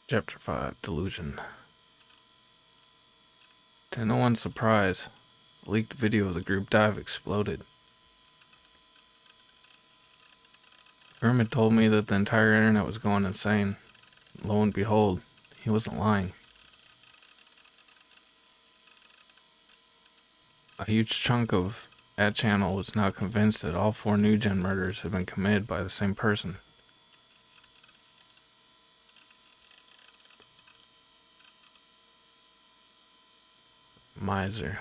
Chapter 5, Delusion. To no one's surprise, the leaked video of the group dive exploded. Grim had told me that the entire internet was going insane. Lo and behold, he wasn't lying. A huge chunk of that channel was now convinced that all 4 New Gen murders had been committed by the same person. Miser.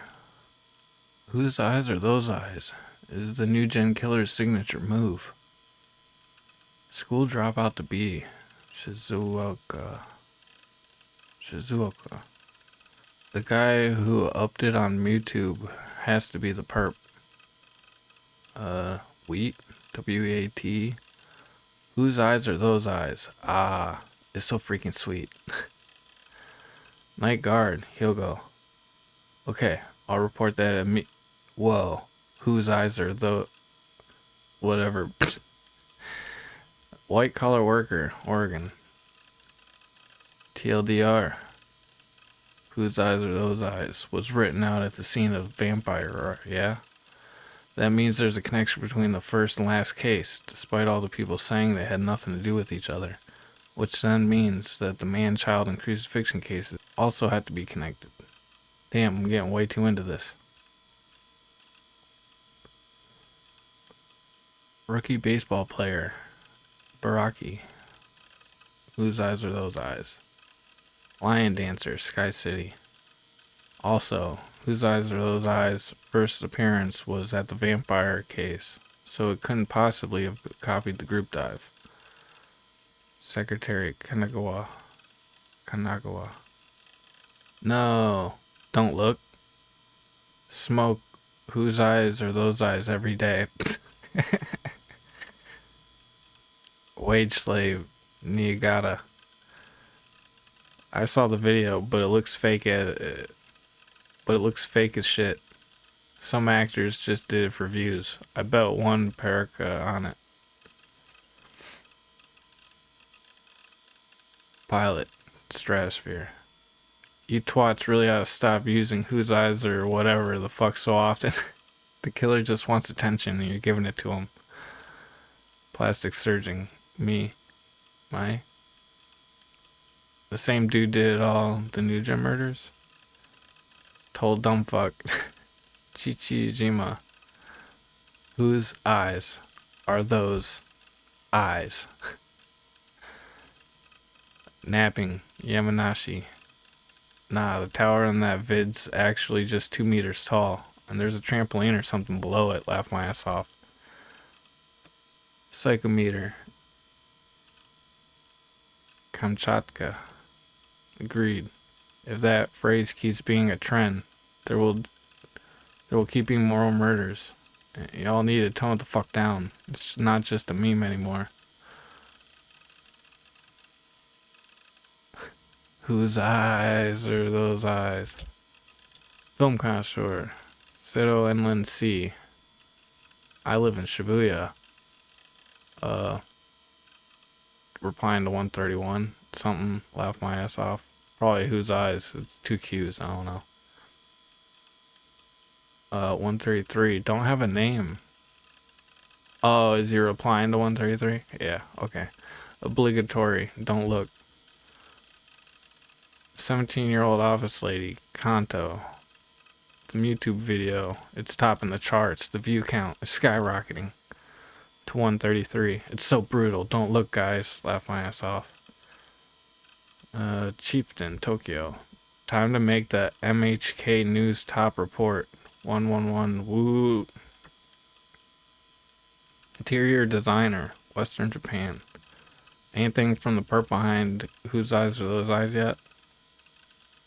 Whose eyes are those eyes? Is the New Gen killer's signature move. School dropout to be Shizuoka. The guy who upped it on YouTube has to be the perp. Wheat? W-E-A-T. Whose eyes are those eyes? Ah, it's so freaking sweet. Night guard, he'll go. Okay, I'll report that at me. Whoa, whose eyes are the... whatever. White collar worker, Oregon. TLDR. Whose eyes are those eyes? Was written out at the scene of vampire, yeah? That means there's a connection between the first and last case, despite all the people saying they had nothing to do with each other. Which then means that the man-child and crucifixion cases also had to be connected. Damn, I'm getting way too into this. Rookie baseball player, Baraki. Whose eyes are those eyes? Lion dancer, Sky City. Also, whose eyes are those eyes? First appearance was at the vampire case, so it couldn't possibly have copied the group dive. Secretary Kanagawa. No, don't look. Smoke. Whose eyes are those eyes every day? Wage slave, Niigata. I saw the video, but it looks fake as shit. Some actors just did it for views. I bet one Perica on it. Pilot, Stratosphere. You twats really ought to stop using whose eyes or whatever the fuck so often. The killer just wants attention and you're giving it to him. Plastic surgeon. Me. My. The same dude did all the New Gen murders? Told dumb fuck. Chichijima. Whose eyes are those eyes? Napping. Yamanashi. Nah, the tower in that vid's actually just 2 meters tall. And there's a trampoline or something below it. Laugh my ass off. Psychometer. Kamchatka. Agreed. If that phrase keeps being a trend, there will keep being more murders. Y'all need to tone it the fuck down. It's not just a meme anymore. Whose eyes are those eyes? Film connoisseur. Seto Inland Sea. I live in Shibuya. Replying to 131. Something. Laugh my ass off. Probably whose eyes. It's 2 Q's. I don't know. 133. Don't have a name. Oh, is he replying to 133? Yeah, okay. Obligatory. Don't look. 17-year-old office lady. Kanto. The YouTube video. It's topping the charts. The view count is skyrocketing to 133. It's so brutal. Don't look, guys. Laugh my ass off. Chieftain, Tokyo. Time to make the MHK News top report. 111. Woo. Interior designer, Western Japan. Anything from the perp behind whose eyes are those eyes yet?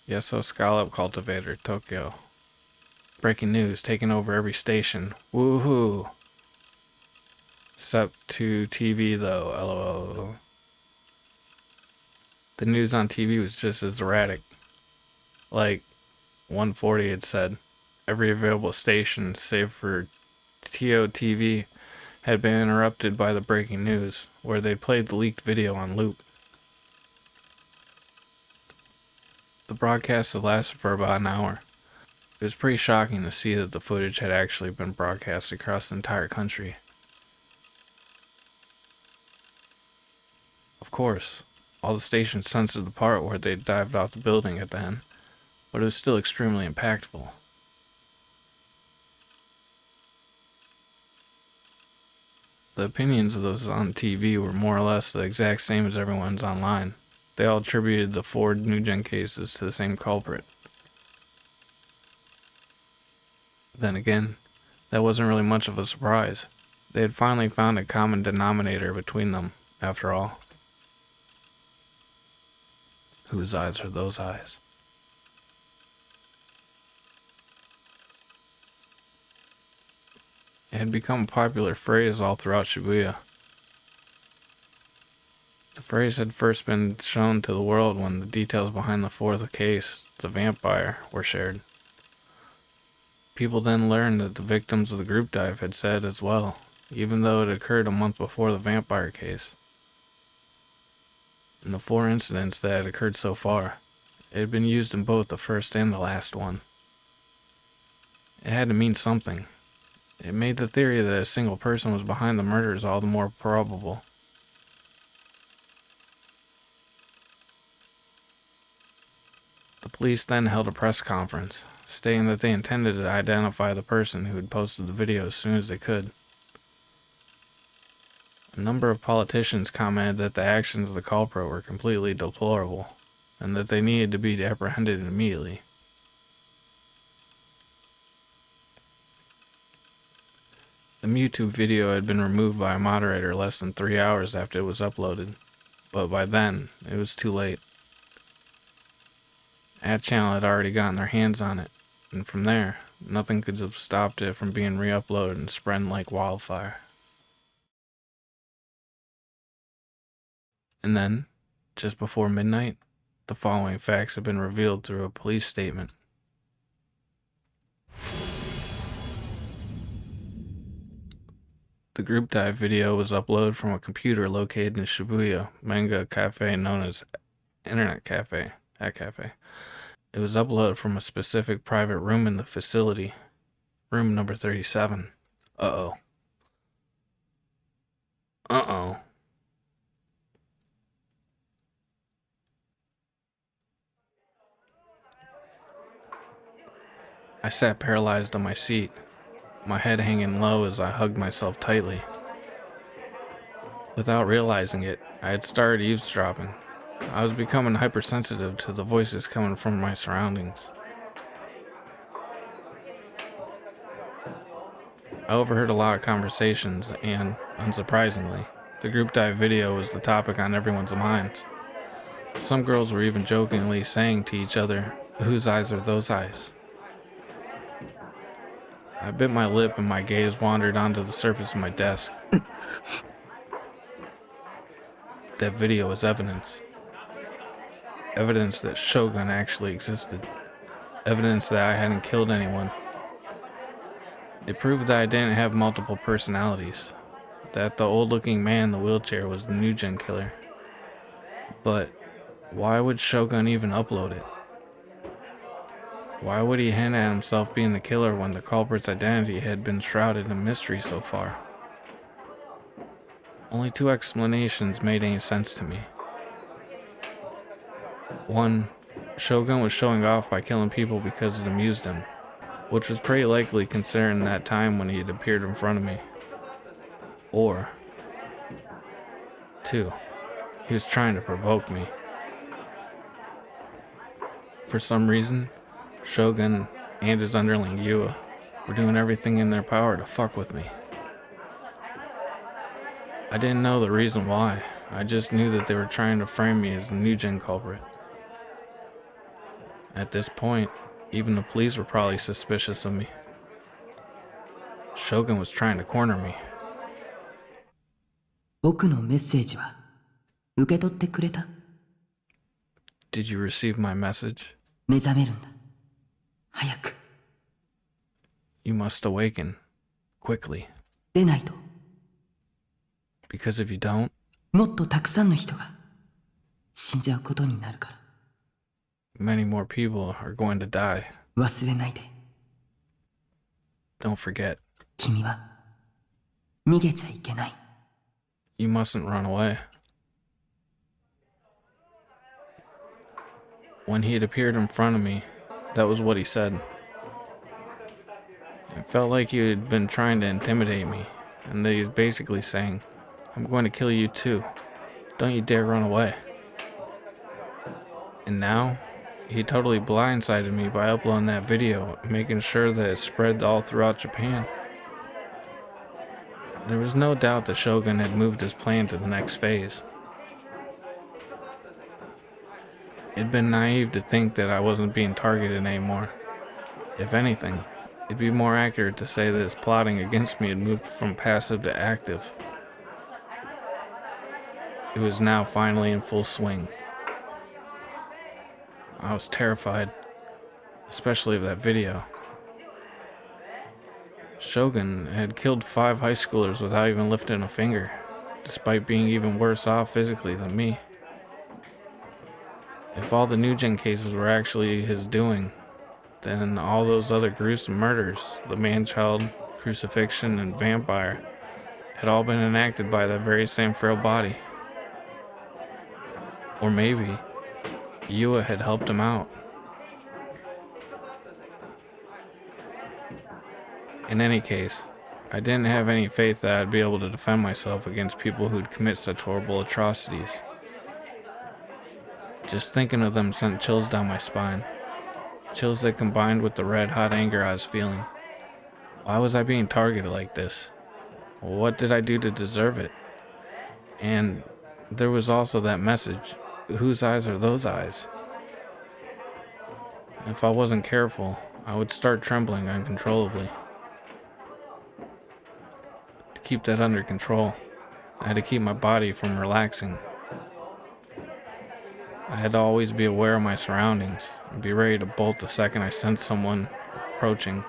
Yeso Scallop Cultivator, Tokyo. Breaking news, taking over every station. Woohoo. Except to TV though, lol. The news on TV was just as erratic. Like 140 had said, every available station, save for TOTV, had been interrupted by the breaking news, where they played the leaked video on loop. The broadcast had lasted for about an hour. It was pretty shocking to see that the footage had actually been broadcast across the entire country. Of course, all the stations censored the part where they dived off the building at the end, but it was still extremely impactful. The opinions of those on TV were more or less the exact same as everyone's online. They all attributed the 4 new-gen cases to the same culprit. Then again, that wasn't really much of a surprise. They had finally found a common denominator between them, after all. Whose eyes are those eyes? It had become a popular phrase all throughout Shibuya. The phrase had first been shown to the world when the details behind the 4th case, the vampire, were shared. People then learned that the victims of the group dive had said as well, even though it occurred a month before the vampire case. In the 4 incidents that had occurred so far, it had been used in both the first and the last one. It had to mean something. It made the theory that a single person was behind the murders all the more probable. The police then held a press conference, stating that they intended to identify the person who had posted the video as soon as they could. A number of politicians commented that the actions of the culprit were completely deplorable, and that they needed to be apprehended immediately. The YouTube video had been removed by a moderator less than 3 hours after it was uploaded, but by then, it was too late. Ad Channel had already gotten their hands on it, and from there, nothing could have stopped it from being re-uploaded and spreading like wildfire. And then, just before midnight, the following facts had been revealed through a police statement. The group dive video was uploaded from a computer located in Shibuya manga cafe known as Internet Cafe, at Cafe. It was uploaded from a specific private room in the facility, room number 37. Uh-oh. I sat paralyzed on my seat, my head hanging low as I hugged myself tightly. Without realizing it, I had started eavesdropping. I was becoming hypersensitive to the voices coming from my surroundings. I overheard a lot of conversations and, unsurprisingly, the group dive video was the topic on everyone's minds. Some girls were even jokingly saying to each other, "Whose eyes are those eyes?" I bit my lip and my gaze wandered onto the surface of my desk. That video was evidence. Evidence that Shogun actually existed. Evidence that I hadn't killed anyone. It proved that I didn't have multiple personalities. That the old-looking man in the wheelchair was the new-gen killer. But why would Shogun even upload it? Why would he hint at himself being the killer when the culprit's identity had been shrouded in mystery so far? Only 2 explanations made any sense to me. One, Shogun was showing off by killing people because it amused him, which was pretty likely considering that time when he had appeared in front of me. Or 2, he was trying to provoke me. For some reason, Shogun and his underling Yua were doing everything in their power to fuck with me. I didn't know the reason why, I just knew that they were trying to frame me as the new-gen culprit. At this point, even the police were probably suspicious of me. Shogun was trying to corner me. 僕のメッセージは受け取ってくれた？ Did you receive my message? 目覚めるんだ。早く。 You must awaken, quickly. でないと。 Because if you don't, もっとたくさんの人が死んじゃうことになるから。Many more people are going to die. 忘れないで。 Don't forget. 君は逃げちゃいけない。 You mustn't run away. When he had appeared in front of me, that was what he said. It felt like he had been trying to intimidate me, and that he was basically saying, I'm going to kill you too. Don't you dare run away. And now, he totally blindsided me by uploading that video, making sure that it spread all throughout Japan. There was no doubt the Shogun had moved his plan to the next phase. It'd been naive to think that I wasn't being targeted anymore. If anything, it'd be more accurate to say that his plotting against me had moved from passive to active. It was now finally in full swing. I was terrified, especially of that video. Shogun had killed 5 high schoolers without even lifting a finger, despite being even worse off physically than me. If all the new gen cases were actually his doing, then all those other gruesome murders, the man-child, crucifixion, and vampire, had all been enacted by that very same frail body. Or maybe Yua had helped him out. In any case, I didn't have any faith that I'd be able to defend myself against people who'd commit such horrible atrocities. Just thinking of them sent chills down my spine. Chills that combined with the red-hot anger I was feeling. Why was I being targeted like this? What did I do to deserve it? And there was also that message. Whose eyes are those eyes? If I wasn't careful, I would start trembling uncontrollably. To keep that under control, I had to keep my body from relaxing. I had to always be aware of my surroundings and be ready to bolt the second I sensed someone approaching.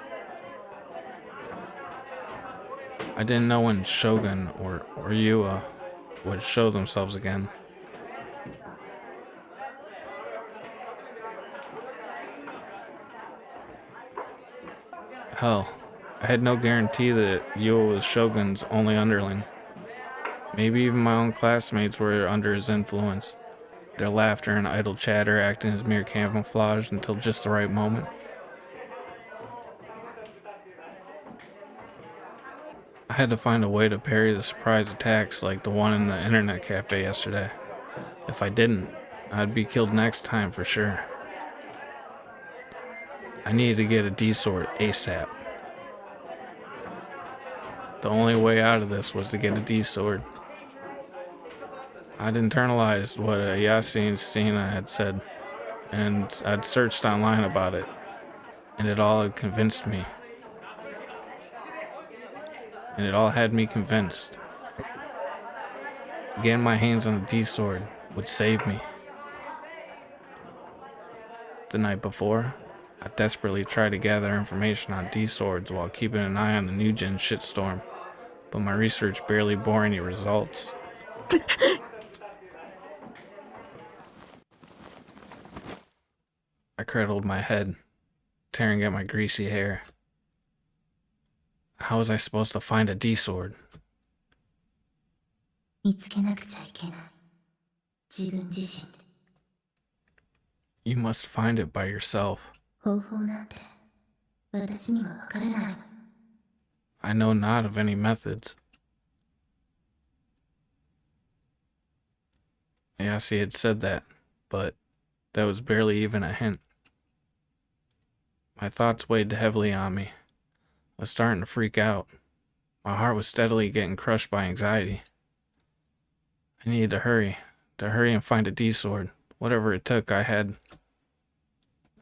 I didn't know when Shogun or Yua would show themselves again. Hell, I had no guarantee that Yua was Shogun's only underling. Maybe even my own classmates were under his influence, their laughter and idle chatter acting as mere camouflage until just the right moment. I had to find a way to parry the surprise attacks like the one in the internet cafe yesterday. If I didn't, I'd be killed next time for sure. I needed to get a D-sword ASAP. The only way out of this was to get a D-sword. I'd internalized what Ayase and Sina had said, and I'd searched online about it, and it all had convinced me. And it all had me convinced. Getting my hands on a D-sword would save me. The night before, I desperately tried to gather information on D-swords while keeping an eye on the new gen shitstorm, but my research barely bore any results. I cradled my head, tearing at my greasy hair. How was I supposed to find a D-sword? 見つけなくちゃいけない。自分自身で。 You must find it by yourself. 方法なんて私には分からないの。 I know not of any methods. Ayase had said that, but that was barely even a hint. My thoughts weighed heavily on me. I was starting to freak out. My heart was steadily getting crushed by anxiety. I needed to hurry and find a D-sword. Whatever it took, I had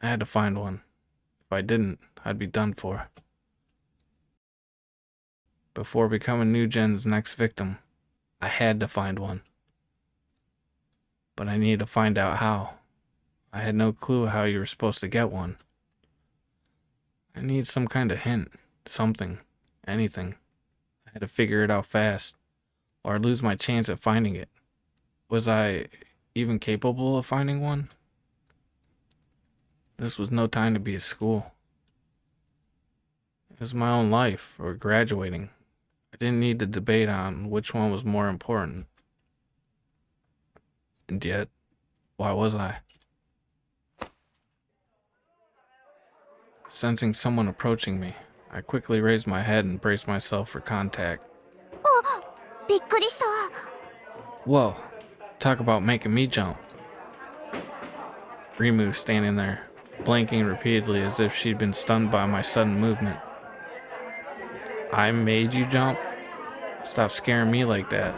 to find one. If I didn't, I'd be done for. Before becoming New Gen's next victim, I had to find one. But I needed to find out how. I had no clue how you were supposed to get one. I need some kind of hint, something, anything. I had to figure it out fast, or I'd lose my chance at finding it. Was I even capable of finding one? This was no time to be at school. It was my own life, or graduating. I didn't need to debate on which one was more important. And yet, why was I? Sensing someone approaching me, I quickly raised my head and braced myself for contact. びっくりした。 Whoa, talk about making me jump. Rimu standing there, blinking repeatedly as if she'd been stunned by my sudden movement. I made you jump? Stop scaring me like that.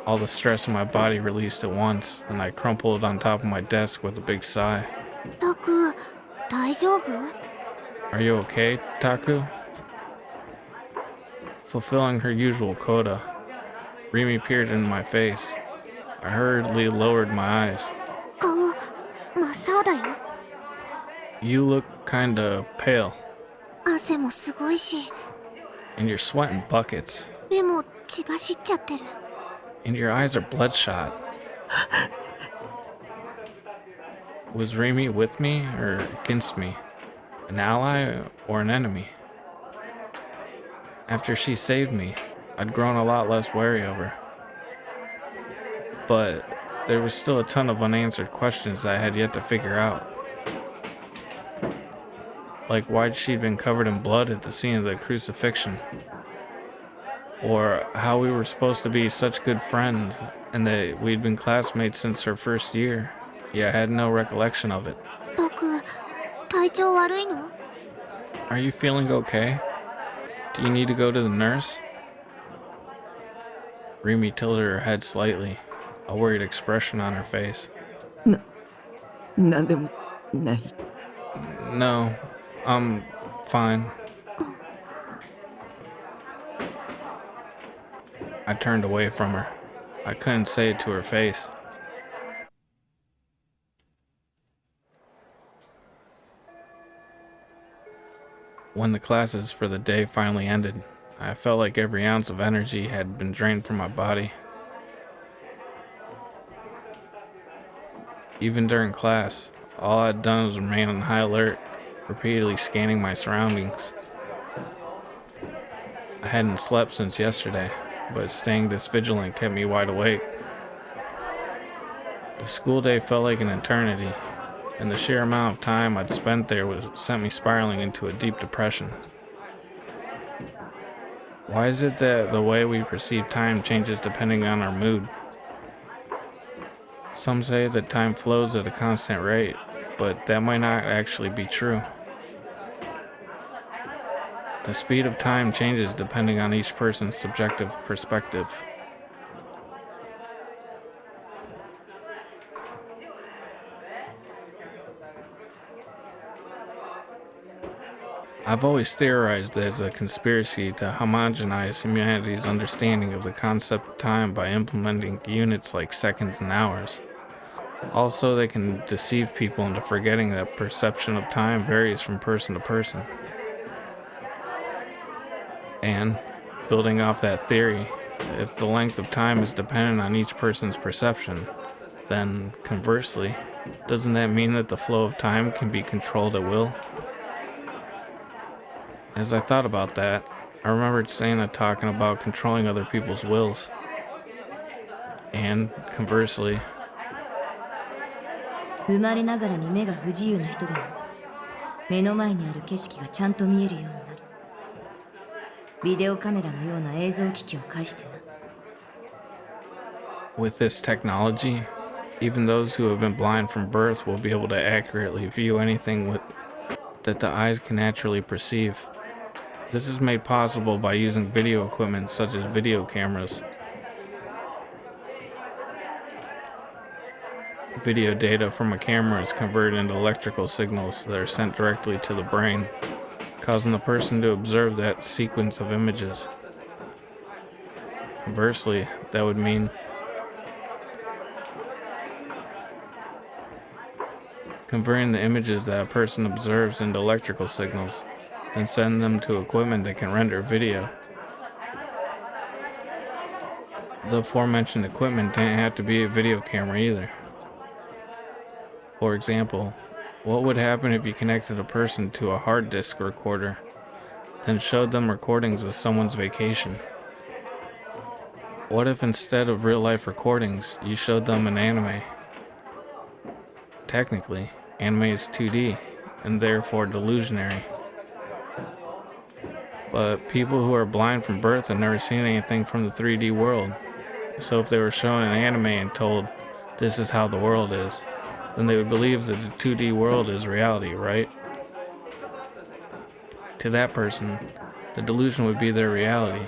All the stress in my body released at once, and I crumpled on top of my desk with a big sigh. タク、大丈夫？ Are you okay, Taku? Fulfilling her usual quota, Rimi peered into my face. I hurriedly lowered my eyes. 顔、真っ青だよ。 You look kinda pale, 汗もすごいし、 and you're sweating buckets, 目も血走っちゃってる。 and your eyes are bloodshot. Was Rimi with me or against me? An ally or an enemy? After she saved me, I'd grown a lot less wary of her. But there was still a ton of unanswered questions I had yet to figure out. Like why she'd been covered in blood at the scene of the crucifixion. Or how we were supposed to be such good friends and that we'd been classmates since her first year. Yeah, I had no recollection of it. タク、体調悪いの？ Are you feeling okay? Do you need to go to the nurse? Rimi tilted her head slightly, a worried expression on her face. なんでもない。 No, I'm fine. I turned away from her. I couldn't say it to her face. When the classes for the day finally ended, I felt like every ounce of energy had been drained from my body. Even during class, all I'd done was remain on high alert, repeatedly scanning my surroundings. I hadn't slept since yesterday, but staying this vigilant kept me wide awake. The school day felt like an eternity, and the sheer amount of time I'd spent there sent me spiraling into a deep depression. Why is it that the way we perceive time changes depending on our mood? Some say that time flows at a constant rate, but that might not actually be true. The speed of time changes depending on each person's subjective perspective. I've always theorized that it's a conspiracy to homogenize humanity's understanding of the concept of time by implementing units like seconds and hours. Also, they can deceive people into forgetting that perception of time varies from person to person. And, building off that theory, if the length of time is dependent on each person's perception, then, conversely, doesn't that mean that the flow of time can be controlled at will? As I thought about that, I remembered Santa talking about controlling other people's wills. And, conversely, 生まれながらに目が不自由な人でも目の前にある景色がちゃんと見えるようになる。ビデオカメラのような映像機器を介してな。 with this technology, even those who have been blind from birth will be able to accurately view anything that the eyes can naturally perceive. This is made possible by using video equipment such as video cameras. Video data from a camera is converted into electrical signals that are sent directly to the brain, causing the person to observe that sequence of images. Conversely, that would mean converting the images that a person observes into electrical signals, then send them to equipment that can render video. The aforementioned equipment didn't have to be a video camera either. For example, What would happen if you connected a person to a hard disk recorder, then showed them recordings of someone's vacation? What if instead of real life recordings, you showed them an anime? Technically, anime is 2D, and therefore delusionary. But people who are blind from birth have never seen anything from the 3D world. So if they were shown an anime and told, this is how the world is, then they would believe that the 2D world is reality, right? To that person, the delusion would be their reality,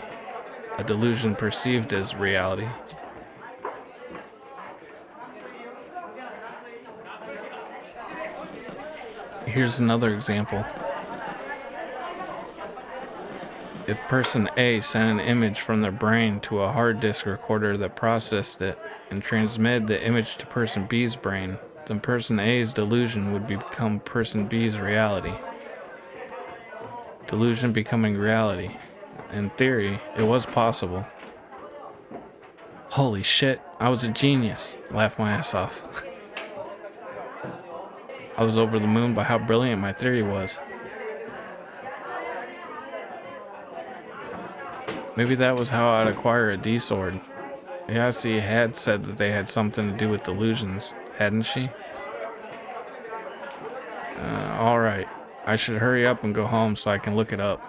a delusion perceived as reality. Here's another example. If person A sent an image from their brain to a hard disk recorder that processed it and transmitted the image to person B's brain, then person A's delusion would become person B's reality. Delusion becoming reality. In theory, it was possible. Holy shit, I was a genius. Laughed my ass off. I was over the moon by how brilliant my theory was. Maybe that was how I'd acquire a D-sword. Yasi had said that they had something to do with delusions, hadn't she? Alright. I should hurry up and go home so I can look it up.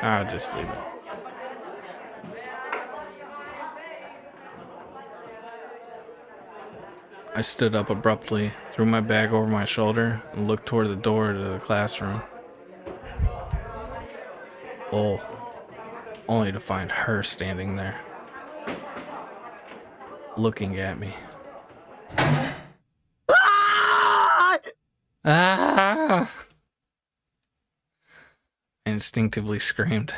I'll just leave it. I stood up abruptly, threw my bag over my shoulder, and looked toward the door to the classroom. Oh, only to find her standing there, looking at me. Ah! I instinctively screamed.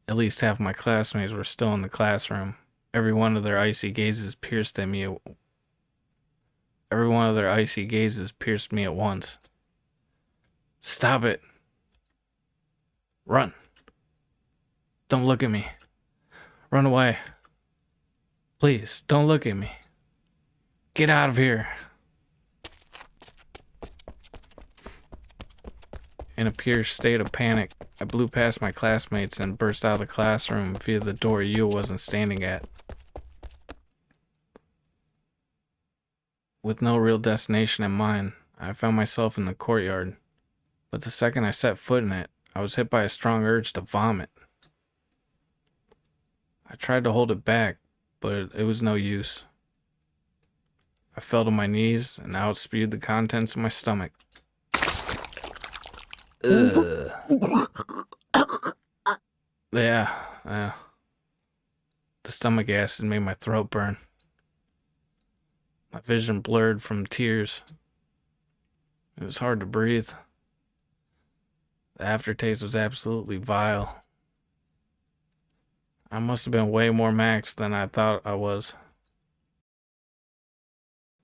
At least half my classmates were still in the classroom. Every one of their icy gazes pierced me at once. Stop it. Run. Don't look at me. Run away. Please, don't look at me. Get out of here. In a pure state of panic, I blew past my classmates and burst out of the classroom via the door Yu wasn't standing at. With no real destination in mind, I found myself in the courtyard. But the second I set foot in it, I was hit by a strong urge to vomit. I tried to hold it back, but it was no use. I fell to my knees and out spewed the contents of my stomach. Ugh. Yeah. The stomach acid made my throat burn. My vision blurred from tears. It was hard to breathe. The aftertaste was absolutely vile. I must have been way more maxed than I thought I was.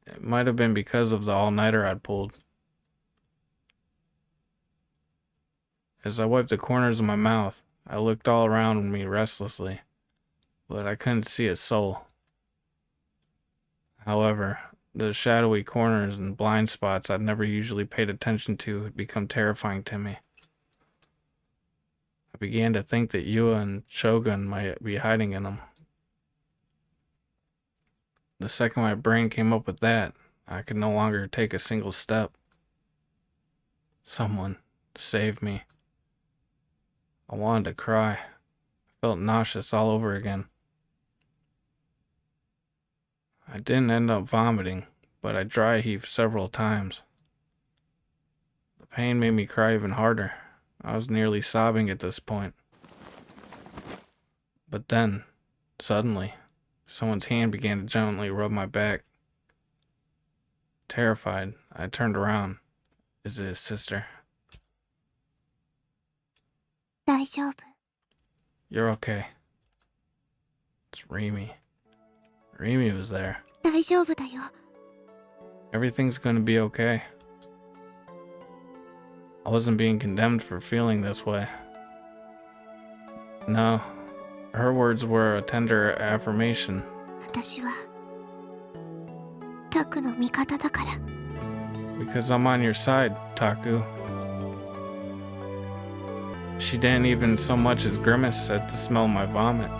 It might have been because of the all-nighter I'd pulled. As I wiped the corners of my mouth, I looked all around me restlessly, but I couldn't see a soul. However, the shadowy corners and blind spots I'd never usually paid attention to had become terrifying to me. I began to think that Yua and Shogun might be hiding in them. The second my brain came up with that, I could no longer take a single step. Someone save me. I wanted to cry. I felt nauseous all over again. I didn't end up vomiting, but I dry heaved several times. The pain made me cry even harder. I was nearly sobbing at this point. But then, suddenly, someone's hand began to gently rub my back. Terrified, I turned around. Is it his sister? 大丈夫。 You're okay. It's Remy. Remy was there. 大丈夫だよ。 Everything's gonna be okay. I wasn't being condemned for feeling this way. No, her words were a tender affirmation. 私は僕の味方だから。 Because I'm on your side, Taku. She didn't even so much as grimace at the smell of my vomit.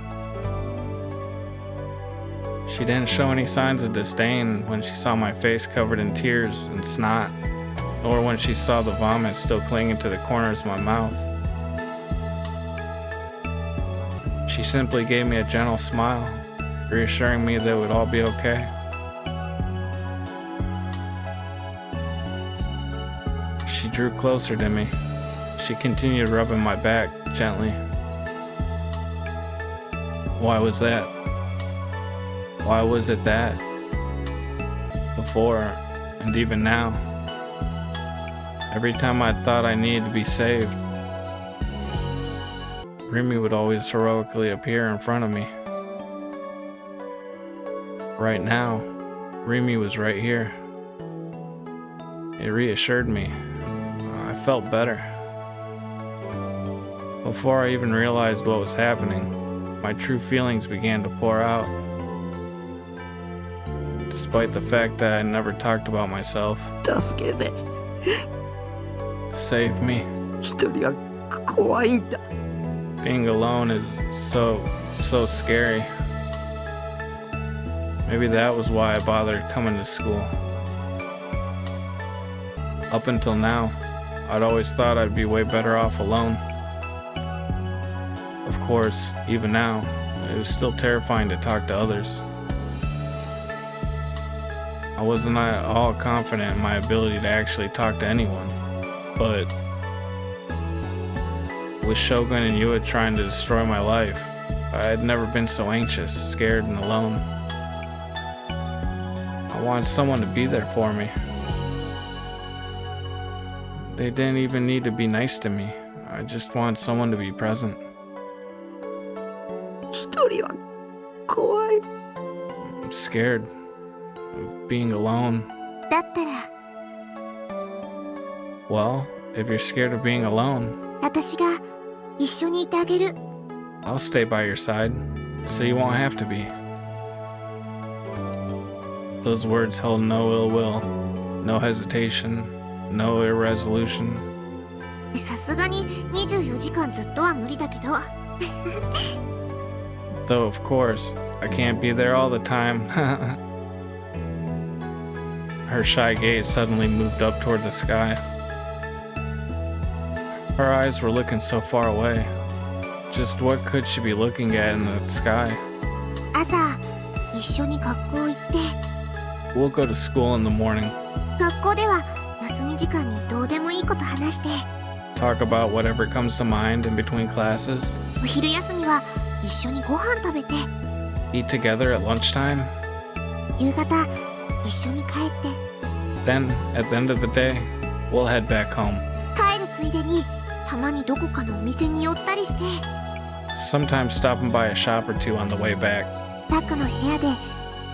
She didn't show any signs of disdain when she saw my face covered in tears and snot, or when she saw the vomit still clinging to the corners of my mouth. She simply gave me a gentle smile, reassuring me that it would all be okay. She drew closer to me. She continued rubbing my back gently. Why was that? Why was it that? Before, and even now, every time I thought I needed to be saved, Remy would always heroically appear in front of me. Right now, Remy was right here. It reassured me. I felt better. Before I even realized what was happening, my true feelings began to pour out. Despite the fact that I never talked about myself. 助けて。 Save me. 一人は怖いんだ。 Being alone is so scary. Maybe that was why I bothered coming to school. Up until now, I'd always thought I'd be way better off alone. Of course, even now, it was still terrifying to talk to others. I wasn't at all confident in my ability to actually talk to anyone, but with Shogun and Yua trying to destroy my life, I had never been so anxious, scared, and alone. I wanted someone to be there for me. They didn't even need to be nice to me. I just wanted someone to be present. 一人は怖い。 I'm scared of being alone. だったら Well, if you're scared of being alone, 私が一緒にいてあげる。 I'll stay by your side, so you won't have to be. Those words held no ill will, no hesitation, no irresolution. さすがに24時間ずっとは無理だけど。 Though, of course, I can't be there all the time. Her shy gaze suddenly moved up toward the sky. Her eyes were looking so far away. Just what could she be looking at in the sky? 朝一緒に学校行って、 We'll go to school in the morning, 学校では休み時間にどうでもいいこと話して、 talk about whatever comes to mind in between classes, お昼休みは一緒にご飯食べて、 eat together at lunchtime. 夕方一緒に帰って、 Then, at the end of the day, we'll head back home. 帰るついでにたまにどこかのお店に寄ったりして、 Sometimes stopping by a shop or two on the way back. タックの部屋で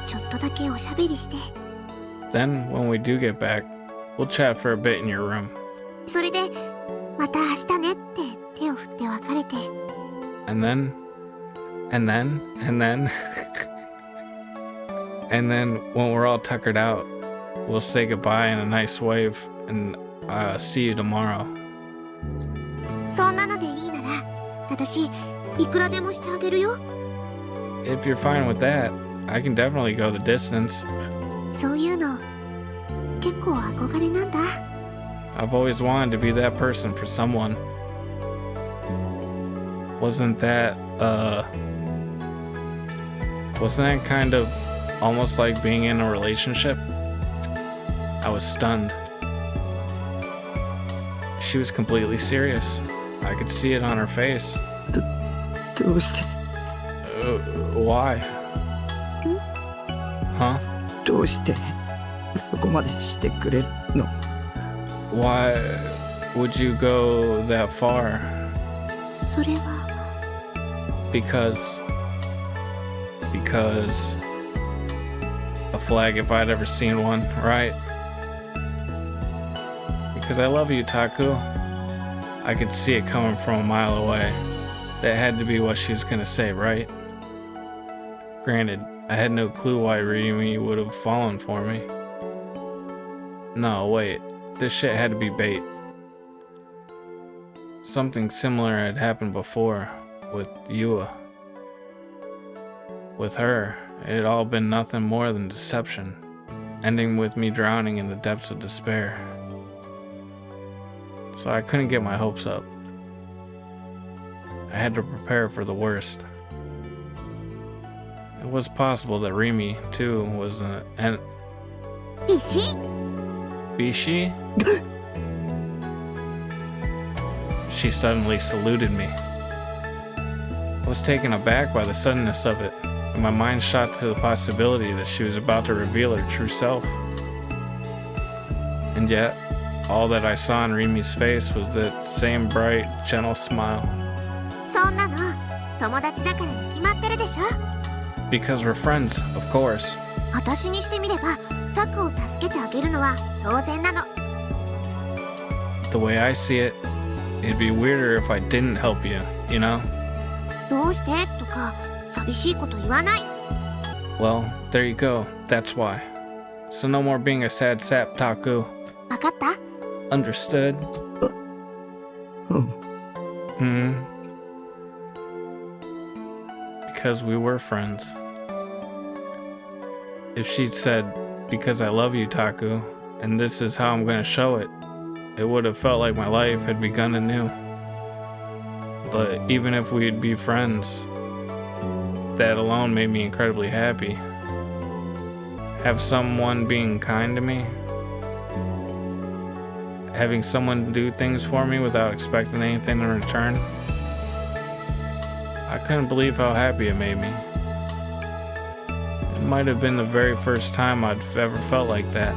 ちょっとだけおしゃべりして、 Then, when we do get back, we'll chat for a bit in your room. それでまた明日ねって手を振って別れて、 And then, and then when we're all tuckered out, we'll say goodbye in a nice wave and see you tomorrow. そんなのでいいなら私いくらでもしてあげるよ。 If you're fine with that, I can definitely go the distance. そういうの結構憧れなんだ。 I've always wanted to be that person for someone. Wasn't that kind of almost like being in a relationship? I was stunned. She was completely serious. I could see it on her face. どうして Why? Huh? どうしてそこまでしてくれるの？ Why would you go that far? それは Because a flag if I'd ever seen one, right? Because I love you, Taku. I could see it coming from a mile away. That had to be what she was gonna say, right? Granted, I had no clue why Ryumi would have fallen for me. No, wait. This shit had to be bait. Something similar had happened before with Yua. With her, it had all been nothing more than deception, ending with me drowning in the depths of despair. So I couldn't get my hopes up. I had to prepare for the worst. It was possible that Rimi, too, was an ビシ Bishi? She suddenly saluted me. I was taken aback by the suddenness of it, and my mind shot to the possibility that she was about to reveal her true self. And yet, all that I saw on Rimi's face was that same bright, gentle smile. そんなの友達だからに決まってるでしょ。 Because we're friends, of course. 私にしてみればタクを助けてあげるのは当然なの。 The way I see it, it'd be weirder if I didn't help you, you know? どうしてとか寂しいこと言わない。 Well, there you go. That's why. So no more being a sad sap, Taku. わかった？ Understood? うん Hmm. Because we were friends. If she'd said, because I love you, Taku, and this is how I'm gonna show it, it would have felt like my life had begun anew. But even if we'd be friends, that alone made me incredibly happy. Have someone being kind to me, having someone do things for me without expecting anything in return. I couldn't believe how happy it made me. It might have been the very first time I'd ever felt like that.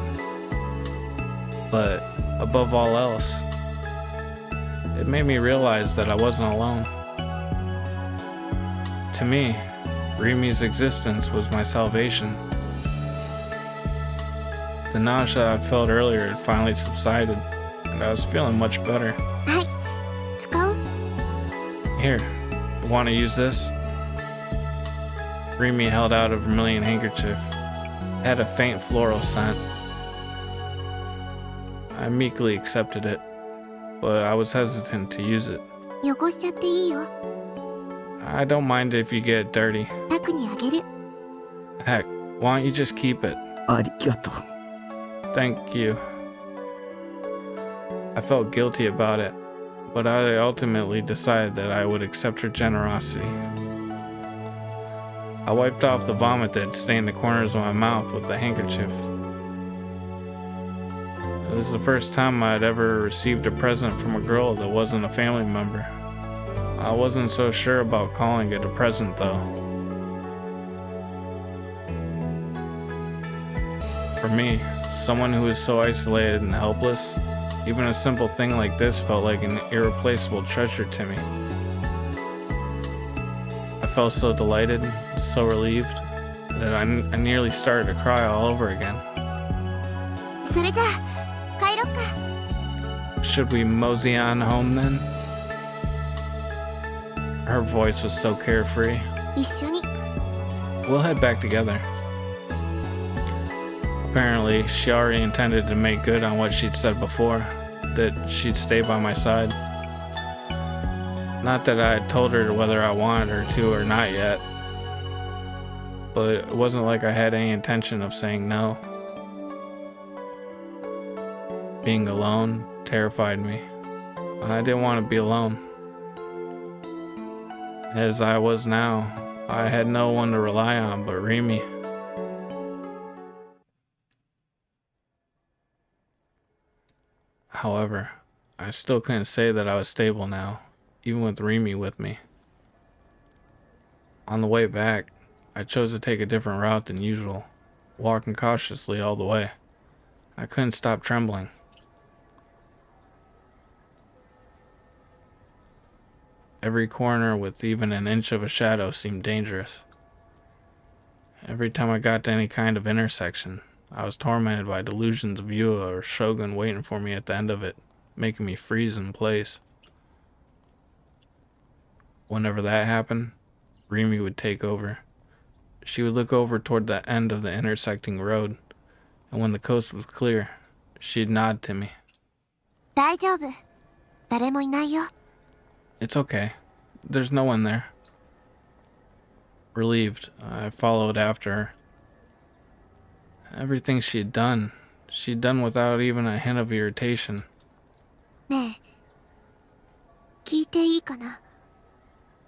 But above all else, it made me realize that I wasn't alone. To me, Rimi's existence was my salvation. The nausea I felt earlier had finally subsided, and I was feeling much better. はい。使う？ Here, you want to use this? Rimi held out a vermilion handkerchief. It had a faint floral scent. I meekly accepted it, but I was hesitant to use it. 汚しちゃっていいよ。 I don't mind if you get dirty. タクにあげる。 Heck, why don't you just keep it? ありがとう Thank you. I felt guilty about it, but I ultimately decided that I would accept her generosity. I wiped off the vomit that had stained the corners of my mouth with the handkerchief. It was the first time I had ever received a present from a girl that wasn't a family member. I wasn't so sure about calling it a present, though. For me, someone who was so isolated and helpless, even a simple thing like this felt like an irreplaceable treasure to me. I felt so delighted, so relieved, that I nearly started to cry all over again. それじゃあ帰ろっか。 Should we mosey on home then? Her voice was so carefree. 一緒に。 We'll head back together. Apparently, she already intended to make good on what she'd said before, that she'd stay by my side. Not that I had told her whether I wanted her to or not yet, but it wasn't like I had any intention of saying no. Being alone terrified me. I didn't want to be alone. As I was now, I had no one to rely on but Rimi. However, I still couldn't say that I was stable now, even with Rimi with me. On the way back, I chose to take a different route than usual, walking cautiously all the way. I couldn't stop trembling. Every corner with even an inch of a shadow seemed dangerous. Every time I got to any kind of intersection, I was tormented by delusions of Yua or Shogun waiting for me at the end of it, making me freeze in place. Whenever that happened, Rimi would take over. She would look over toward the end of the intersecting road, and when the coast was clear, She'd nod to me. 大丈夫。誰もいないよ。It's okay. There's no one there. Relieved, I followed after her. Everything she'd done without even a hint of irritation. ねえ、聞いていいかな。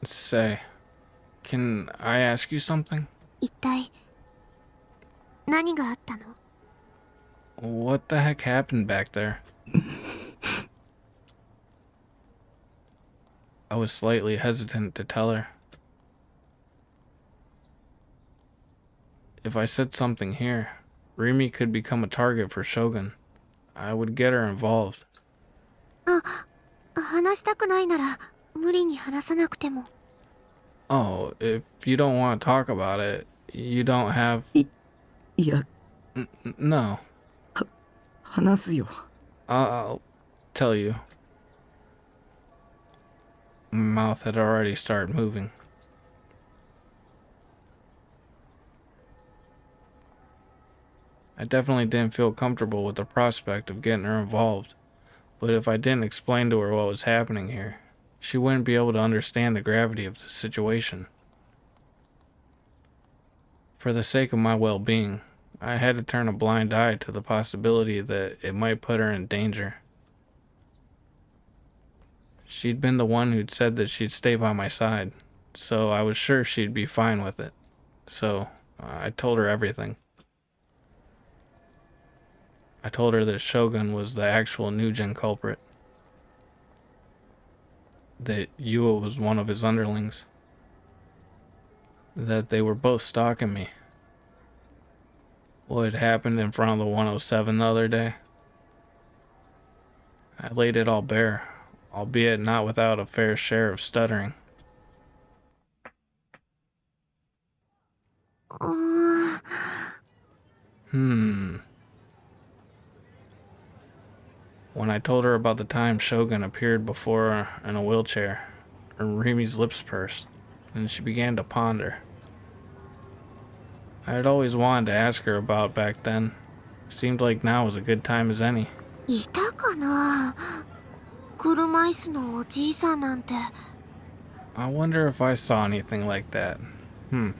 Say, can I ask you something? 一体、何があったの？ What the heck happened back there? I was slightly hesitant to tell her. If I said something here, Rimi could become a target for Shogun. I would get her involved. 話したくないなら、無理に話さなくても。 Oh, if you don't want to talk about it, you don't have... いや、 No, 話すよ。 I'll tell you. My mouth had already started moving. I definitely didn't feel comfortable with the prospect of getting her involved, but if I didn't explain to her what was happening here, she wouldn't be able to understand the gravity of the situation. For the sake of my well-being, I had to turn a blind eye to the possibility that it might put her in danger. She'd been the one who'd said that she'd stay by my side, so I was sure she'd be fine with it. So I told her everything. I told her that Shogun was the actual Nujin culprit. That Yua was one of his underlings. That they were both stalking me. What had happened in front of the 107 the other day. I laid it all bare, albeit not without a fair share of stuttering. うーん。 When I told her about the time Shogun appeared before her in a wheelchair, Rimi's lips pursed, and she began to ponder. I had always wanted to ask her about back then. Seemed like now was a good time as any. いたかな、車椅子のおじいさんなんて。 I wonder if I saw anything like that. An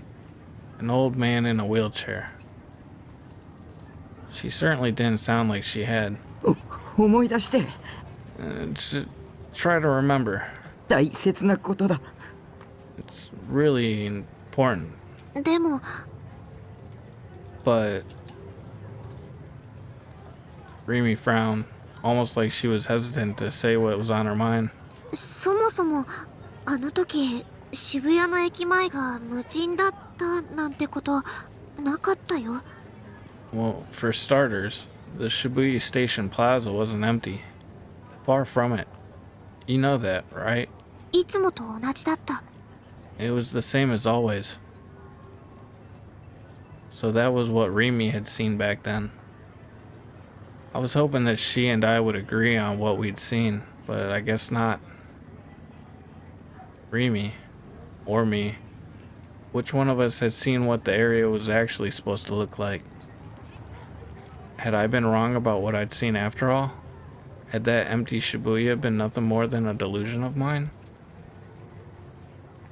old man in a wheelchair. She certainly didn't sound like she had. 思い出して。Try to remember. 大切なことだ。 It's really important. でも、 But Rimi frowned, almost like she was hesitant to say what was on her mind. そもそも、あの時、渋谷の駅前が無人だったなんてことなかったよ。 Well, for starters, the Shibuya Station Plaza wasn't empty. Far from it. You know that, right? いつもと同じだった。 It was the same as always. So that was what Rimi had seen back then. I was hoping that she and I would agree on what we'd seen, but I guess not. Rimi, or me, which one of us had seen what the area was actually supposed to look like? Had I been wrong about what I'd seen after all? Had that empty Shibuya been nothing more than a delusion of mine?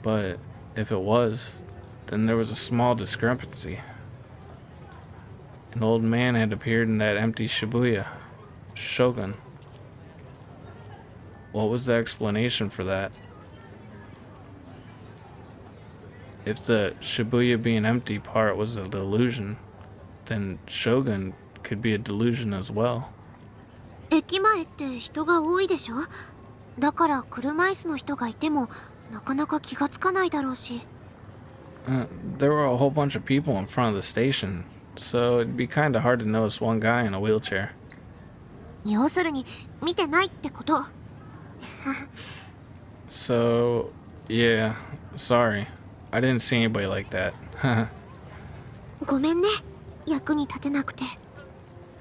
But if it was, then there was a small discrepancy. An old man had appeared in that empty Shibuya. Shogun. What was the explanation for that? If the Shibuya being empty part was a delusion, then Shogun could be a delusion as well. 駅前って人が多いでしょ。だから車椅子の人がいてもなかなか気がつかないだろうし。There were a whole bunch of people in front of the station, so it'd be kind of hard to notice one guy in a wheelchair. 要するに見てないってこと。 So, yeah, sorry. I didn't see anybody like that. ごめんね、役に立てなくて。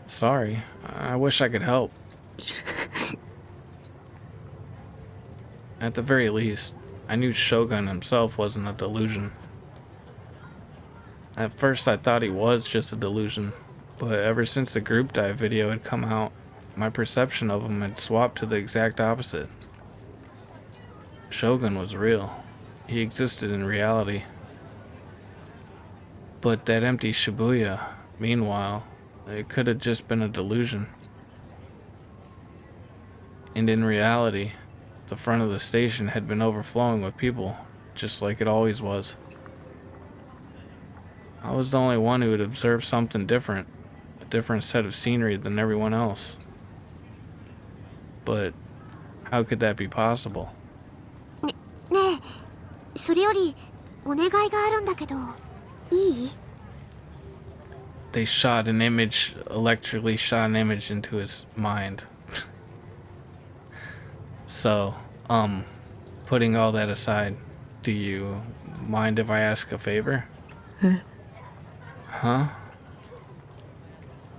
Sorry. I wish I could help. At the very least, I knew Shogun himself wasn't a delusion. At first I thought he was just a delusion, But ever since the group dive video had come out, my perception of him had swapped to the exact opposite. Shogun was real. He existed in reality. But that empty Shibuya, meanwhile, it could have just been a delusion. And in reality, the front of the station had been overflowing with people, just like it always was. I was the only one who had observed something different, a different set of scenery than everyone else. But how could that be possible? ねえ、それよりお願いがあるんだけど、いい？ They shot an image, electrically shot an image into his mind. So, putting all that aside, do you mind if I ask a favor? Huh?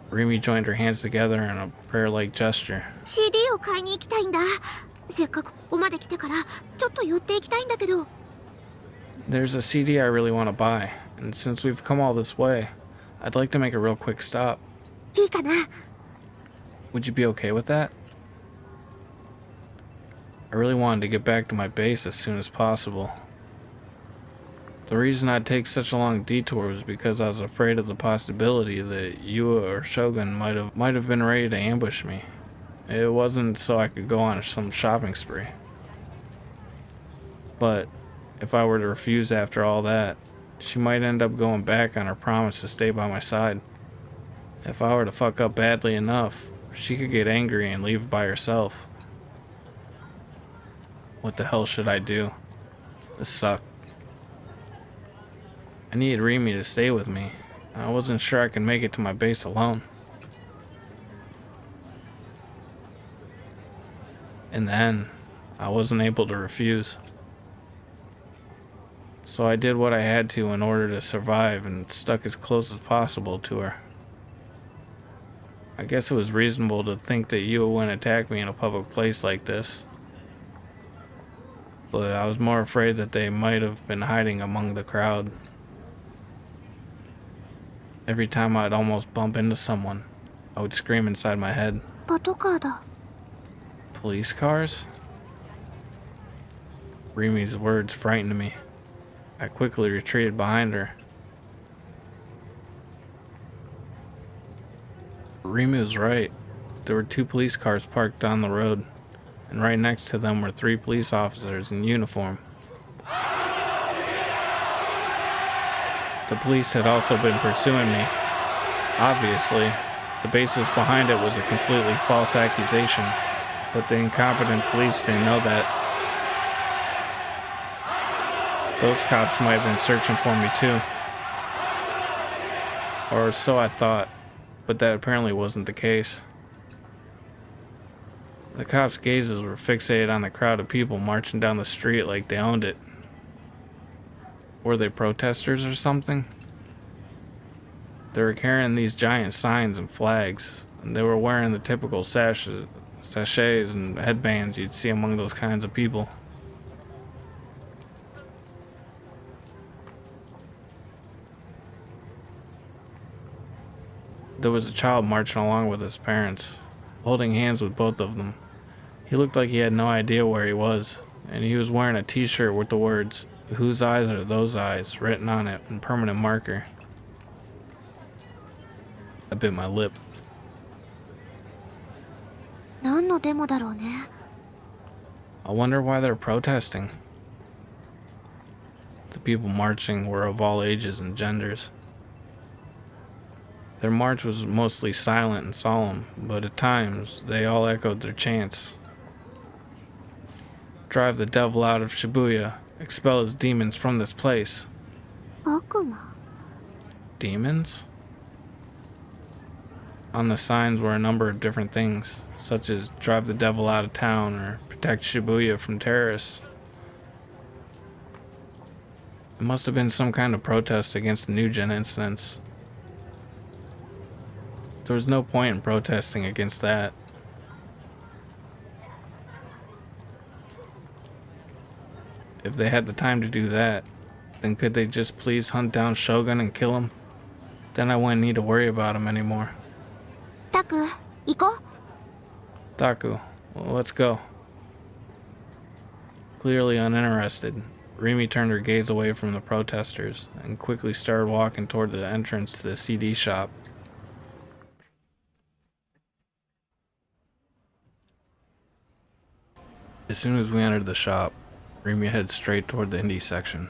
Remy joined her hands together in a prayer-like gesture. CD を買いに行きたいんだ。せっかくここまで来てからちょっと寄っていきたいんだけど。 There's a CD I really want to buy, and since we've come all this way, I'd like to make a real quick stop. いいかな？ Would you be okay with that? I really wanted to get back to my base as soon as possible. The reason I'd take such a long detour was because I was afraid of the possibility that Yua or Shogun might have been ready to ambush me. It wasn't so I could go on some shopping spree. But if I were to refuse after all that, she might end up going back on her promise to stay by my side. If I were to fuck up badly enough, she could get angry and leave by herself. What the hell should I do? This sucked. I needed Remy to stay with me. I wasn't sure I could make it to my base alone. In the end, I wasn't able to refuse. So I did what I had to in order to survive and stuck as close as possible to her. I guess it was reasonable to think that Yua wouldn't attack me in a public place like this. But I was more afraid that they might have been hiding among the crowd. Every time I'd almost bump into someone, I would scream inside my head. パトカーだ。 Police cars? Remy's words frightened me. I quickly retreated behind her. Remy was right. There were 2 police cars parked on the road, and right next to them were 3 police officers in uniform. The police had also been pursuing me. Obviously, the basis behind it was a completely false accusation, but the incompetent police didn't know that. Those cops might have been searching for me too. Or so I thought, but that apparently wasn't the case. The cops' gazes were fixated on the crowd of people marching down the street like they owned it. Were they protesters or something? They were carrying these giant signs and flags, and they were wearing the typical sachets and headbands you'd see among those kinds of people. There was a child marching along with his parents, holding hands with both of them. He looked like he had no idea where he was, and he was wearing a t-shirt with the words, "Whose eyes are those eyes?" written on it in permanent marker. I bit my lip. 何のデモだろうね。 I wonder why they're protesting. The people marching were of all ages and genders. Their march was mostly silent and solemn, but at times they all echoed their chants. Drive the devil out of Shibuya. Expel his demons from this place. 悪魔？ Demons? On the signs were a number of different things, such as drive the devil out of town or protect Shibuya from terrorists. It must have been some kind of protest against the Nugent incidents. There was no point in protesting against that. If they had the time to do that, then could they just please hunt down Shogun and kill him? Then I wouldn't need to worry about him anymore. タク、行こう。 Taku, well, let's go. Clearly uninterested, Rimi turned her gaze away from the protesters and quickly started walking toward the entrance to the CD shop. As soon as we entered the shop, Rimi headed straight toward the indie section.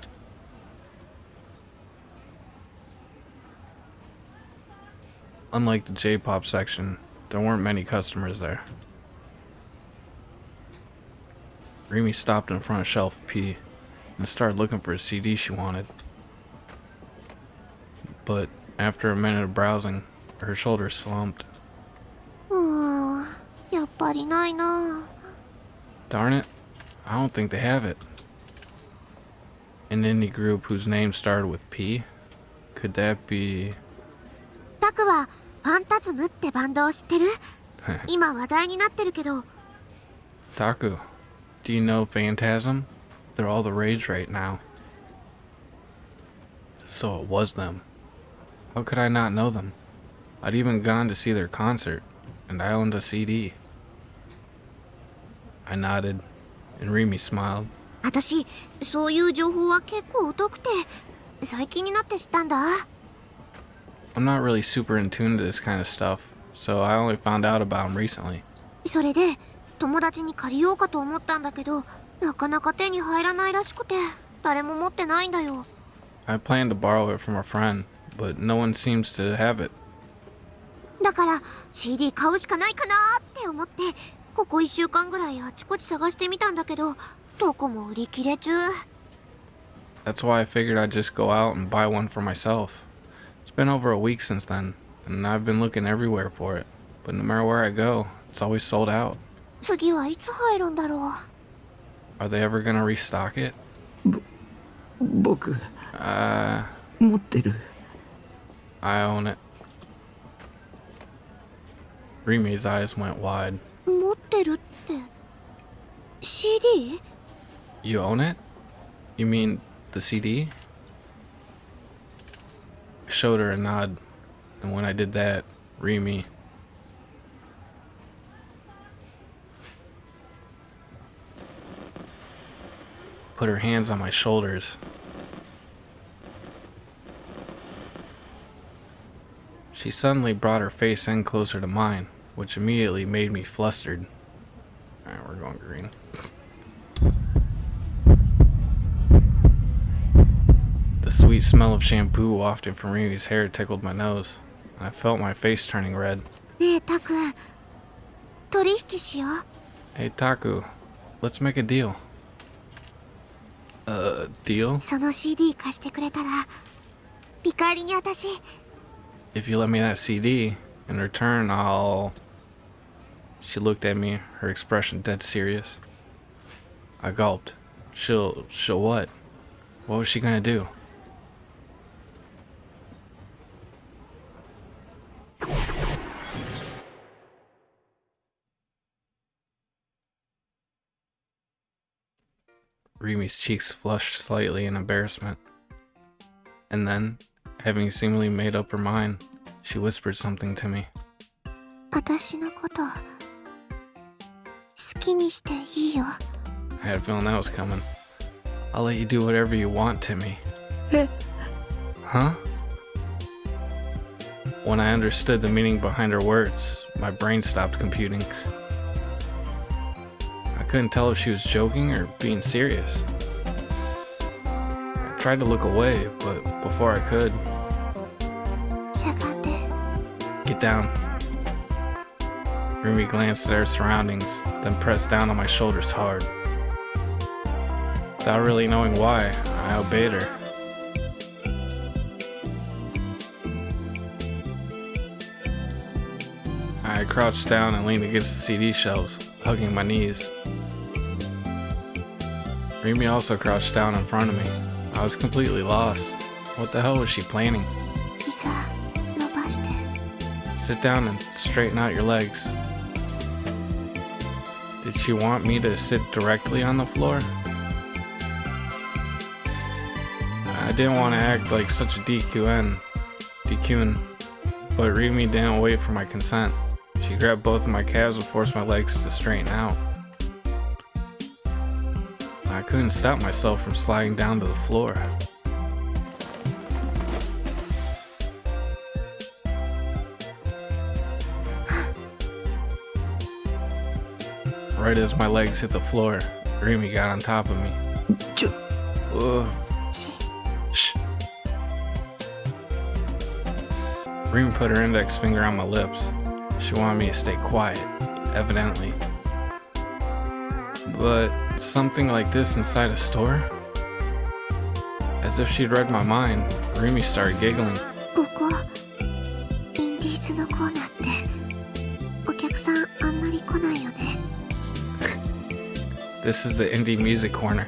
Unlike the J-pop section, there weren't many customers there. Rimi stopped in front of shelf P and started looking for a CD she wanted. But after a minute of browsing, her shoulders slumped. やっぱりないな。 Darn it, I don't think they have it. An indie group whose name started with P? Could that be... タクはファンタズムってバンドを知ってる？今話題になってるけど。 Taku, do you know Phantasm? They're all the rage right now. So it was them. How could I not know them? I'd even gone to see their concert, and I owned a CD. I nodded, and Rimi smiled. 私、そういう情報は結構疎くて、最近になって知ったんだ。 I'm not really super in tune to this kind of stuff, so I only found out about them recently. それで、友達に借りようかと思ったんだけど、なかなか手に入らないらしくて、誰も持ってないんだよ。 I planned to borrow it from a friend, but no one seems to have it. だから CD 買うしかないかなって思って、ここ1週間ぐらいあちこち探してみたんだけど、どこも売り切れ中。 That's why I figured I'd just go out and buy one for myself. It's been over a week since then, and I've been looking everywhere for it. But no matter where I go, it's always sold out. 次はいつ入るんだろう。 Are they ever gonna restock it? 僕 I 持ってる。 own it. Rimi's eyes went wide. 持ってるって CD？ You own it? You mean the CD? I showed her a nod, and when I did that, Rimi put her hands on my shoulders. She suddenly brought her face in closer to mine, which immediately made me flustered. Alright, we're going green. The sweet smell of shampoo wafting from Rimi's hair tickled my nose, and I felt my face turning red. ねえタク、取引しよう。 Hey Taku, let's make a deal. Deal? その CD 貸してくれたら、見返りに私、 If you let me that CD, in return I'll... She looked at me, her expression dead serious. I gulped. She'll what? What was she gonna do? Rimi's cheeks flushed slightly in embarrassment. And then, having seemingly made up her mind, she whispered something to me. 私のこと好きにしていいよ。 I had a feeling that was coming. I'll let you do whatever you want to me. Huh? When I understood the meaning behind her words, my brain stopped computing. I couldn't tell if she was joking or being serious. I tried to look away, but before I could... しゃがんで。 Get down. Rimi glanced at her surroundings, then pressed down on my shoulders hard. Without really knowing why, I obeyed her. I crouched down and leaned against the CD shelves, hugging my knees. Rimi also crouched down in front of me. I was completely lost. What the hell was she planning? 膝伸ばして。 Sit down and straighten out your legs. Did she want me to sit directly on the floor? I didn't want to act like such a DQN, DQing, but Rimi didn't wait for my consent. She grabbed both of my calves and forced my legs to straighten out. I couldn't stop myself from sliding down to the floor. Right as my legs hit the floor, Rimi got on top of me. Ugh. Shh. Rimi put her index finger on my lips. She wanted me to stay quiet, evidently. But something like this inside a store? As if she'd read my mind, Rimi started giggling. ここインディーズのコーナーってお客さんあんまり来ないよね。 This is the indie music corner.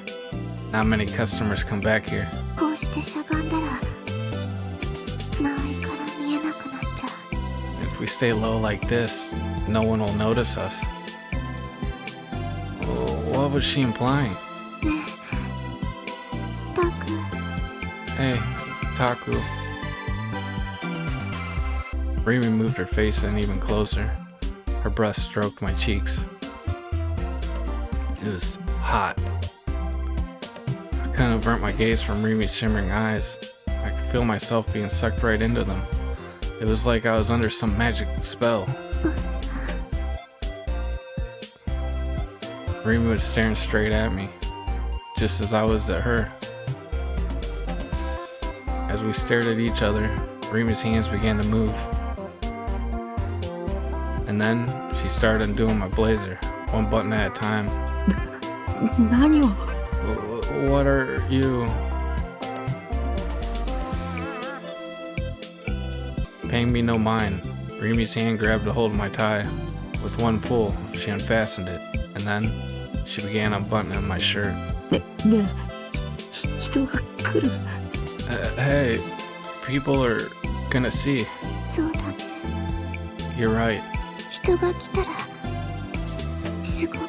Not many customers come back here. こうしてしゃがんだら周りから見えなくなっちゃう。 If we stay low like this, no one will notice us. What was she implying? ねえ、タク。 Hey, Taku. Rimi moved her face in even closer. Her breath stroked my cheeks. It was hot. I couldn't avert my gaze from Rimi's shimmering eyes. I could feel myself being sucked right into them. It was like I was under some magic spell. Rimi was staring straight at me, just as I was at her. As we stared at each other, Rimi's hands began to move. And then she started undoing my blazer, one button at a time. 何を What are you? Paying me no mind, Rimi's hand grabbed a hold of my tie. With one pull, she unfastened it, and then she began unbuttoning my shirt. ねえ人が来る Hey, people are gonna see. そうだね。 You're right. 人が来たらすごく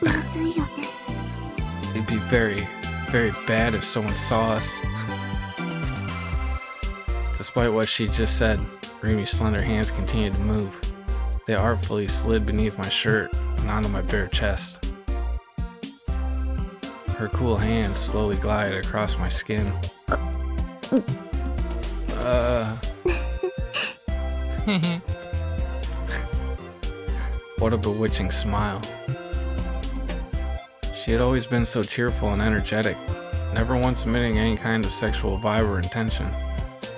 まずいよね。 It'd be very, very bad if someone saw us. Despite what she just said, Rimi's slender hands continued to move. They artfully slid beneath my shirt and onto my bare chest. Her cool hands slowly glided across my skin. What a bewitching smile. She had always been so cheerful and energetic, never once emitting any kind of sexual vibe or intention.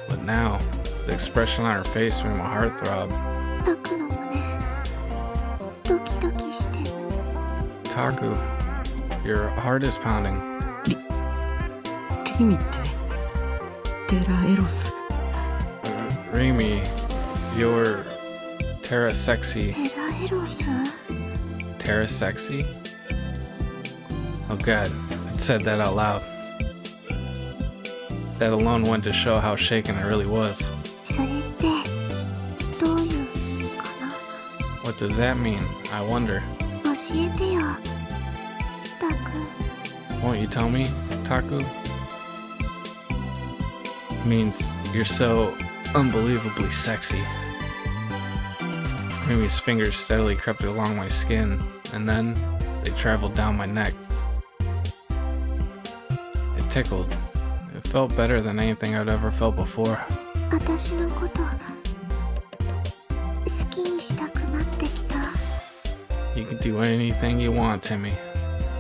But now, the expression on her face made my heart throb. タクの胸ドキドキしてる。 Taku, your heart is pounding. リミってテラエロス Rimi, you're Terra sexy. テラエロス？ Terra sexy? Oh god, it said that out loud. That alone went to show how shaken I really was. それってどういう意味かな？ What does that mean? I wonder. 教えてよ、タク。 Won't you tell me, Taku? Means you're so unbelievably sexy. Rimi's fingers steadily crept along my skin, and then they traveled down my neck. It tickled. It felt better than anything I'd ever felt before. 私のこと好きにしたくなってきた。 You can do anything you want, Timmy.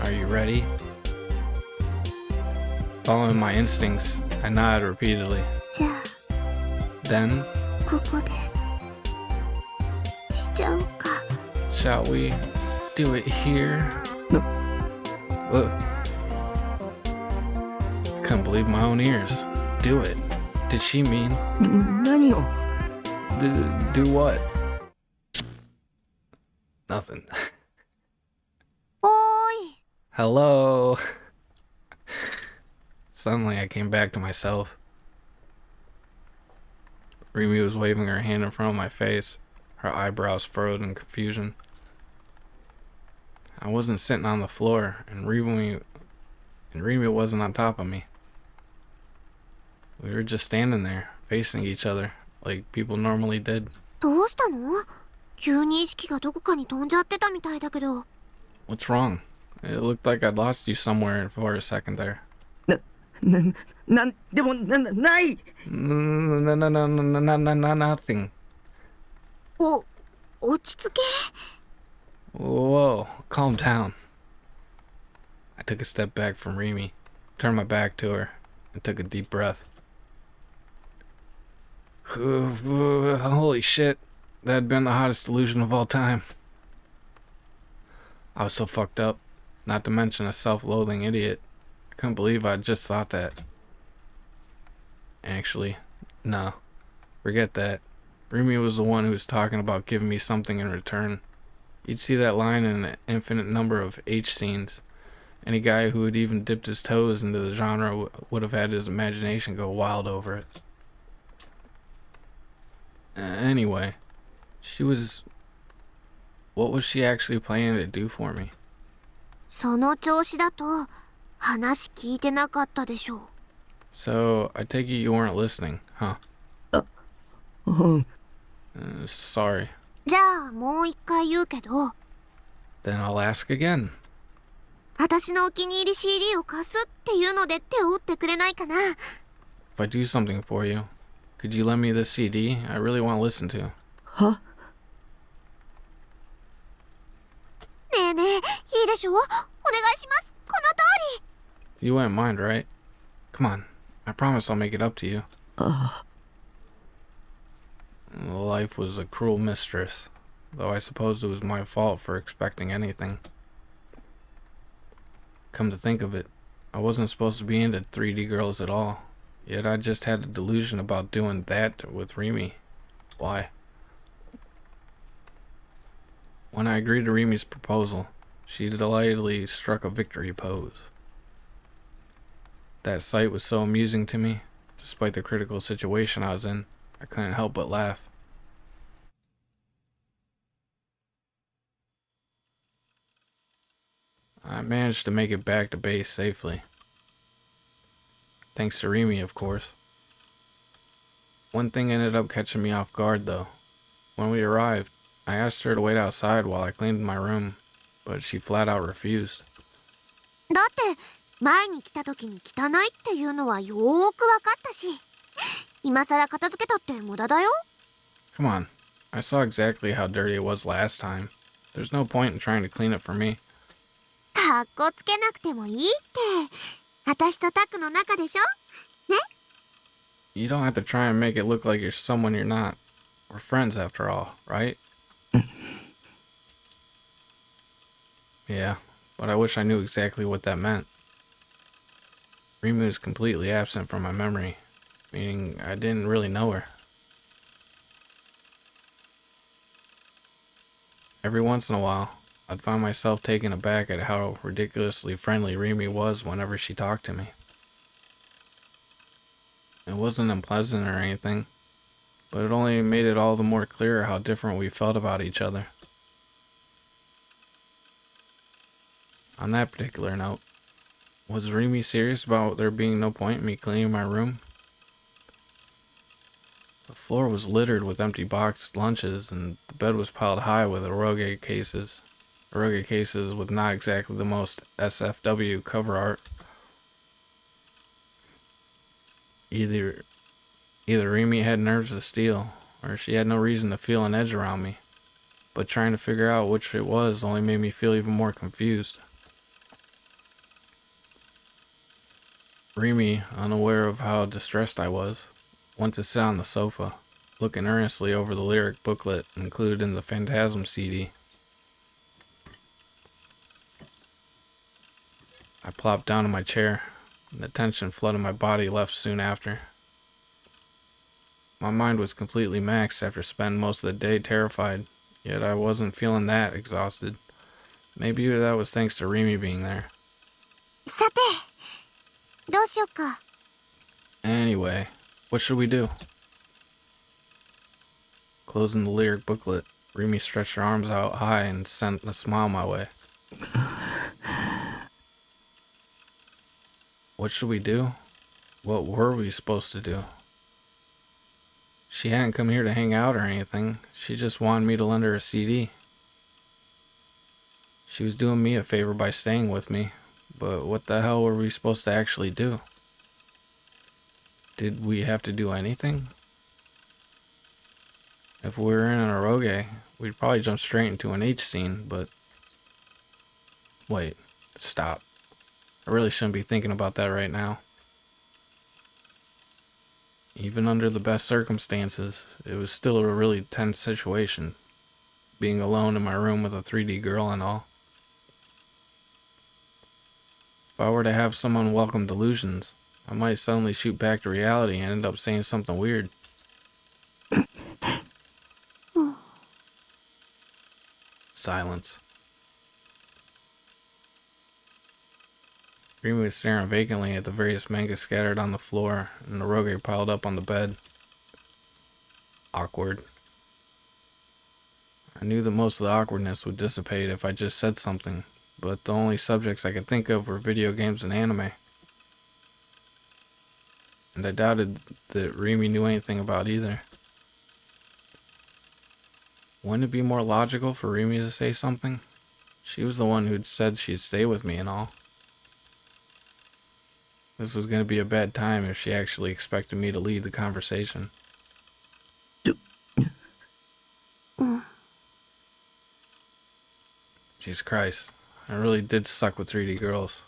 Are you ready? Following my instincts, I nodded repeatedly. じゃ Then, あここでしちゃおうか。 shall we do it here? No. Ugh. I couldn't believe my own ears. Do it. Did she mean? 何を Do what? Nothing. おーい。 Hello. Suddenly, I came back to myself. Rimi was waving her hand in front of my face, her eyebrows furrowed in confusion. I wasn't sitting on the floor, and Rimi wasn't on top of me. We were just standing there, facing each other like people normally did. どうしたの？急に意識がどこかに飛んじゃってたみたいだけど。What's wrong? It looked like I'd lost you somewhere for a second there. なんでもない。 Nothing. 落ち着け。 Whoa, calm down. I took a step back from Remy, turned my back to her, and took a deep breath. Holy shit, that had been the hottest delusion of all time. I was so fucked up, not to mention a self-loathing idiot. I couldn't believe I'd just thought that. Actually, no. Forget that. Remy was the one who was talking about giving me something in return. You'd see that line in an infinite number of H scenes. Any guy who had even dipped his toes into the genre would have had his imagination go wild over it. Anyway, what was she actually planning to do for me? その調子だと話聞いてなかったでしょう。 So, I take it you weren't listening, huh? うん。 Sorry. じゃあもう一回言うけど、 Then I'll ask again. 私のお気に入り CD を貸すっていうので手を打ってくれないかな。 If I do something for you, could you lend me this CD? I really want to listen to. は？ねえねえ、いいでしょ？お願いします。この通り。 You wouldn't mind, right? Come on. I promise I'll make it up to you. あ Life was a cruel mistress, though I suppose it was my fault for expecting anything. Come to think of it, I wasn't supposed to be into 3D girls at all, yet I just had a delusion about doing that with Remy. Why? When I agreed to Remy's proposal, she delightedly struck a victory pose. That sight was so amusing to me, despite the critical situation I was in. I couldn't help but laugh. I managed to make it back to base safely. Thanks to Remy, of course. One thing ended up catching me off guard, though. When we arrived, I asked her to wait outside while I cleaned my room, but she flat out refused. だって前に来た時に汚いっていうのはよーくわかったし、今さら片付けたって無駄だよ。 Come on, I saw exactly how dirty it was last time. There's no point in trying to clean it for me. かっこつけなくてもいいって。私とタクの仲でしょ？ね？ You don't have to try and make it look like you're someone you're not. We're friends after all, right? Yeah, but I wish I knew exactly what that meant. Remy is completely absent from my memory, meaning I didn't really know her. Every once in a while, I'd find myself taken aback at how ridiculously friendly Remy was whenever she talked to me. It wasn't unpleasant or anything, but it only made it all the more clear how different we felt about each other. On that particular note, was Remy serious about there being no point in me cleaning my room? The floor was littered with empty boxed lunches, and the bed was piled high with eroge cases. Eroge cases with not exactly the most SFW cover art. Either Remy had nerves of steel, or she had no reason to feel an edge around me. But trying to figure out which it was only made me feel even more confused. Remy, unaware of how distressed I was, went to sit on the sofa, looking earnestly over the lyric booklet included in the Phantasm CD. I plopped down in my chair, and the tension flooding my body left soon after. My mind was completely maxed after spending most of the day terrified, yet I wasn't feeling that exhausted. Maybe that was thanks to Remy being there. さて、どうしよっか。 Anyway, what should we do? Closing the lyric booklet, Remy stretched her arms out high and sent a smile my way. What should we do? What were we supposed to do? She hadn't come here to hang out or anything. She just wanted me to lend her a CD. She was doing me a favor by staying with me, but what the hell were we supposed to actually do? Did we have to do anything? If we were in an eroge, we'd probably jump straight into an H scene, but... Wait, stop. I really shouldn't be thinking about that right now. Even under the best circumstances, it was still a really tense situation, being alone in my room with a 3D girl and all. If I were to have some unwelcome delusions, I might suddenly shoot back to reality and end up saying something weird. Silence. Remy was staring vacantly at the various manga scattered on the floor and the eroge piled up on the bed. Awkward. I knew that most of the awkwardness would dissipate if I just said something, but the only subjects I could think of were video games and anime. And I doubted that Remy knew anything about either. Wouldn't it be more logical for Remy to say something? She was the one who'd said she'd stay with me and all. This was going to be a bad time if she actually expected me to lead the conversation. Jesus Christ, I really did suck with 3D girls.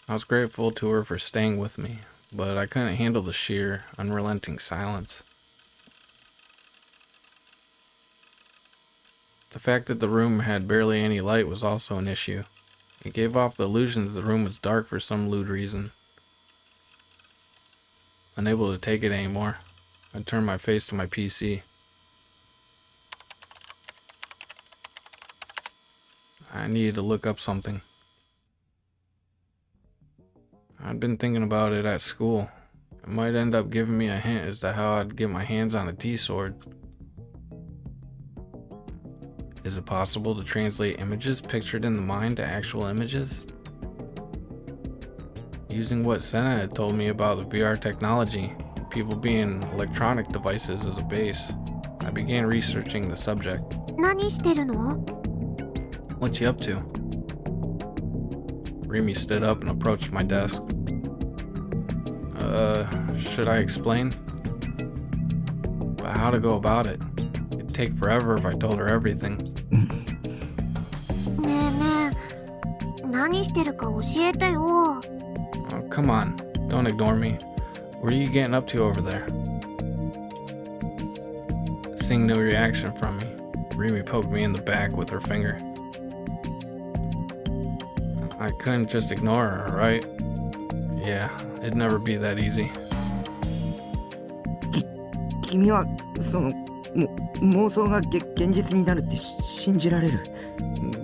I was grateful to her for staying with me, but I couldn't handle the sheer, unrelenting silence. The fact that the room had barely any light was also an issue. It gave off the illusion that the room was dark for some lewd reason. Unable to take it anymore, I turned my face to my PC. I needed to look up something. I'd been thinking about it at school. It might end up giving me a hint as to how I'd get my hands on a T-sword. Is it possible to translate images pictured in the mind to actual images? Using what Senna had told me about the VR technology, people being electronic devices as a base, I began researching the subject. 何してるの? What you up to? Remy stood up and approached my desk. Should I explain? But how to go about it? It'd take forever if I told her everything. ねえねえ、何してるか教えてよ。Oh, come on, don't ignore me. What are you getting up to over there? Seeing no reaction from me, Remy poked me in the back with her finger. I couldn't just ignore her, right? Yeah, it'd never be that easy. 君はその妄想が現実になるって信じられる?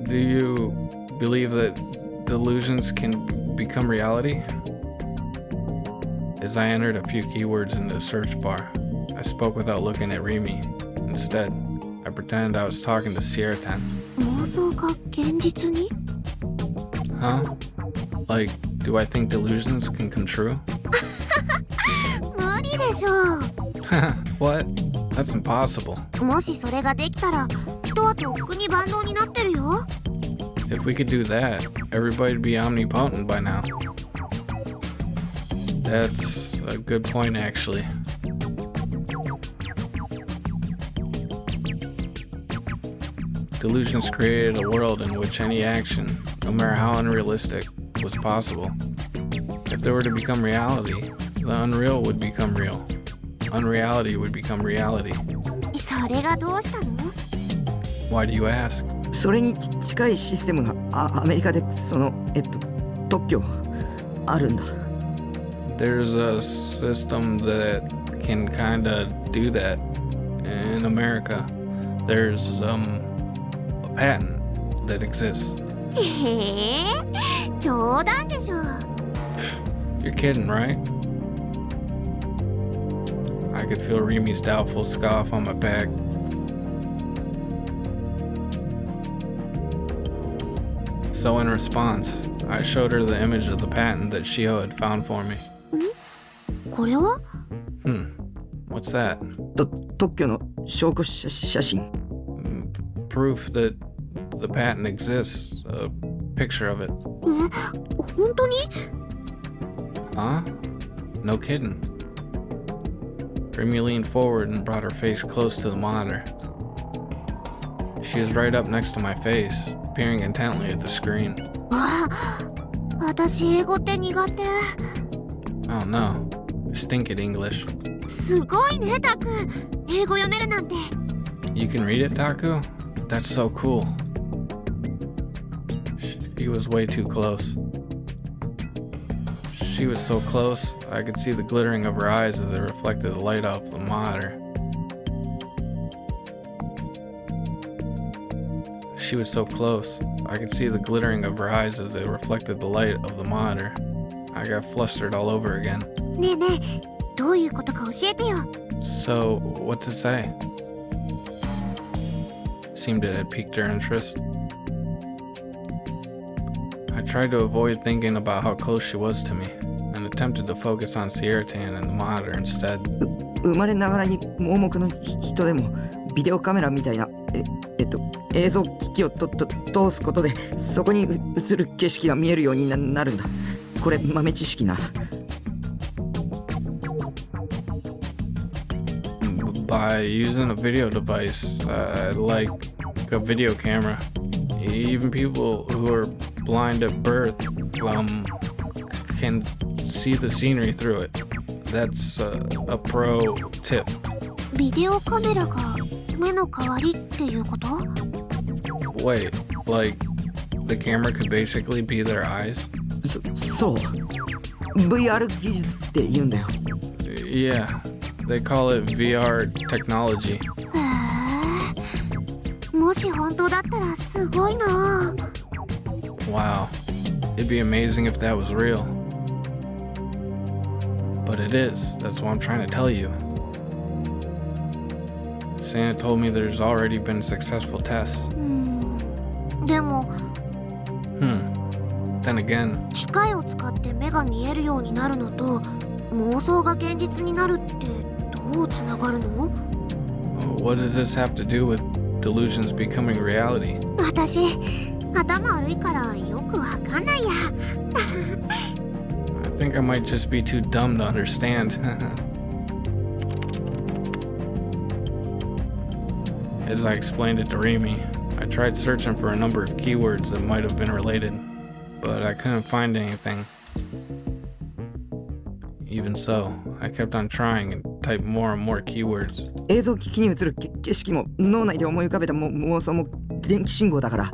Do you believe that delusions can become reality? As I entered a few keywords in the search bar, I spoke without looking at Remy. Instead, I pretended I was talking to Sierra 10. 妄想が現実に? Huh? Like, do I think delusions can come true? 無理でしょ。What? That's impossible. もしそれができたら、人はとっくに万能になってるよ。If we could do that, everybody'd be omnipotent by now. That's a good point, actually. Delusions created a world in which any action, no matter how unrealistic, was possible. If they were to become reality, the unreal would become real. Unreality would become reality. それがどうしたの? Why do you ask? それに近いシステムがアメリカで特許あるんだ. There's a system that can kinda do that in America. There's a patent that exists. へえ、冗談でしょ。You're kidding, right? I could feel Remy's doubtful scoff on my back. So in response, I showed her the image of the patent that Shio had found for me. ここれは What's that? 特許の証拠写真。 Proof that the patent exists. A picture of it. 本当に Huh? No kidding. Remy leaned forward and brought her face close to the monitor. She was right up next to my face, peering intently at the screen. 私英語って苦手。 Oh no. You stink at English. すごいね、タク。英語読めるなんて。 You can read it, Taku? That's so cool. She was way too close. She was so close, I could see the glittering of her eyes as they reflected the light off the monitor. She was so close, I could see the glittering of her eyes as they reflected the light of the monitor. I got flustered all over again. ねえねえ、どういうことか教えてよ。 So, what's it say? Seemed it had piqued her interest. I tried to avoid thinking about how close she was to me, and attempted to focus on Sierratan and the monitor instead. 生まれながらに盲目の人でもビデオカメラみたいな映像機器を通すことでそこに映る景色が見えるようになるんだ。これ豆知識な。By using a video device, like a video camera, even people who are blind at birth can see the scenery through it. That's a pro tip. ビデオカメラが目の代わりっていうこと？ Wait, like the camera could basically be their eyes? そう VR 技術って言うんだよ。 Yeah, they call it VR technology. へえ。もし本当だったらすごいな。 Wow, it'd be amazing if that was real. But it is, that's what I'm trying to tell you. Santa told me there's already been successful tests. でも Then again, 機械を使って目が見えるようになるのと妄想が現実になるってどうつながるの？ what does this have to do with delusions becoming reality? 私頭悪いからよくわかんないや。 I think I might just be too dumb to understand. As I explained it to Remy, I tried searching for a number of keywords that might have been related, but I couldn't find anything. Even so, I kept on trying and typed more and more keywords. 映像機器に映る景色も脳内で思い浮かべた妄想も電気信号だから。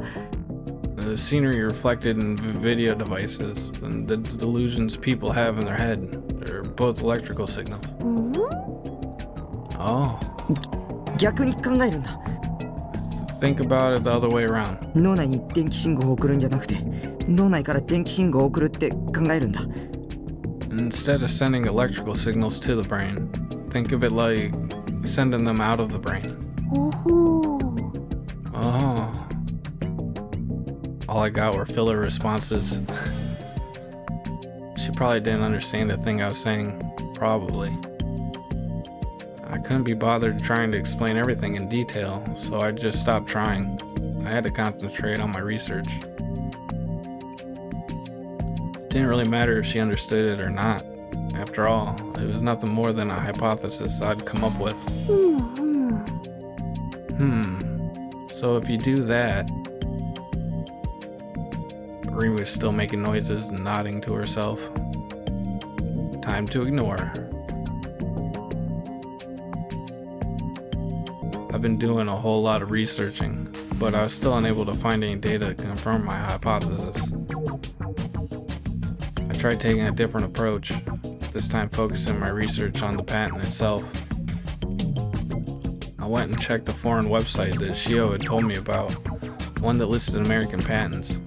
The scenery reflected in video devices and the delusions people have in their head are both electrical signals. Oh. 逆に考えるんだ。 Think about it the other way around. 脳内に電気信号を送るんじゃなくて脳内から電気信号を送るって考えるんだ。 Instead of sending electrical signals to the brain, think of it like sending them out of the brain. ほほう。 Oh. All I got were filler responses. She probably didn't understand a thing I was saying. Probably. I couldn't be bothered trying to explain everything in detail, so I just stopped trying. I had to concentrate on my research. It didn't really matter if she understood it or not. After all, it was nothing more than a hypothesis I'd come up with. So if you do that... Remy was still making noises and nodding to herself. Time to ignore. I've been doing a whole lot of researching, but I was still unable to find any data to confirm my hypothesis. I tried taking a different approach, this time focusing my research on the patent itself. I went and checked the foreign website that Shio had told me about, one that listed American patents.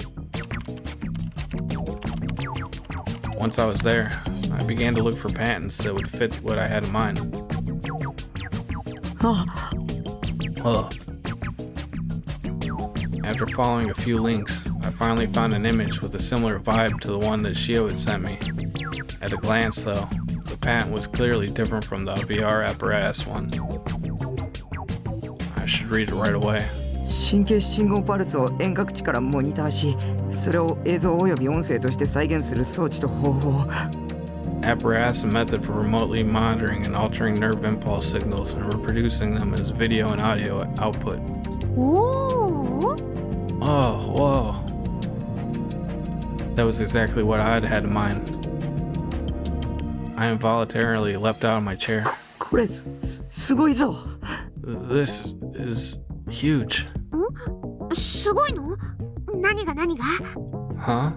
Once I was there, I began to look for patents that would fit what I had in mind. After following a few links, I finally found an image with a similar vibe to the one that Shio had sent me. At a glance, though, the patent was clearly different from the VR apparatus one. I should read it right away. 神経信号パルスを遠隔地からモニターし、それを映像および音声として再現する装置と方法。Apparatus and method for remotely monitoring and altering nerve impulse signals and reproducing them as video and audio output. おお。 Oh, whoa. That was exactly what I had in mind. I involuntarily leapt out of my chair. これすごいぞ。 This is huge. すごいの？何が？ Huh?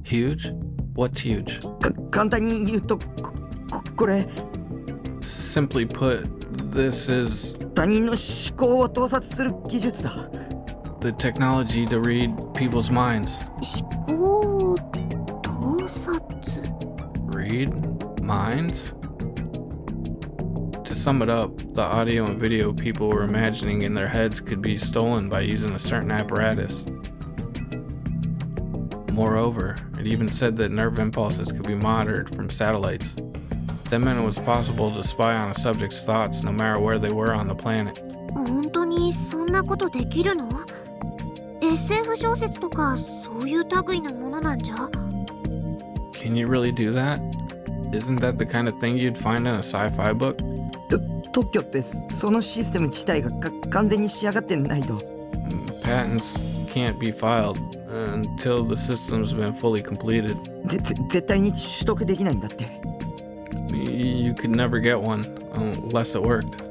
Huge? What's huge? 簡単に言うとこれ Simply put, this is 他人の思考を盗撮する技術だ。 the technology to read people's minds. 思考を盗撮。 Read minds? To sum it up, the audio and video people were imagining in their heads could be stolen by using a certain apparatus. Moreover, it even said that nerve impulses could be monitored from satellites. That meant it was possible to spy on a subject's thoughts no matter where they were on the planet. 本当にそんなことできるの？ SF 小説とかそういう類のものなんじゃ？ Can you really do that? Isn't that the kind of thing you'd find in a sci-fi book? 特許ってそのシステム自体が完全に仕上がってないと。 Patents can't be filed until the system's been fully completed. 絶対に取得できないんだって。 You could never get one unless it worked.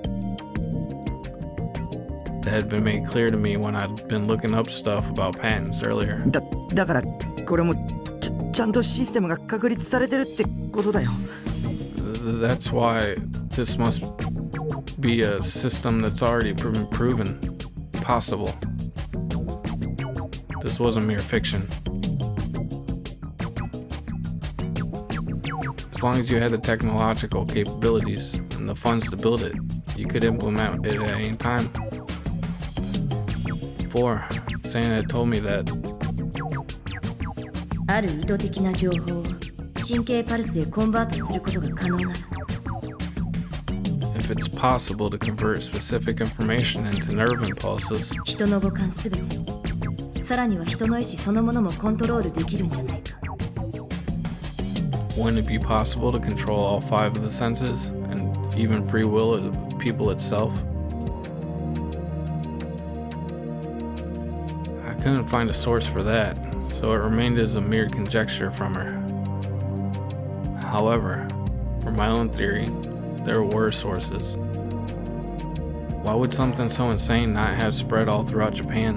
That had been made clear to me when I'd been looking up stuff about patents earlier. だからこれもちゃんとシステムが確立されてるってことだよ。 That's why this must be a system that's already been proven possible. This wasn't mere fiction. As long as you had the technological capabilities and the funds to build it, you could implement it at any time. Before, Santa had told me that ある意図的な情報を神経パルスへコンバートすることが可能なら if it's possible to convert specific information into nerve impulses, 人の五感すべてさらには人の意思そのものもコントロールできるんじゃないか wouldn't it be possible to control all 5 of the senses and even free will of the people itself? I couldn't find a source for that, so it remained as a mere conjecture from her. However, for my own theory, there were sources. Why would something so insane not have spread all throughout Japan?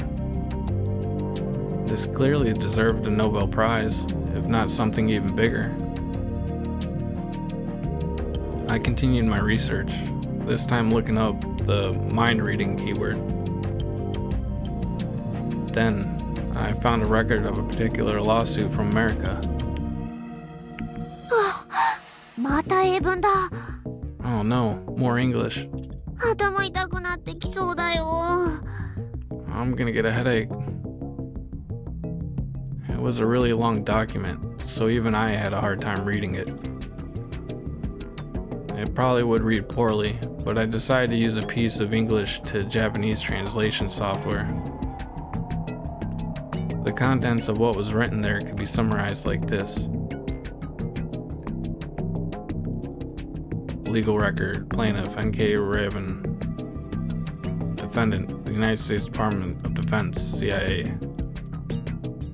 This clearly deserved a Nobel Prize, if not something even bigger. I continued my research, this time looking up the mind reading keyword. Then, I found a record of a particular lawsuit from America. また英文だ。 Oh no, more English. 頭痛くなってきそうだよ。 I'm gonna get a headache. It was a really long document, so even I had a hard time reading it. It probably would read poorly, but I decided to use a piece of English to Japanese translation software. The contents of what was written there could be summarized like this. Legal record, plaintiff, N.K. Raven. Defendant, the United States Department of Defense, CIA.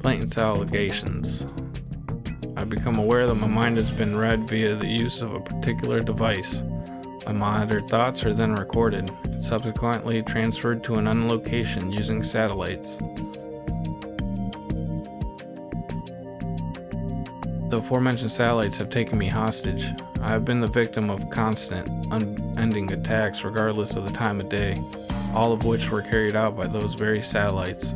Plaintiff's allegations. I've become aware that my mind has been read via the use of a particular device. My monitored thoughts are then recorded and subsequently transferred to an unknown location using satellites. The aforementioned satellites have taken me hostage. I have been the victim of constant, unending attacks regardless of the time of day, all of which were carried out by those very satellites.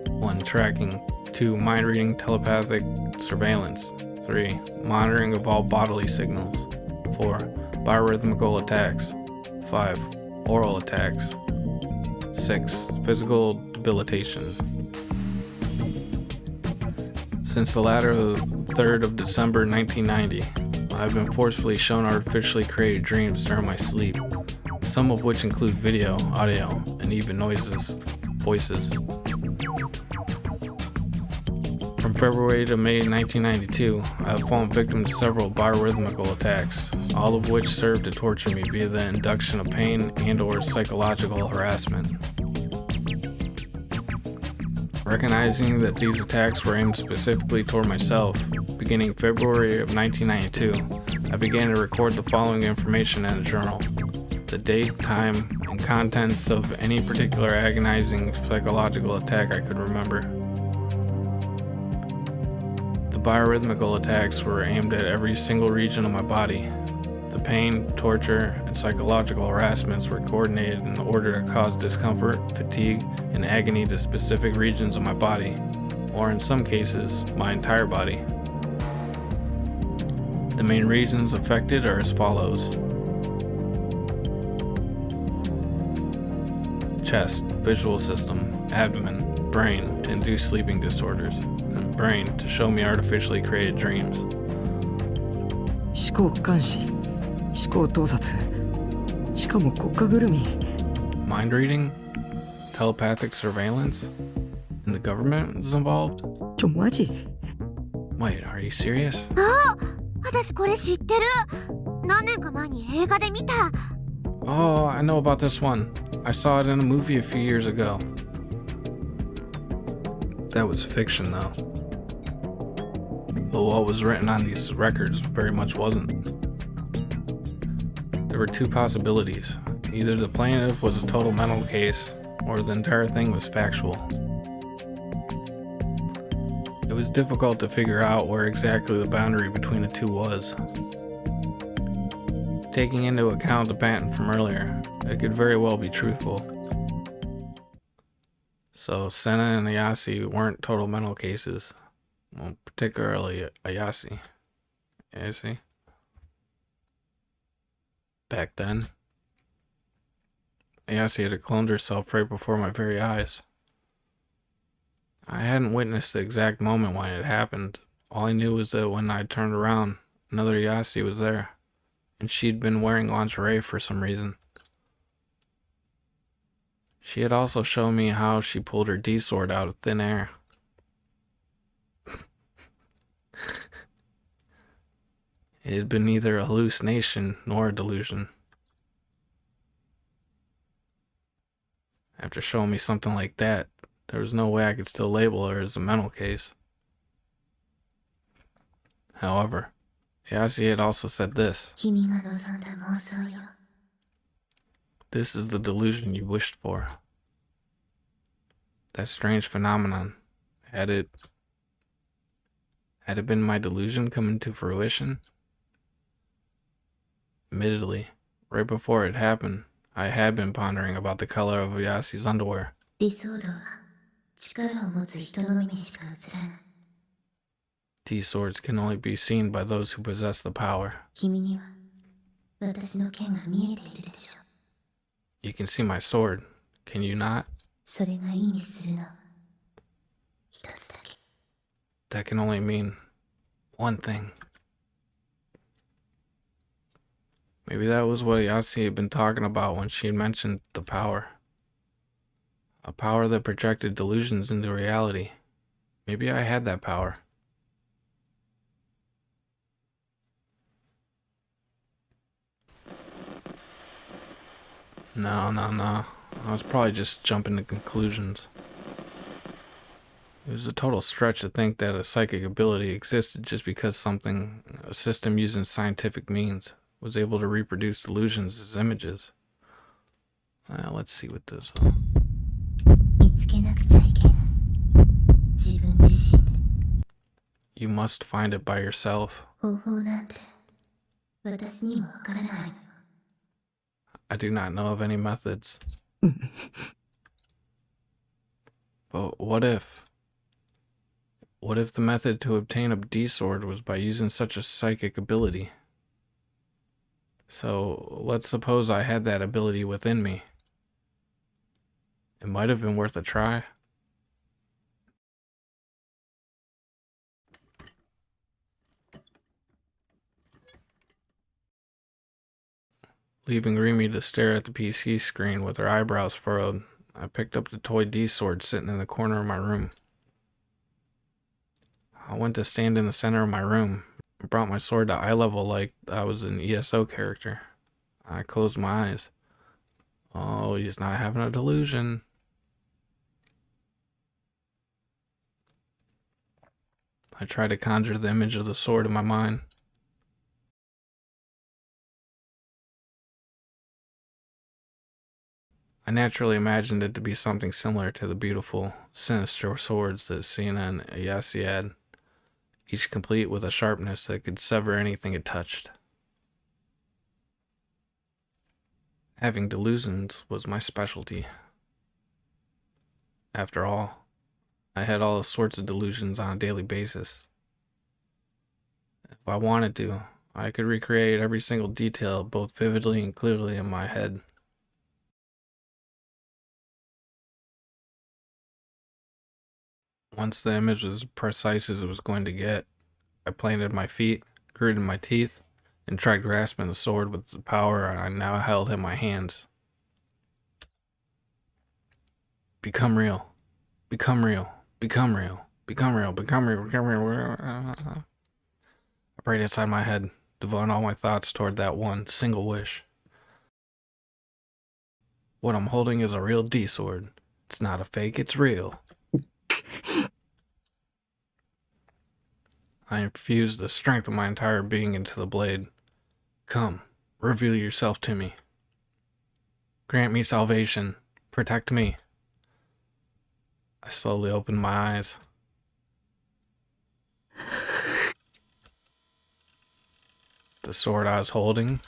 1. Tracking. 2. Mind reading, telepathic surveillance. 3. Monitoring of all bodily signals. 4. Biorhythmical attacks. 5. Oral attacks. 6. Physical debilitation. Since the latter of 3rd of December 1990. I've been forcefully shown artificially created dreams during my sleep, some of which include video, audio, and even voices. From February to May 1992, I have fallen victim to several biorhythmical attacks, all of which serve to torture me via the induction of pain and/or psychological harassment. Recognizing that these attacks were aimed specifically toward myself, beginning February of 1992, I began to record the following information in a journal: the date, time, and contents of any particular agonizing psychological attack I could remember. The biorhythmical attacks were aimed at every single region of my body. The pain, torture, and psychological harassments were coordinated in order to cause discomfort, fatigue, and agony to specific regions of my body, or in some cases, my entire body. The main regions affected are as follows: chest, visual system, abdomen, brain to induce sleeping disorders, and brain to show me artificially created dreams. 思考監視、思考盗撮、しかも国家ぐるみ。 Mind reading, telepathic surveillance, and the government is involved? マジ？ Wait, are you serious? 私これ知ってる。何年か前に映画で見た。 Oh, I know about this one. I saw it in a movie a few years ago. That was fiction, though. But what was written on these records very much wasn't. There were two possibilities. Either the plaintiff was a total mental case, or the entire thing was factual. It was difficult to figure out where exactly the boundary between the two was. Taking into account the patent from earlier, it could very well be truthful. So Senna and Ayase weren't total mental cases. Well, particularly Ayase. Back then, Ayase had cloned herself right before my very eyes. I hadn't witnessed the exact moment when it happened. All I knew was that when I turned around, another Ayase was there, and she'd been wearing lingerie for some reason. She had also shown me how she pulled her D-sword out of thin air. It had been neither a hallucination nor a delusion. After showing me something like that, there was no way I could still label her as a mental case. However, Ayase had also said this: 君が望んだ妄想よ。 This is the delusion you wished for. That strange phenomenon, had it been my delusion coming to fruition? Admittedly, right before it happened, I had been pondering about the color of Ayase's underwear. 理想度は力を持つ人のみにしか映らない。 These swords can only be seen by those who possess the power. 君には私の剣が見えているでしょう。 You can see my sword, can you not? それが意味するのは一つだけ。 That can only mean one thing. Maybe that was what Ayase had been talking about when she had mentioned the power. A power that projected delusions into reality. Maybe I had that power. No. I was probably just jumping to conclusions. It was a total stretch to think that a psychic ability existed just because a system using scientific means, was able to reproduce delusions as images. Let's see what this... 見つけなくちゃいけない。自分自身で。 You must find it by yourself. 方法なんて私にもわからないの。 I do not know of any methods. But what if the method to obtain a D-sword was by using such a psychic ability? So let's suppose I had that ability within me. It might have been worth a try. Leaving Remy to stare at the PC screen with her eyebrows furrowed, I picked up the toy D-sword sitting in the corner of my room. I went to stand in the center of my room and brought my sword to eye level like I was an ESO character. I closed my eyes. Oh, he's not having a delusion. I tried to conjure the image of the sword in my mind. I naturally imagined it to be something similar to the beautiful, sinister swords that Sienna and Ayase had, each complete with a sharpness that could sever anything it touched. Having delusions was my specialty. After all, I had all sorts of delusions on a daily basis. If I wanted to, I could recreate every single detail both vividly and clearly in my head. Once the image was as precise as it was going to get, I planted my feet, gritted my teeth, and tried grasping the sword with the power I now held in my hands. Become real. Become real. Become real. Become real. Become real. Become real. I prayed inside my head, devoting all my thoughts toward that one single wish. What I'm holding is a real D-sword. It's not a fake, it's real. I infused the strength of my entire being into the blade. Come, reveal yourself to me. Grant me salvation. Protect me. I slowly opened my eyes. The sword I was holding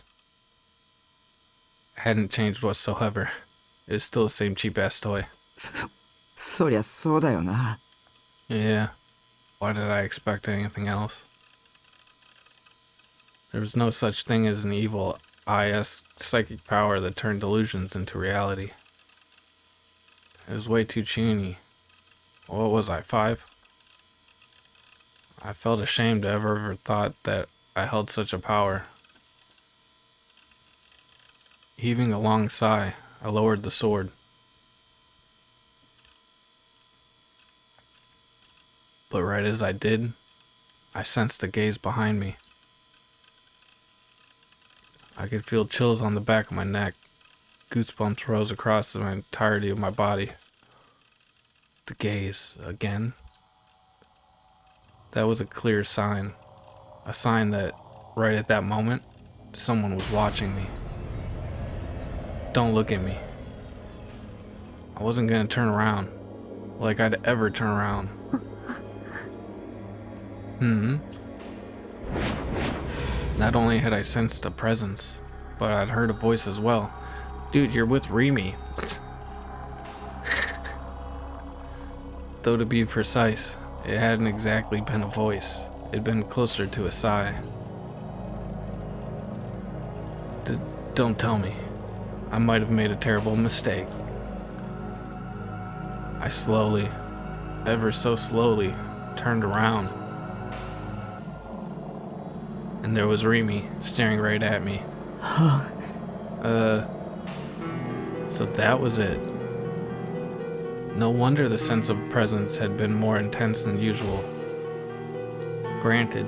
hadn't changed whatsoever. It was still the same cheap-ass toy. そりゃそうだよな。 Yeah. Why did I expect anything else? There was no such thing as an evil IS psychic power that turned delusions into reality. It was way too puny. What was I, 5? I felt ashamed to ever thought that I held such a power. Heaving a long sigh, I lowered the sword. But right as I did, I sensed a gaze behind me. I could feel chills on the back of my neck. Goosebumps rose across the entirety of my body. The gaze, again. That was a clear sign. A sign that, right at that moment, someone was watching me. Don't look at me. I wasn't gonna turn around. Like I'd ever turn around. Not only had I sensed a presence, but I'd heard a voice as well. Dude, you're with Remy. Though to be precise, it hadn't exactly been a voice. It'd been closer to a sigh. Don't tell me. I might have made a terrible mistake. I slowly, ever so slowly, turned around. And there was Remy staring right at me. So that was it. No wonder the sense of presence had been more intense than usual. Granted,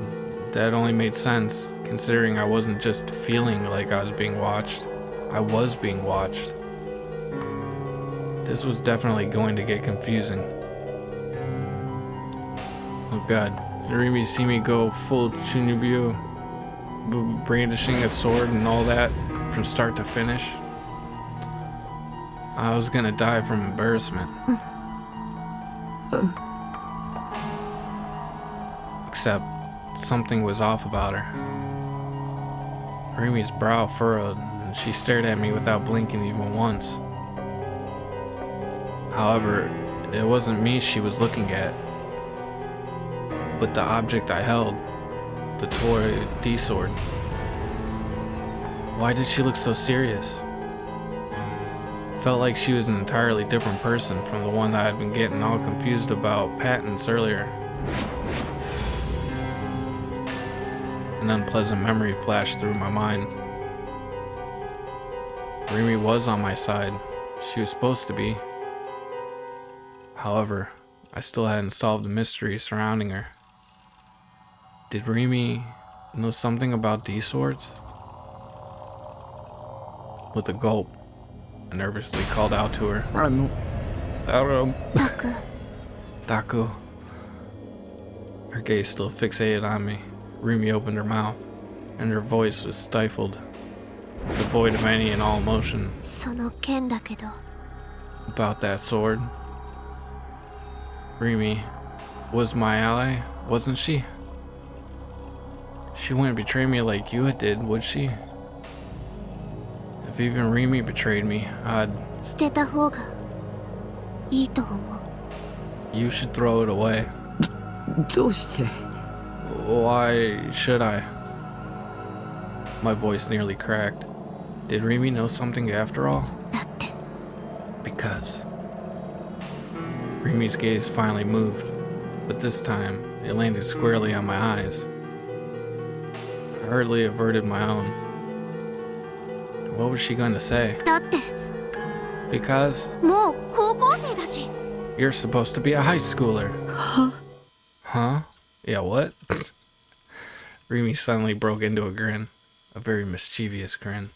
that only made sense, considering I wasn't just feeling like I was being watched. I was being watched. This was definitely going to get confusing. Oh god, Remy see me go full Chunibyo, brandishing a sword and all that, from start to finish. I was gonna die from embarrassment. Except, something was off about her. Remy's brow furrowed, and she stared at me without blinking even once. However, it wasn't me she was looking at, but the object I held, the toy D-sword. Why did she look so serious? Felt like she was an entirely different person from the one that I'd been getting all confused about patents earlier. An unpleasant memory flashed through my mind. Rimi was on my side. She was supposed to be. However, I still hadn't solved the mystery surrounding her. Did Rimi know something about these swords? With a gulp, I nervously called out to her. Taku. Her gaze still fixated on me. Rimi opened her mouth, and her voice was stifled, devoid of any and all emotion. その件だけど About that sword. Rimi was my ally, wasn't she? She wouldn't betray me like you did, would she? If even Rimi betrayed me, I'd... 捨てた方がいいと思う You should throw it away. どうして Why should I? My voice nearly cracked. Did Rimi know something after all? だって Because Rimi's gaze finally moved, but this time it landed squarely on my eyes. I hurriedly averted my own. What was she going to say? だって Because もう高校生だし you're supposed to be a high schooler. Huh? Yeah, what? Rimi suddenly broke into a grin, a very mischievous grin.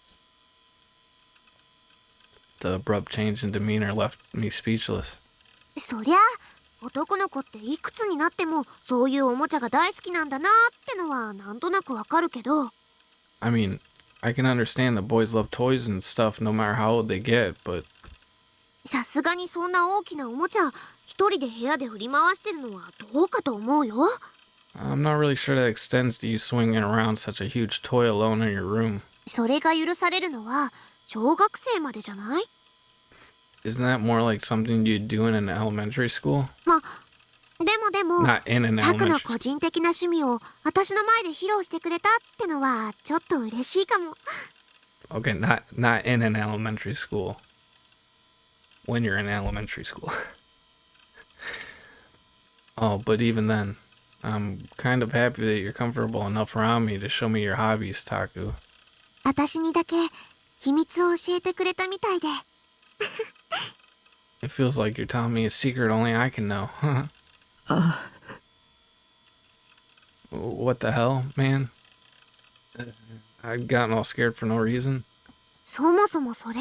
The abrupt change in demeanor left me speechless. そりゃ男の子っていくつになってもそういうおもちゃが大好きなんだなってのはなんとなくわかるけど I mean, I can understand that boys love toys and stuff no matter how old they get, but さすがにそんな大きなおもちゃ一人で部屋で振り回してるのはどうかと思うよ I'm not really sure that extends to you swinging around such a huge toy alone in your room. それが許されるのは小学生までじゃない Isn't that more like something you'd do in an elementary school? でも Not in an タク elementary の school. 個人的な趣味を私の前で披露してくれたってのはちょっと嬉しいかも Okay, not in an elementary school. When you're in elementary school. Oh, but even then, I'm kind of happy that you're comfortable enough around me to show me your hobbies, Taku. 私にだけ秘密を教えてくれたみたいで It feels like you're telling me a secret only I can know. What the hell, man? I've gotten all scared for no reason. そもそもそれ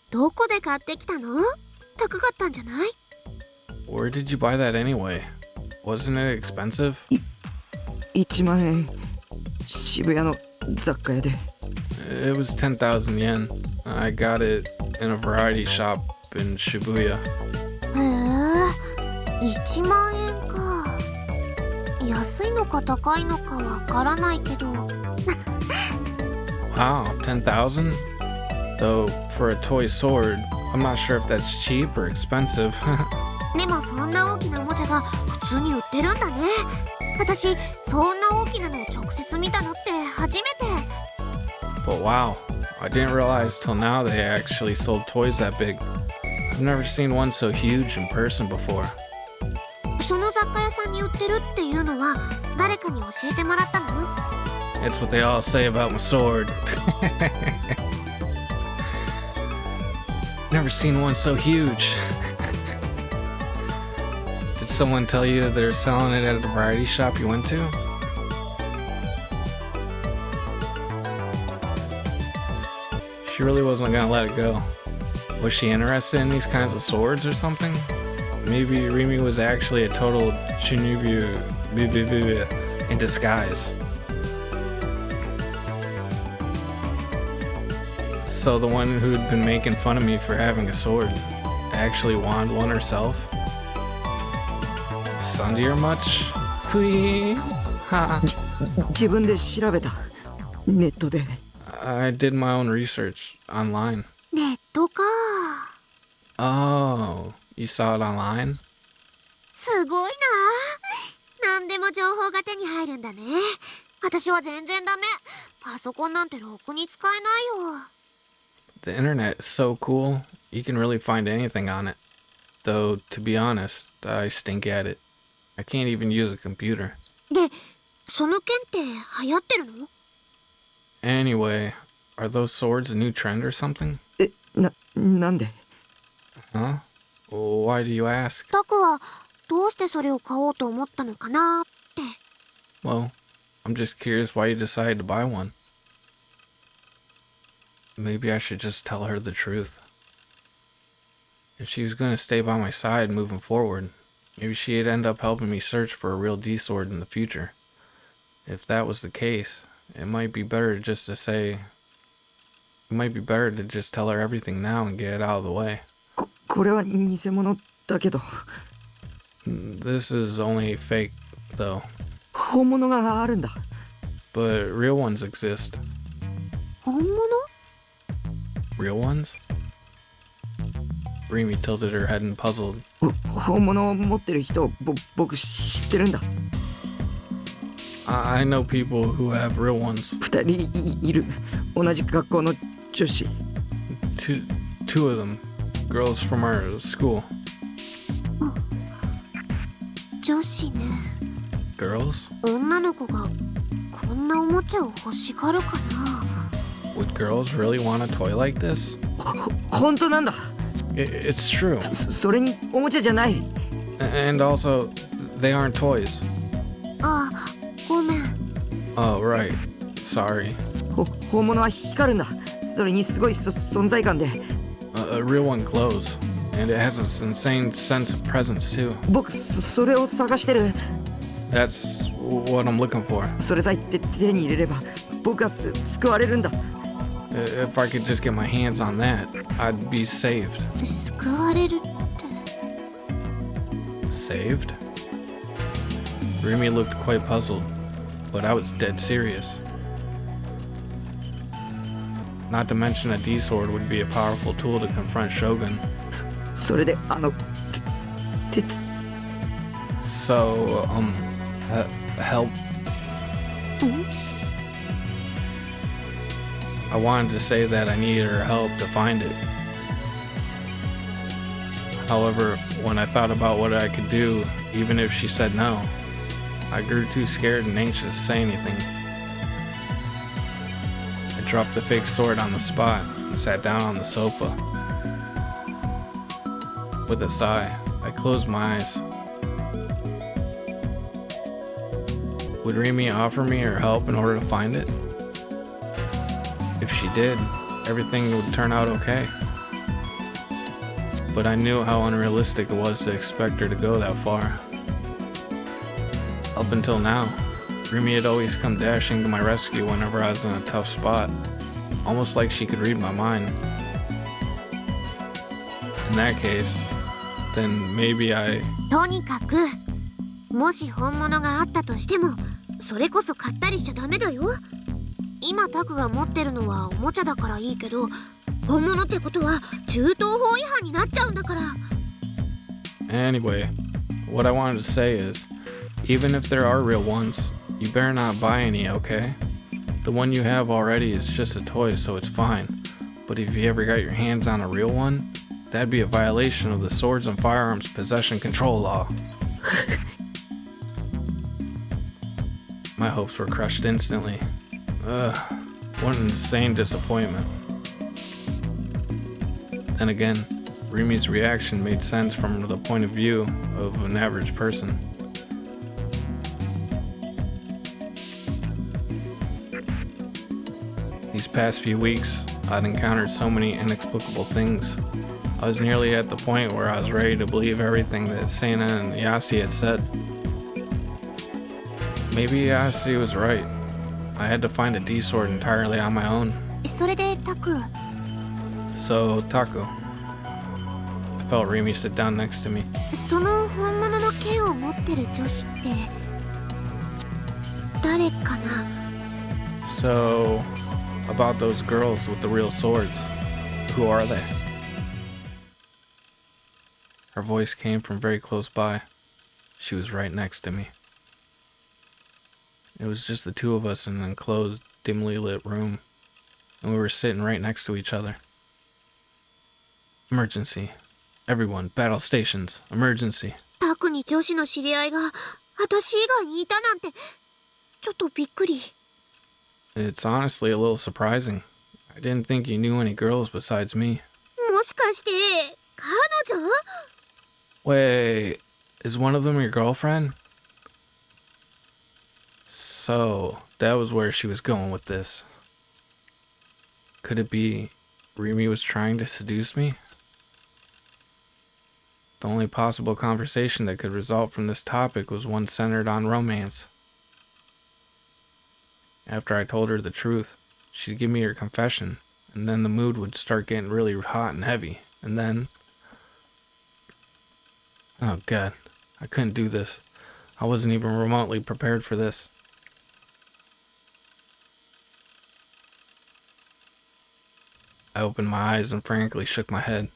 どこで買ってきたの高かったんじゃない Where did you buy that anyway? Wasn't it expensive? 1万円渋谷の雑貨屋で It was 10,000 yen. I got it in a variety shop in Shibuya. へえ1万円か安いのか高いのかわからないけど Wow, 10,000? Though for a toy sword, I'm not sure if that's cheap or expensive. でもそんな大きなおもちゃが普通に売ってるんだね私そんな大きなのを直接見たのって初めて But wow, I didn't realize till now they actually sold toys that big. I've never seen one so huge in person before. その雑貨屋さんに売ってるっていうのは誰かに教えてもらったの It's what they all say about my sword. Never seen one so huge. Did someone tell you that they're selling it at the variety shop you went to? She really wasn't gonna let it go. Was she interested in these kinds of swords or something? Maybe Rimi was actually a total shinobi in disguise. So the one who'd been making fun of me for having a sword actually wanted one herself? Sundeer much? Hui. Ha. 自分で調べたネットで I did my own research online. ネットか Oh, you saw it online? すごいな何でも情報が手に入るんだね私は全然ダメパソコンなんてろくに使えないよ The internet is so cool, you can really find anything on it. Though, to be honest, I stink at it. I can't even use a computer. でその件って流行ってるの Anyway, Are those swords a new trend or something? なんで Huh? Why do you ask? タクはどうしてそれを買おうと思ったのかなって。Well, I'm just curious why you decided to buy one. Maybe I should just tell her the truth. If she was going to stay by my side moving forward, maybe she'd end up helping me search for a real D-sword in the future. If that was the case, it might be better just to tell her everything now and get it out of the way. これは偽物だけど This is only fake, though. 本物があるんだ But real ones exist. 本物？ Real ones? Remy tilted her head and puzzled. 本物を持ってる人を僕知ってるんだ I know people who have real ones. 二人いる同じ学校の女子 Two of them. Girls from our school. 女子ね。 Girls? 女の子がこんなおもちゃを欲しがるかな。 Would girls really want a toy like this? 本当なんだ It's true. それにおもちゃじゃない And also, they aren't toys. ああ、ごめん。 Oh, right. Sorry. 本物は光るんだそれにすごい存在感で A real one glows. And it has this insane sense of presence, too. 僕それを探してる That's what I'm looking for. それさえ手に入れれば僕は救われるんだ If I could just get my hands on that, I'd be saved. 救われるって。 Saved? Remy looked quite puzzled, but I was dead serious. Not to mention a D-sword would be a powerful tool to confront Shogun. それでSo, help. I wanted to say that I needed her help to find it. However, when I thought about what I could do, even if she said no, I grew too scared and anxious to say anything. I dropped the fake sword on the spot and sat down on the sofa. With a sigh, I closed my eyes. Would Remy offer me her help in order to find it? If she did, everything would turn out okay. But I knew how unrealistic it was to expect her to go that far. Up until now, Remy had always come dashing to my rescue whenever I was in a tough spot, almost like she could read my mind. In that case, then maybe I... とにかく、もし本物があったとしても、それこそ買ったりしちゃダメだよ。今タクが持ってるのはおもちゃだからいいけど、本物ってことは銃刀法違反になっちゃうんだから。Anyway, what I wanted to say is, even if there are real ones, you better not buy any, okay? The one you have already is just a toy, so it's fine. But if you ever got your hands on a real one, that'd be a violation of the Swords and Firearms Possession Control Law. My hopes were crushed instantly. Ugh, what an insane disappointment. Then again, Remy's reaction made sense from the point of view of an average person. These past few weeks, I'd encountered so many inexplicable things. I was nearly at the point where I was ready to believe everything that Sena and Yasi had said. Maybe Yasi was right. I had to find a D-sword entirely on my own. それでタク。 So, Taku. I felt Remy sit down next to me. その本物の剣を持ってる女子って誰かな？ So, about those girls with the real swords. Who are they? Her voice came from very close by. She was right next to me. It was just the two of us in an enclosed, dimly lit room, and we were sitting right next to each other. Emergency. Everyone, battle stations. Emergency. タクに女子の知り合いが私以外にいたなんてちょっとびっくり。 It's honestly a little surprising. I didn't think you knew any girls besides me. もしかして彼女？ Wait, is one of them your girlfriend? So, that was where she was going with this. Could it be Rimi was trying to seduce me? The only possible conversation that could result from this topic was one centered on romance. After I told her the truth, she'd give me her confession, and then the mood would start getting really hot and heavy, and then... Oh god, I couldn't do this. I wasn't even remotely prepared for this. I opened my eyes and frankly shook my head.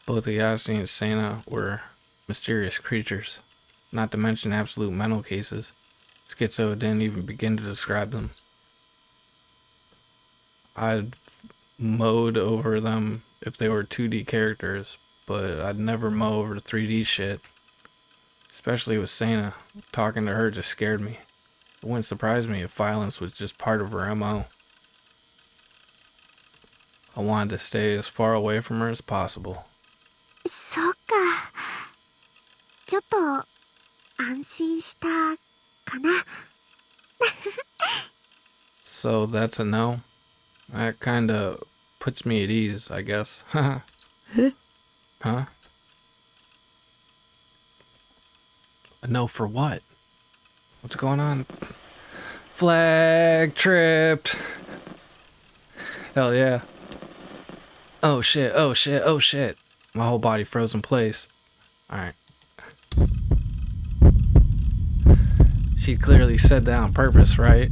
Both Ayase and Sana were mysterious creatures, not to mention absolute mental cases. Schizo didn't even begin to describe them. I'd mowed over them if they were 2D characters, but I'd never mow over 3D shit. Especially with Sana. Talking to her just scared me. It wouldn't surprise me if violence was just part of her MO. I wanted to stay as far away from her as possible. そっか。ちょっと安心したかな。So that's a no? That kinda puts me at ease, I guess. Huh? A no for what? What's going on? Flag tripped! Hell yeah. Oh shit, oh shit, oh shit. My whole body froze in place. Alright. She clearly said that on purpose, right?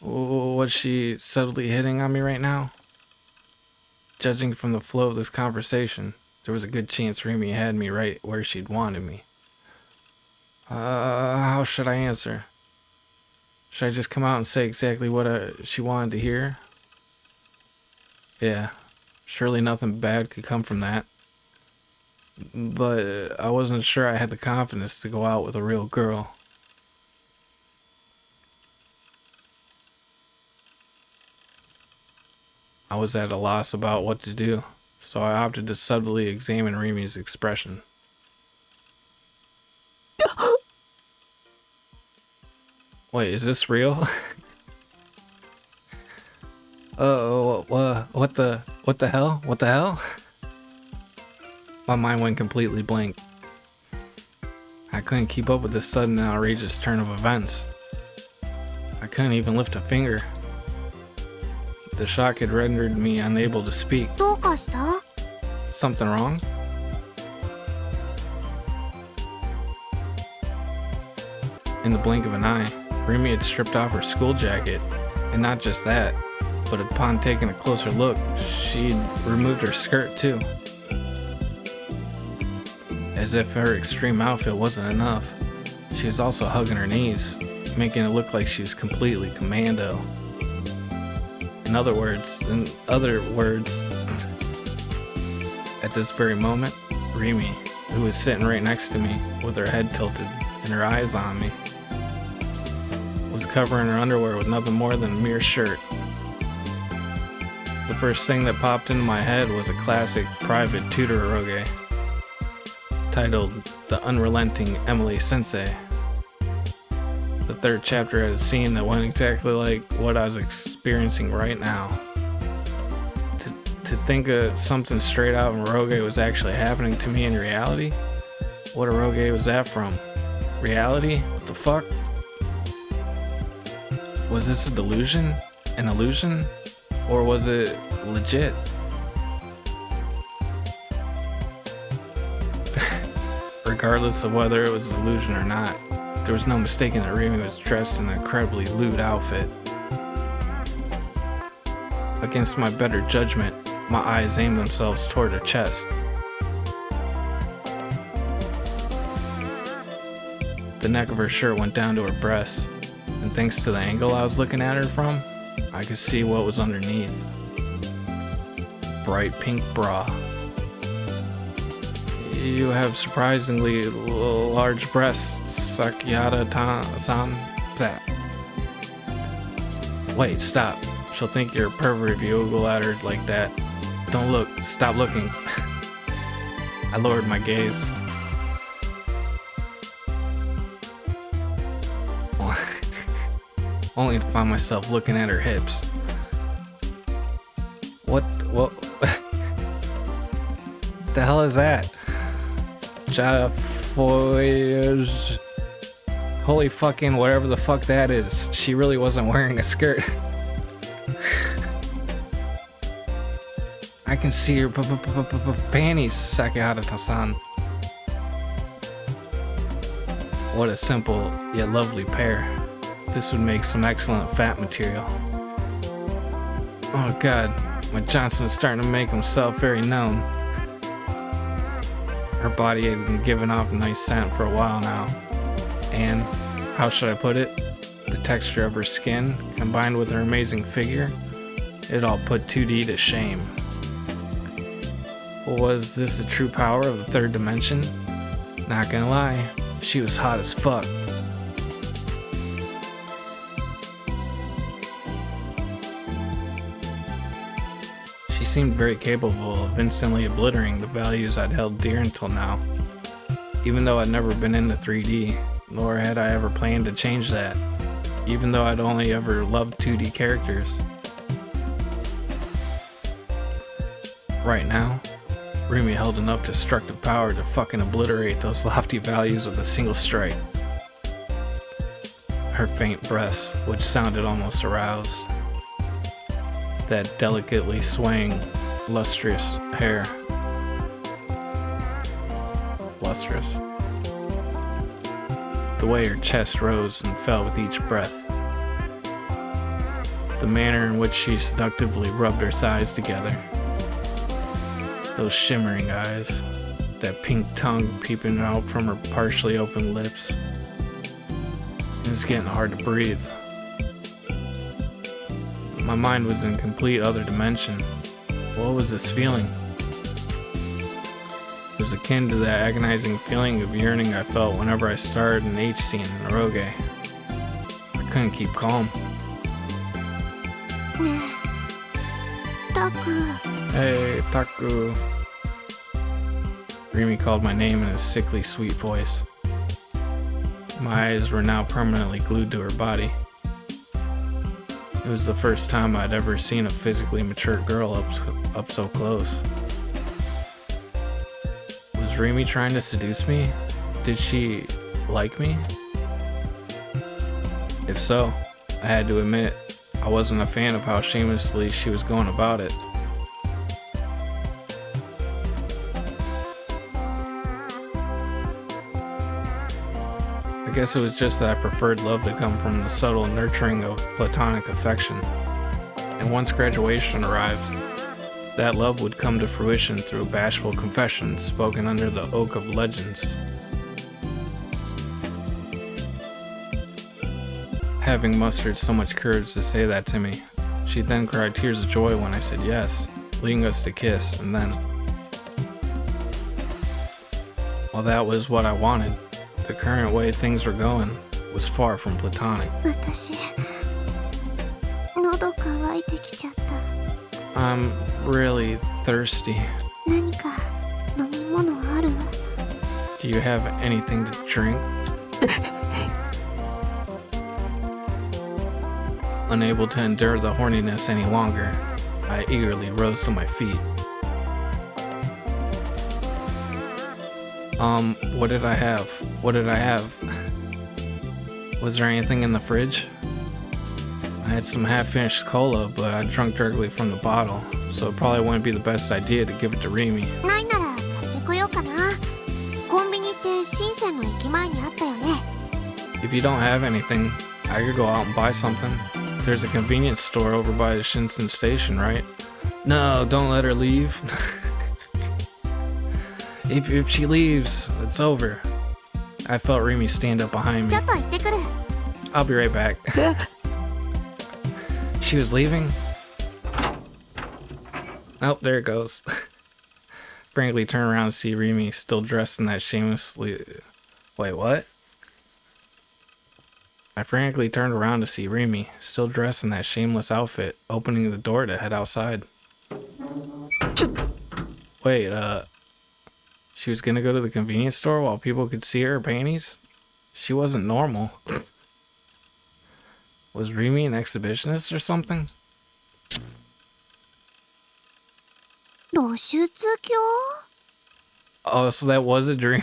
Was she subtly hitting on me right now? Judging from the flow of this conversation, there was a good chance Rimi had me right where she'd wanted me. How should I answer? Should I just come out and say exactly what she wanted to hear? Yeah, surely nothing bad could come from that. But I wasn't sure I had the confidence to go out with a real girl. I was at a loss about what to do, so I opted to subtly examine Rimi's expression. Wait, is this real? Oh, what the hell? What the hell? My mind went completely blank. I couldn't keep up with this sudden and outrageous turn of events. I couldn't even lift a finger. The shock had rendered me unable to speak. どうかした？ Something wrong? In the blink of an eye, Rimi had stripped off her school jacket, and not just that, but upon taking a closer look, she'd removed her skirt too. As if her extreme outfit wasn't enough, she was also hugging her knees, making it look like she was completely commando. In other words, at this very moment, Rimi, who was sitting right next to me with her head tilted and her eyes on me, was covering her underwear with nothing more than a mere shirt. The first thing that popped into my head was a classic private tutor eroge, titled The Unrelenting Emily Sensei. The third chapter had a scene that went exactly like what I was experiencing right now. To think of something straight out in eroge was actually happening to me in reality? What eroge was that from? Reality? What the fuck? Was this a delusion? An illusion? Or was it legit? Regardless of whether it was an illusion or not, there was no mistaking that Rimi was dressed in an incredibly lewd outfit. Against my better judgment, my eyes aimed themselves toward her chest. The neck of her shirt went down to her breasts, and thanks to the angle I was looking at her from, I could see what was underneath. Bright pink bra. You have surprisingly large breasts, Sakyata-san. Wait, stop. She'll think you're a pervert if you ogle at her like that. Don't look. Stop looking. I lowered my gaze. Only to find myself looking at her hips. What the hell is that? Jafoyage. Holy fucking whatever the fuck that is. She really wasn't wearing a skirt. I can see her panties, Sakihata-san. What a simple yet lovely pair. This would make some excellent fat material. Oh god, my Johnson was starting to make himself very known. Her body had been giving off a nice scent for a while now. And, how should I put it? The texture of her skin, combined with her amazing figure, it all put 2D to shame. Was this the true power of the third dimension? Not gonna lie, she was hot as fuck. She seemed very capable of instantly obliterating the values I'd held dear until now. Even though I'd never been into 3D, nor had I ever planned to change that. Even though I'd only ever loved 2D characters. Right now, Remy held enough destructive power to fucking obliterate those lofty values with a single strike. Her faint breaths, which sounded almost aroused. That delicately swaying, lustrous hair. Lustrous. The way her chest rose and fell with each breath. The manner in which she seductively rubbed her thighs together. Those shimmering eyes. That pink tongue peeping out from her partially open lips. It was getting hard to breathe. My mind was in a complete other dimension. What was this feeling? It was akin to that agonizing feeling of yearning I felt whenever I started an H scene in Eroge. I couldn't keep calm. Taku. Hey, Taku. Remy called my name in a sickly sweet voice. My eyes were now permanently glued to her body. It was the first time I'd ever seen a physically mature girl up so close. Was Remy trying to seduce me? Did she like me? If so, I had to admit, I wasn't a fan of how shamelessly she was going about it. I guess it was just that I preferred love to come from the subtle nurturing of platonic affection. And once graduation arrived, that love would come to fruition through bashful confessions spoken under the oak of legends. Having mustered so much courage to say that to me, she then cried tears of joy when I said yes, leading us to kiss, and then... well, that was what I wanted. The current way things were going was far from platonic. 私、喉乾いてきちゃった。I'm really thirsty. 何か飲み物ある？ Do you have anything to drink? Unable to endure the horniness any longer, I eagerly rose to my feet. What did I have? What did I have? Was there anything in the fridge? I had some half-finished cola, but I drank directly from the bottle, so it probably wouldn't be the best idea to give it to Remy. ないなら買ってこようかな。コンビニって深センの駅前にあったよね。 If you don't have anything, I could go out and buy something. There's a convenience store over by the Shinsen station, right? No, don't let her leave. If she leaves, it's over. I felt Remy stand up behind me. ちょっと行ってくる。 I'll be right back. She was leaving? Oh, there it goes. Frankly, turn around and see Remy still dressed in that shamelessly... Wait, what? I frantically turned around to see Remy, still dressed in that shameless outfit, opening the door to head outside. Wait, she was gonna go to the convenience store while people could see her panties? She wasn't normal. Was Remy an exhibitionist or something? 露出狂 Oh, so that was a dream.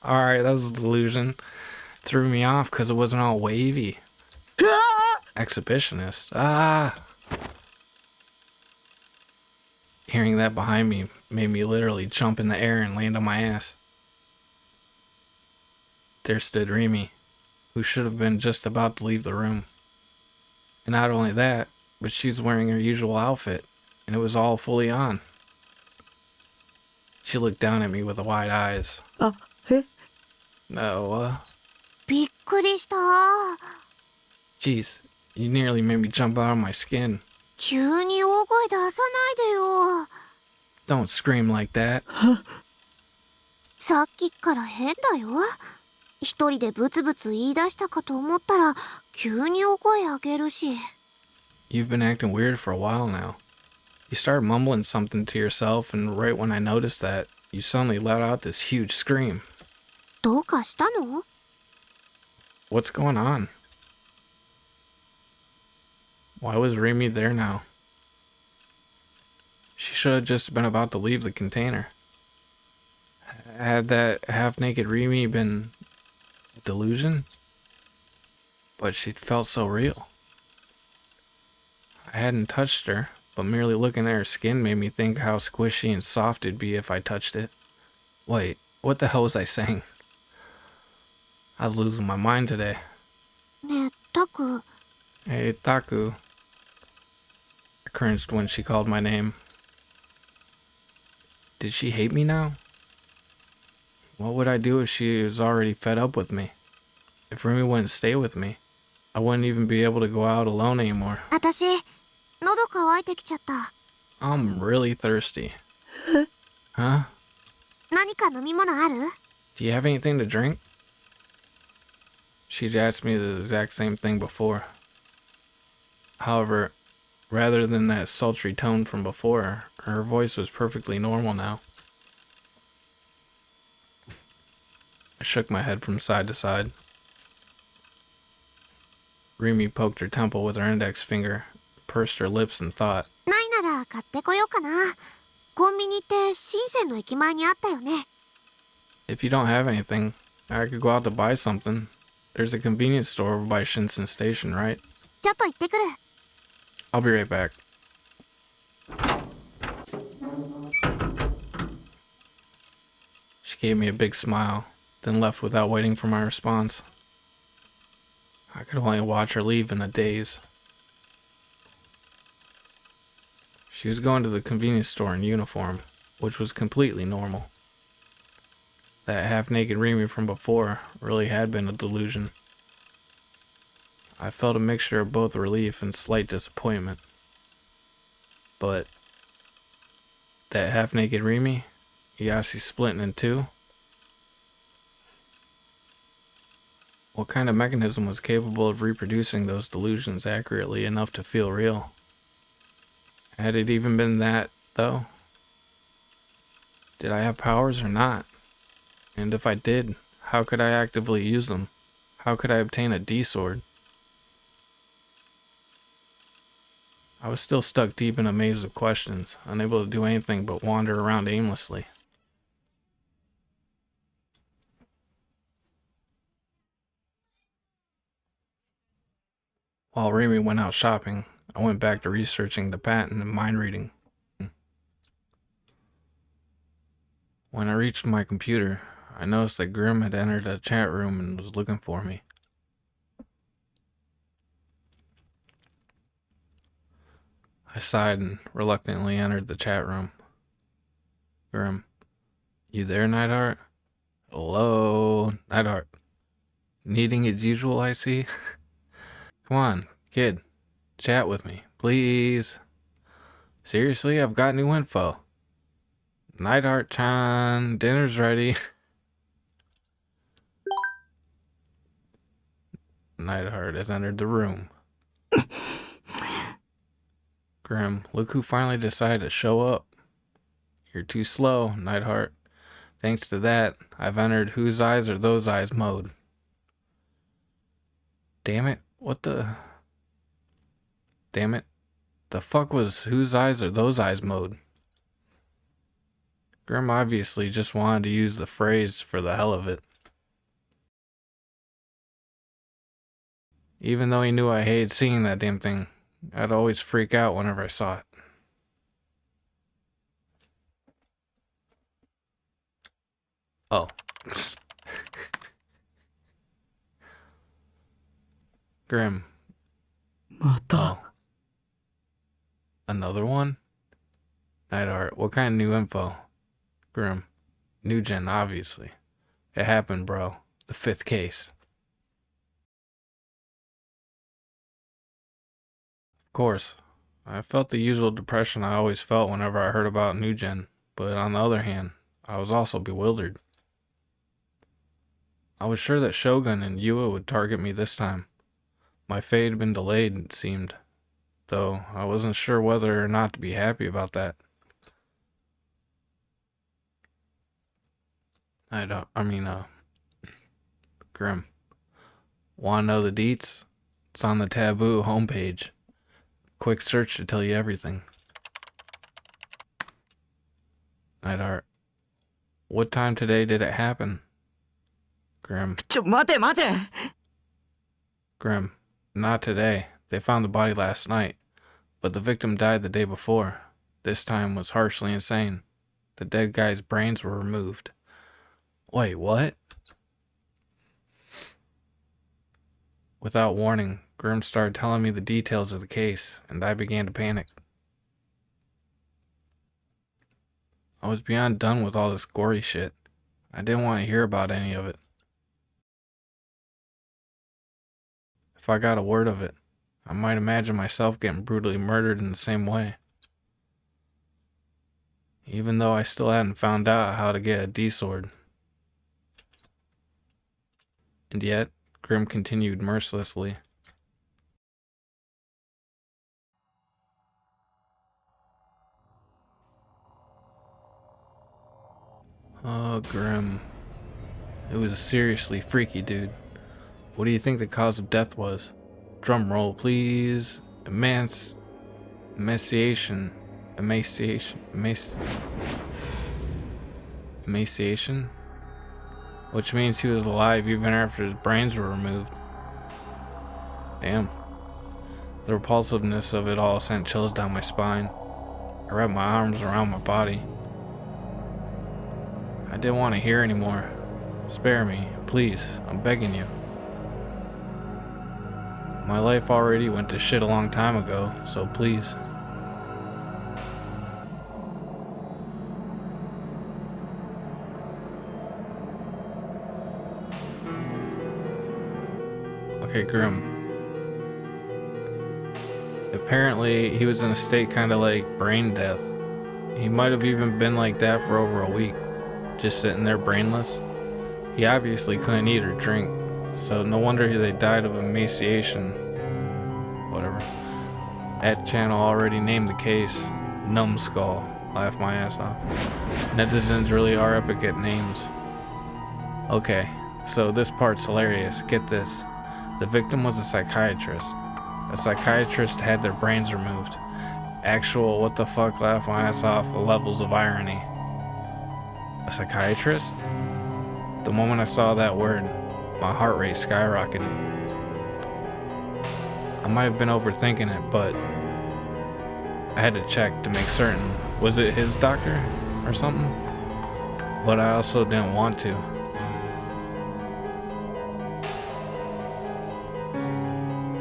Alright, that was a delusion. Threw me off because it wasn't all wavy. Exhibitionist. Ah! Hearing that behind me made me literally jump in the air and land on my ass. There stood Remy, who should have been just about to leave the room. And not only that, but she's wearing her usual outfit, and it was all fully on. She looked down at me with wide eyes. あ、え No, びっくりした。 jeez, you nearly made me jump out of my skin. 急に大声出さないでよ。 Don't scream like that. さっきから変だよ。一人でブツブツ言い出したかと思ったら急に大声上げるし。 You've been acting weird for a while now. You started mumbling something to yourself, and right when I noticed that, you suddenly let out this huge scream. どうかしたの？ What's going on? Why was Remy there now? She should have just been about to leave the container. Had that half-naked Remy been a delusion? But she'd felt so real. I hadn't touched her, but merely looking at her skin made me think how squishy and soft it'd be if I touched it. Wait, what the hell was I saying? I was losing my mind today. ねえ、タク。 Hey, Taku. I cringed when she called my name. Did she hate me now? What would I do if she was already fed up with me? If Remy wouldn't stay with me, I wouldn't even be able to go out alone anymore. 私、喉乾いてきちゃった。 I'm really thirsty. Huh? 何か飲み物ある？ Do you have anything to drink? She'd asked me the exact same thing before. However, rather than that sultry tone from before, her voice was perfectly normal now. I shook my head from side to side. Remy poked her temple with her index finger, pursed her lips and thought. ないなら買ってこようかな。コンビニって深センの駅前にあったよね。 If you don't have anything, I could go out to buy something. There's a convenience store over by Shinsen Station, right? ちょっと行ってくる。 I'll be right back. She gave me a big smile, then left without waiting for my response. I could only watch her leave in a daze. She was going to the convenience store in uniform, which was completely normal. That half-naked Remy from before really had been a delusion. I felt a mixture of both relief and slight disappointment. But that half-naked Remy, Yasi splitting in two? What kind of mechanism was capable of reproducing those delusions accurately enough to feel real? Had it even been that, though? Did I have powers or not? And if I did, how could I actively use them? How could I obtain a D-sword? I was still stuck deep in a maze of questions, unable to do anything but wander around aimlessly. While Remy went out shopping, I went back to researching the patent and mind reading. When I reached my computer, I noticed that Grim had entered a chat room and was looking for me. I sighed and reluctantly entered the chat room. Grim, you there, Neidhart? Hello, Neidhart. Needing as usual, I see. Come on, kid. Chat with me, please. Seriously, I've got new info. Neidhart-chan, dinner's ready. Neidhart has entered the room. Grim, look who finally decided to show up. You're too slow, Neidhart. Thanks to that, I've entered whose eyes are those eyes mode. Damn it, Damn it. The fuck was whose eyes are those eyes mode? Grim obviously just wanted to use the phrase for the hell of it. Even though he knew I hated seeing that damn thing, I'd always freak out whenever I saw it. Oh. Grim. また Oh. Another one? Neidhart, what kind of new info? Grim. New gen, obviously. It happened, bro. The 5th case. Of course. I felt the usual depression I always felt whenever I heard about new gen, but on the other hand, I was also bewildered. I was sure that Shogun and Yua would target me this time. My fate had been delayed, it seemed, though I wasn't sure whether or not to be happy about that. Grim. Wanna know the deets? It's on the Taboo homepage. Quick search to tell you everything. Neidhart. What time today did it happen? Grim. 待て待て Grim. Not today. They found the body last night, but the victim died the day before. This time was harshly insane. The dead guy's brains were removed. Wait, what? Without warning, Grim started telling me the details of the case, and I began to panic. I was beyond done with all this gory shit. I didn't want to hear about any of it. If I got a word of it, I might imagine myself getting brutally murdered in the same way. Even though I still hadn't found out how to get a D-sword. And yet, Grim continued mercilessly. Oh, Grim. It was seriously freaky, dude. What do you think the cause of death was? Drum roll, please. Emaciation. Which means he was alive even after his brains were removed. Damn. The repulsiveness of it all sent chills down my spine. I wrapped my arms around my body. I didn't want to hear anymore. Spare me, please. I'm begging you. My life already went to shit a long time ago, so please. Okay, Grim. Apparently, he was in a state kind of like brain death. He might have even been like that for over a week, just sitting there brainless. He obviously couldn't eat or drink, so no wonder they died of emaciation. Whatever. That channel already named the case Numbskull. Laugh my ass off. Netizens really are epic at names. Okay, so this part's hilarious. Get this. The victim was a psychiatrist. A psychiatrist had their brains removed. Actual what the fuck, laugh my ass off, levels of irony. A psychiatrist? The moment I saw that word, my heart rate skyrocketed. I might have been overthinking it, but I had to check to make certain. Was it his doctor or something? But I also didn't want to.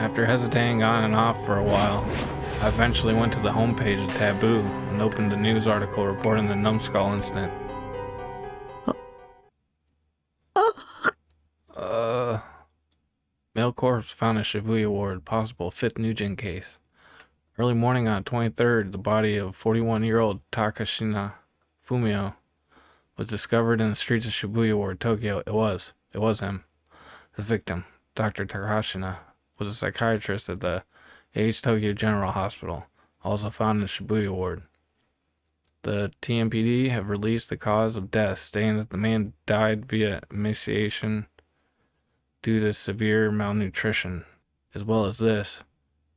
After hesitating on and off for a while, I eventually went to the homepage of Taboo and opened a news article reporting the Numbskull incident. Male corpse found in Shibuya Ward, possible 5th Nugent case. Early morning on 23rd, the body of 41-year-old Takashina Fumio was discovered in the streets of Shibuya Ward, Tokyo. It was him. The victim, Dr. Takashina, was a psychiatrist at the H Tokyo General Hospital, also found in the Shibuya ward. The TMPD have released the cause of death, stating that the man died via emaciation due to severe malnutrition. As well as this,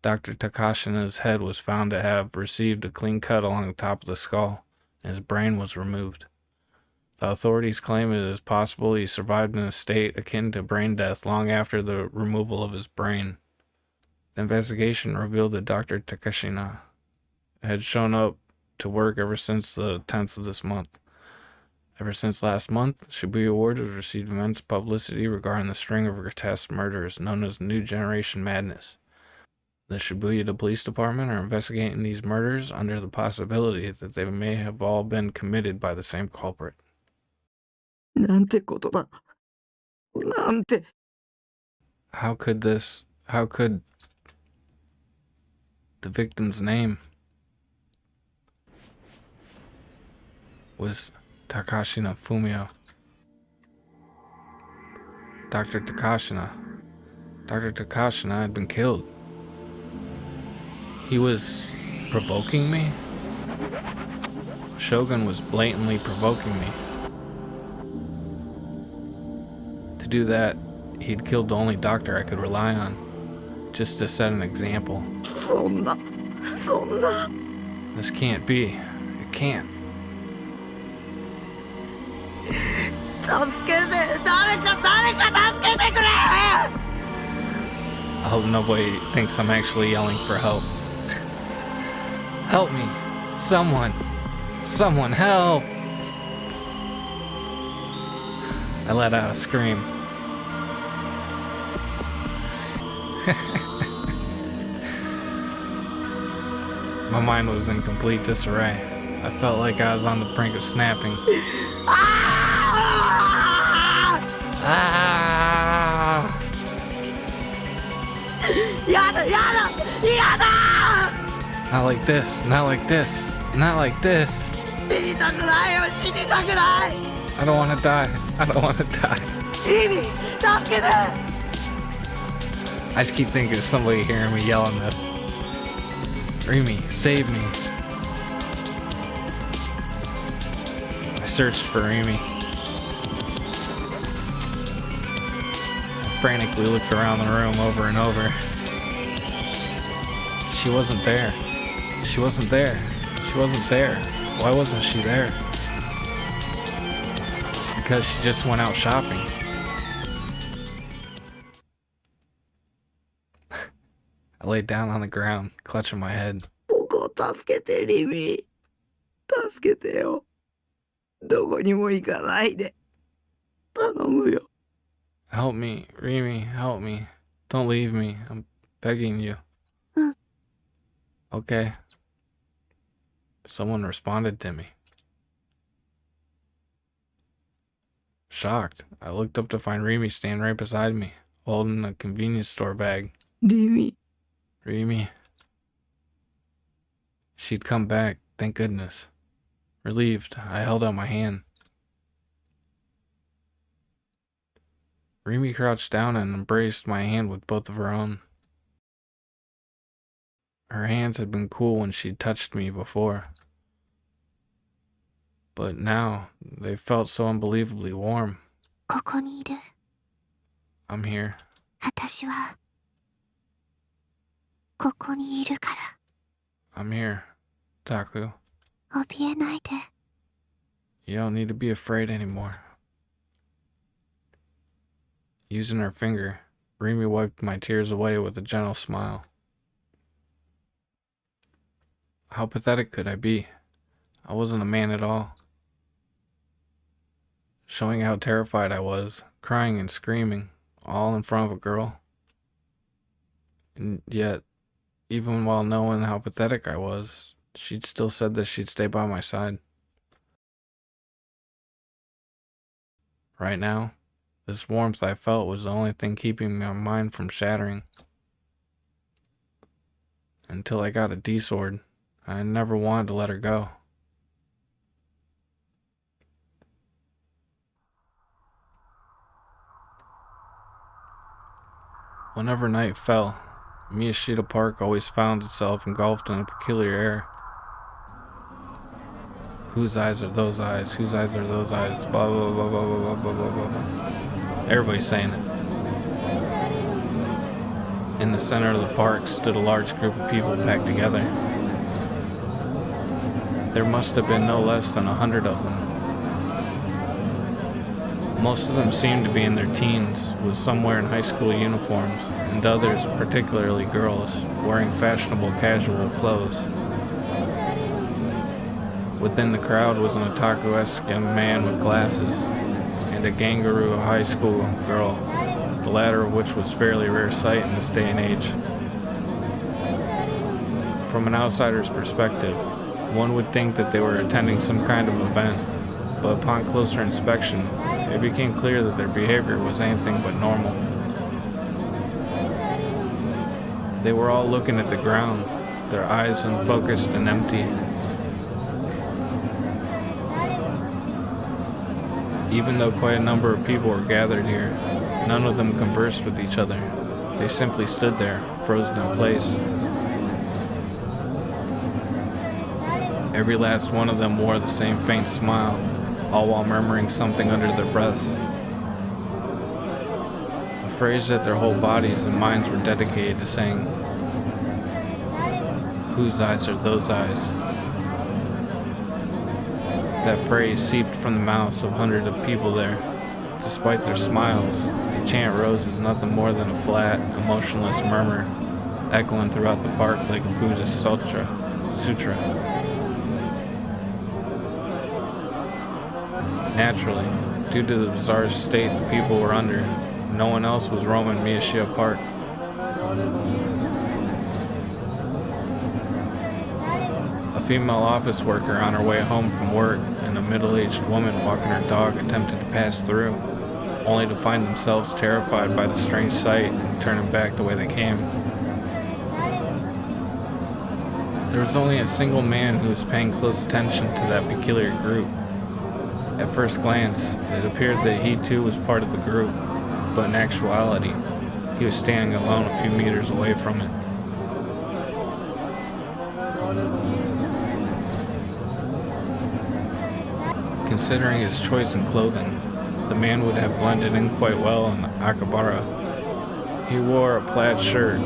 Dr. Takashina's head was found to have received a clean cut along the top of the skull, and his brain was removed. The authorities claim it is possible he survived in a state akin to brain death long after the removal of his brain. The investigation revealed that Dr. Takashina had shown up to work ever since the 10th of this month. Ever since last month, Shibuya Ward has received immense publicity regarding the string of grotesque murders known as New Generation Madness. The Shibuya Police Department are investigating these murders under the possibility that they may have all been committed by the same culprit. なんてことだ。なんて。 How could the victim's name was Takashina Fumio. Dr. Takashina had been killed. He was provoking me? Shogun was blatantly provoking me. To do that, he'd killed the only doctor I could rely on, just to set an example. そんな。 This can't be. It can't. 助けて。誰か助けてくれ。 I hope nobody thinks I'm actually yelling for help. Help me. Someone help. I let out a scream. My mind was in complete disarray. I felt like I was on the brink of snapping. Ah! やだ。 Not like this. 死にたくないよ。 I don't want to die. リミ、助けて。 I just keep thinking of somebody hearing me yelling this. Rimi, save me. I searched for Rimi. I frantically looked around the room over and over. She wasn't there. Why wasn't she there? Because she just went out shopping. I laid down on the ground, clutching my head. 僕を助けて、リミ。助けてよ。どこにも行かないで。頼むよ。 Help me, Rimi, help me. Don't leave me. I'm begging you. Okay. Someone responded to me. Shocked, I looked up to find Rimi standing right beside me, holding a convenience store bag. リミ。 Rimi. She'd come back, thank goodness. Relieved, I held out my hand. Rimi crouched down and embraced my hand with both of her own. Her hands had been cool when she'd touched me before. But now, they felt so unbelievably warm. ここにいる。 I'm here. 私はここにいるから I'm here. Taku. 怯えないで。 You don't need to be afraid anymore. Using her finger, Rimi wiped my tears away with a gentle smile. How pathetic could I be? I wasn't a man at all. Showing how terrified I was, crying and screaming, all in front of a girl. And yet, even while knowing how pathetic I was, she'd still said that she'd stay by my side. Right now, this warmth I felt was the only thing keeping my mind from shattering. Until I got a D-sword, I never wanted to let her go. Whenever night fell, Miyashita Park always found itself engulfed in a peculiar air. Whose eyes are those eyes? Whose eyes are those eyes? Blah blah blah blah blah blah blah blah blah. Everybody's saying it. In the center of the park stood a large group of people packed together. There must have been no less than 100 of them. Most of them seemed to be in their teens, with some wearing high school uniforms, and others, particularly girls, wearing fashionable casual clothes. Within the crowd was an otaku-esque young man with glasses, and a kangaroo high school girl, the latter of which was a fairly rare sight in this day and age. From an outsider's perspective, one would think that they were attending some kind of event, but upon closer inspection, it became clear that their behavior was anything but normal. They were all looking at the ground, their eyes unfocused and empty. Even though quite a number of people were gathered here, none of them conversed with each other. They simply stood there, frozen in place. Every last one of them wore the same faint smile, all while murmuring something under their breaths. A phrase that their whole bodies and minds were dedicated to saying. Whose eyes are those eyes? That phrase seeped from the mouths of hundreds of people there. Despite their smiles, the chant rose as nothing more than a flat, emotionless murmur, echoing throughout the park like a Buddhist sutra. Naturally, due to the bizarre state the people were under, no one else was roaming Miyashita Park. A female office worker on her way home from work and a middle-aged woman walking her dog attempted to pass through, only to find themselves terrified by the strange sight and turning back the way they came. There was only a single man who was paying close attention to that peculiar group. At first glance, it appeared that he too was part of the group, but in actuality, he was standing alone a few meters away from it. Considering his choice in clothing, the man would have blended in quite well in Akihabara. He wore a plaid shirt,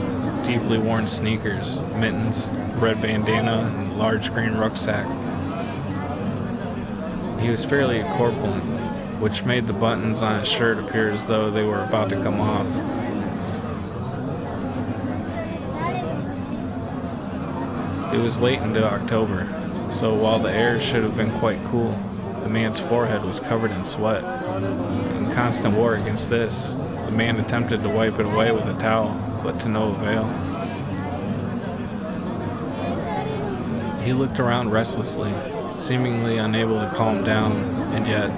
deeply worn sneakers, mittens, red bandana, and a large green rucksack. He was fairly corpulent, which made the buttons on his shirt appear as though they were about to come off. It was late into October, so while the air should have been quite cool, the man's forehead was covered in sweat. In constant war against this, the man attempted to wipe it away with a towel, but to no avail. He looked around restlessly, seemingly unable to calm down, and yet,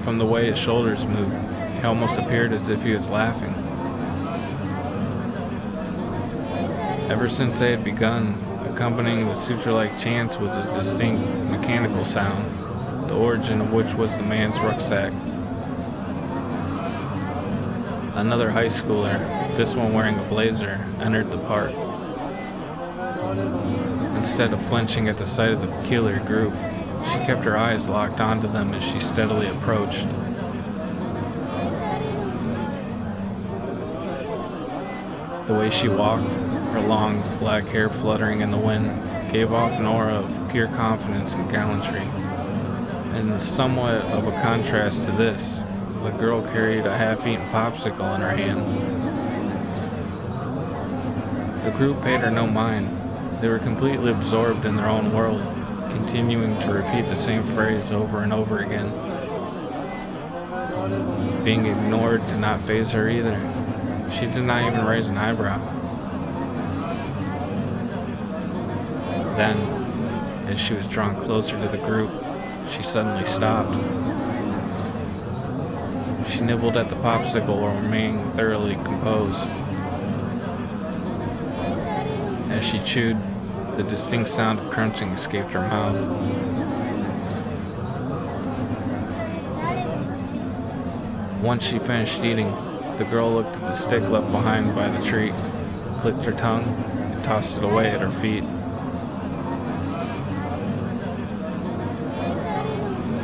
from the way his shoulders moved, he almost appeared as if he was laughing. Ever since they had begun, accompanying the sutra-like chants was a distinct mechanical sound, the origin of which was the man's rucksack. Another high schooler, this one wearing a blazer, entered the park. Instead of flinching at the sight of the peculiar group, she kept her eyes locked onto them as she steadily approached. The way she walked, her long black hair fluttering in the wind, gave off an aura of pure confidence and gallantry. And somewhat of a contrast to this, the girl carried a half-eaten popsicle in her hand. The group paid her no mind. They were completely absorbed in their own world, continuing to repeat the same phrase over and over again. Being ignored did not faze her either. She did not even raise an eyebrow. Then, as she was drawn closer to the group, she suddenly stopped. She nibbled at the popsicle while remaining thoroughly composed. As she chewed, the distinct sound of crunching escaped her mouth. Once she finished eating, The girl looked at the stick left behind by the tree, clicked her tongue, and tossed it away at her feet.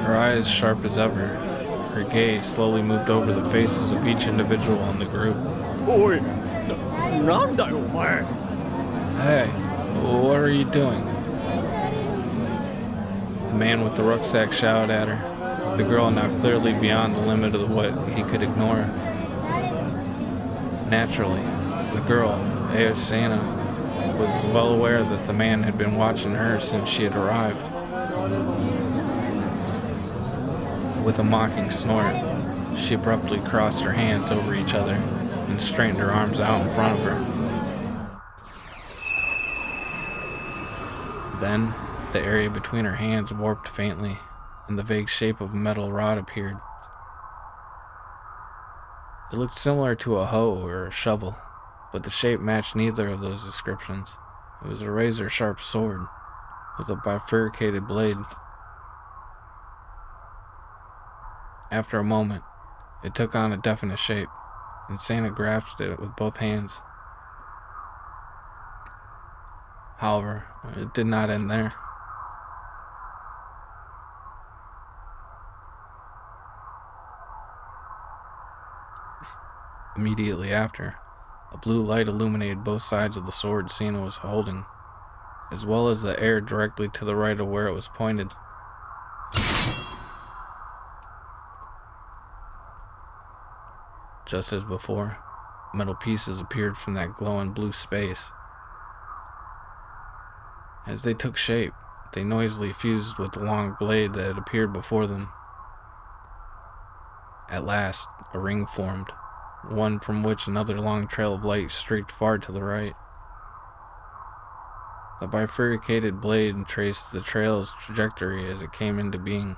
Her eyes sharp as ever, her gaze slowly moved over the faces of each individual in the group. おい、なんだよお前。 Hey, what are you doing? The man with the rucksack shouted at her, the girl now clearly beyond the limit of what he could ignore. Naturally, the girl, Aosana, was well aware that the man had been watching her since she had arrived. With a mocking snort, she abruptly crossed her hands over each other and straightened her arms out in front of her. Then, the area between her hands warped faintly, and the vague shape of a metal rod appeared. It looked similar to a hoe or a shovel, but the shape matched neither of those descriptions. It was a razor-sharp sword, with a bifurcated blade. After a moment, it took on a definite shape, and Santa grasped it with both hands. However, it did not end there. Immediately after, a blue light illuminated both sides of the sword Santa was holding, as well as the air directly to the right of where it was pointed. Just as before, metal pieces appeared from that glowing blue space. As they took shape, they noisily fused with the long blade that had appeared before them. At last, a ring formed, one from which another long trail of light streaked far to the right. The bifurcated blade traced the trail's trajectory as it came into being.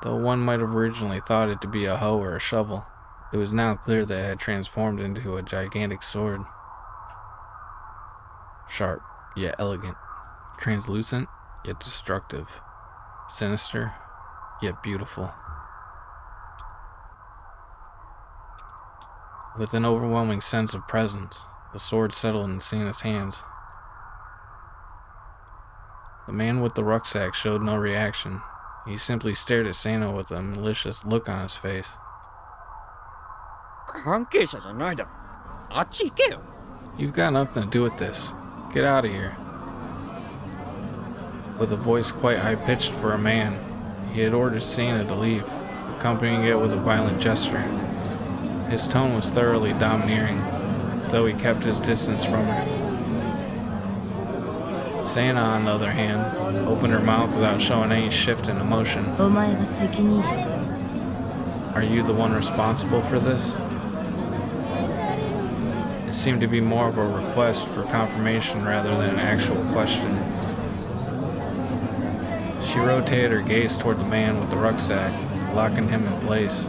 Though one might have originally thought it to be a hoe or a shovel, it was now clear that it had transformed into a gigantic sword. Sharp, yet elegant. Translucent, yet destructive. Sinister, yet beautiful. With an overwhelming sense of presence, the sword settled in Sana's hands. The man with the rucksack showed no reaction. He simply stared at Sana with a malicious look on his face. 関係者じゃないだろ。あっち行けよ。 You've got nothing to do with this. Get out of here. With a voice quite high-pitched for a man, he had ordered Sana to leave, accompanying it with a violent gesture. His tone was thoroughly domineering, though he kept his distance from her. Sana, on the other hand, opened her mouth without showing any shift in emotion. お前が責任者か。 Are you the one responsible for this? It seemed to be more of a request for confirmation rather than an actual question. She rotated her gaze toward the man with the rucksack, locking him in place.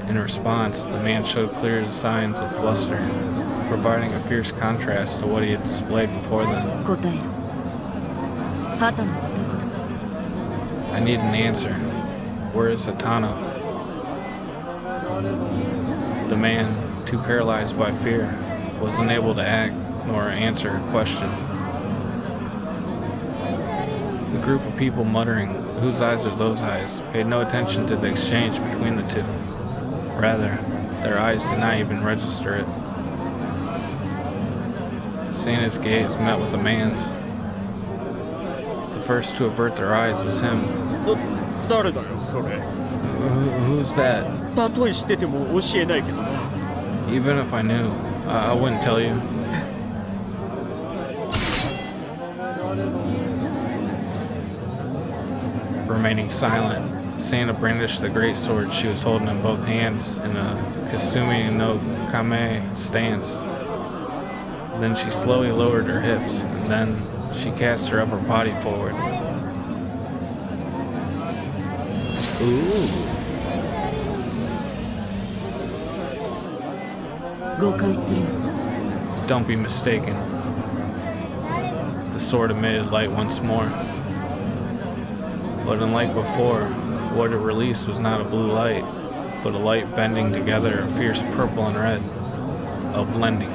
In response, the man showed clear signs of fluster, providing a fierce contrast to what he had displayed before them. 答えろ。旗の男だ。 I need an answer. Where is Hatano? The man, too paralyzed by fear, was unable to act nor answer her question. The group of people muttering, "Whose eyes are those eyes?" paid no attention to the exchange between the two. Rather, their eyes did not even register it. Sana's gaze met with the man's. The first to avert their eyes was him. 誰だよそれ。 Who's that? たとえ知ってても教えないけどな。 Even if I knew, I wouldn't tell you. Remaining silent, Sana brandished the great sword she was holding in both hands in a Kasumi no Kame stance. Then she slowly lowered her hips, and then she cast her upper body forward. Ooh. 誤解するな。 Don't be mistaken. The sword emitted light once more. But unlike before, what it released was not a blue light, but a light bending together a fierce purple and red, a blending.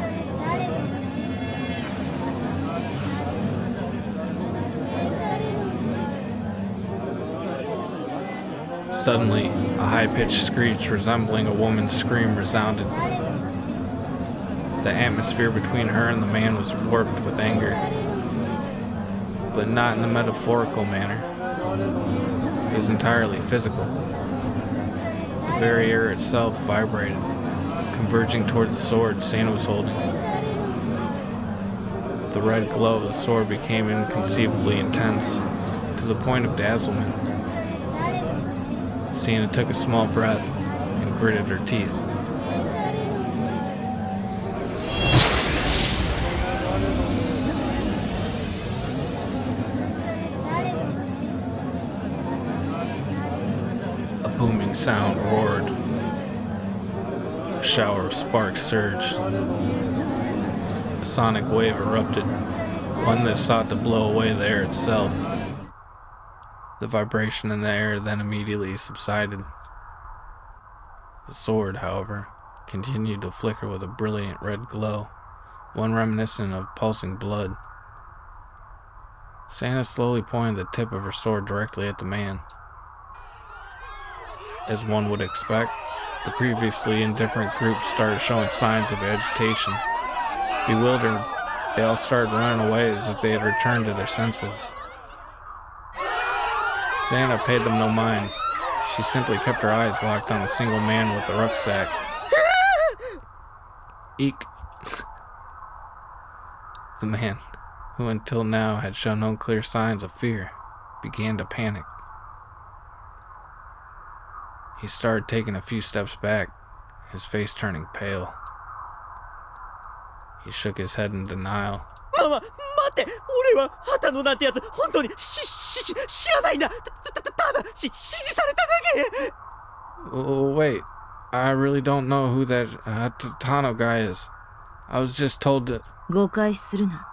Suddenly, a high-pitched screech resembling a woman's scream resounded. The atmosphere between her and the man was warped with anger, but not in the metaphorical manner. It was entirely physical. The very air itself vibrated, converging toward the sword Santa was holding. The red glow of the sword became inconceivably intense, to the point of dazzlement. Santa took a small breath and gritted her teeth. A booming sound roared. A shower of sparks surged. A sonic wave erupted, one that sought to blow away the air itself. The vibration in the air then immediately subsided. The sword, however, continued to flicker with a brilliant red glow, one reminiscent of pulsing blood. Santa slowly pointed the tip of her sword directly at the man. As one would expect, the previously indifferent group started showing signs of agitation. Bewildered, they all started running away as if they had returned to their senses. Santa paid them no mind. She simply kept her eyes locked on a single man with the rucksack. Eek. The man, who until now had shown no clear signs of fear, began to panic. He started taking a few steps back, his face turning pale. He shook his head in denial. ママ、待って、俺は畑野なんてやつ本当に知らないんだ。ただ指示されただけ。 Oh, wait, I really don't know who that Tano guy is. I was just told to... 誤解するな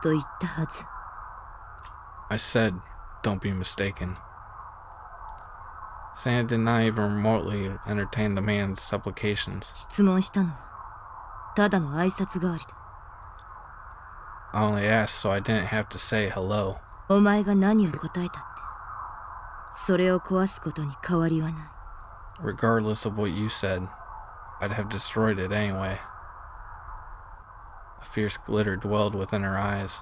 と言ったはず。 I said, don't be mistaken. Santa did not even remotely entertain the man's supplications. 質問したのはただの挨拶代わりだ。 I only asked so I didn't have to say hello. お前が何を答えたってそれを壊すことに変わりはない。 Regardless of what you said, I'd have destroyed it anyway. A fierce glitter dwelled within her eyes.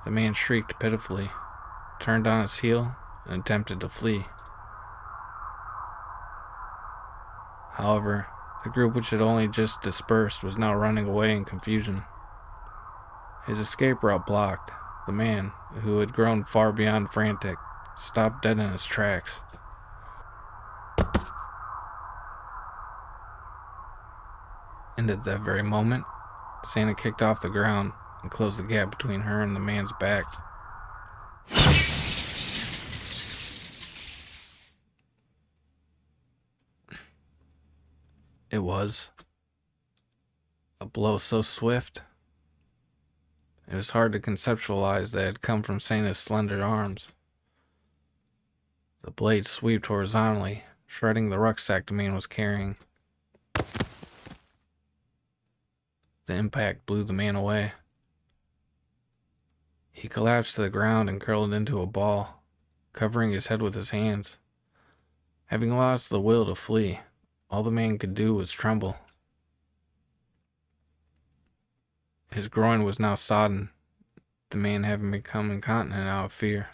The man shrieked pitifully, turned on his heel, and attempted to flee. However, the group which had only just dispersed was now running away in confusion. His escape route blocked, the man, who had grown far beyond frantic, stopped dead in his tracks. And at that very moment, Santa kicked off the ground and closed the gap between her and the man's back. It was a blow so swift, it was hard to conceptualize that it had come from Santa's slender arms. The blade swept horizontally, shredding the rucksack the man was carrying. The impact blew the man away. He collapsed to the ground and curled into a ball, covering his head with his hands. Having lost the will to flee, all the man could do was tremble. His groin was now sodden, the man having become incontinent out of fear.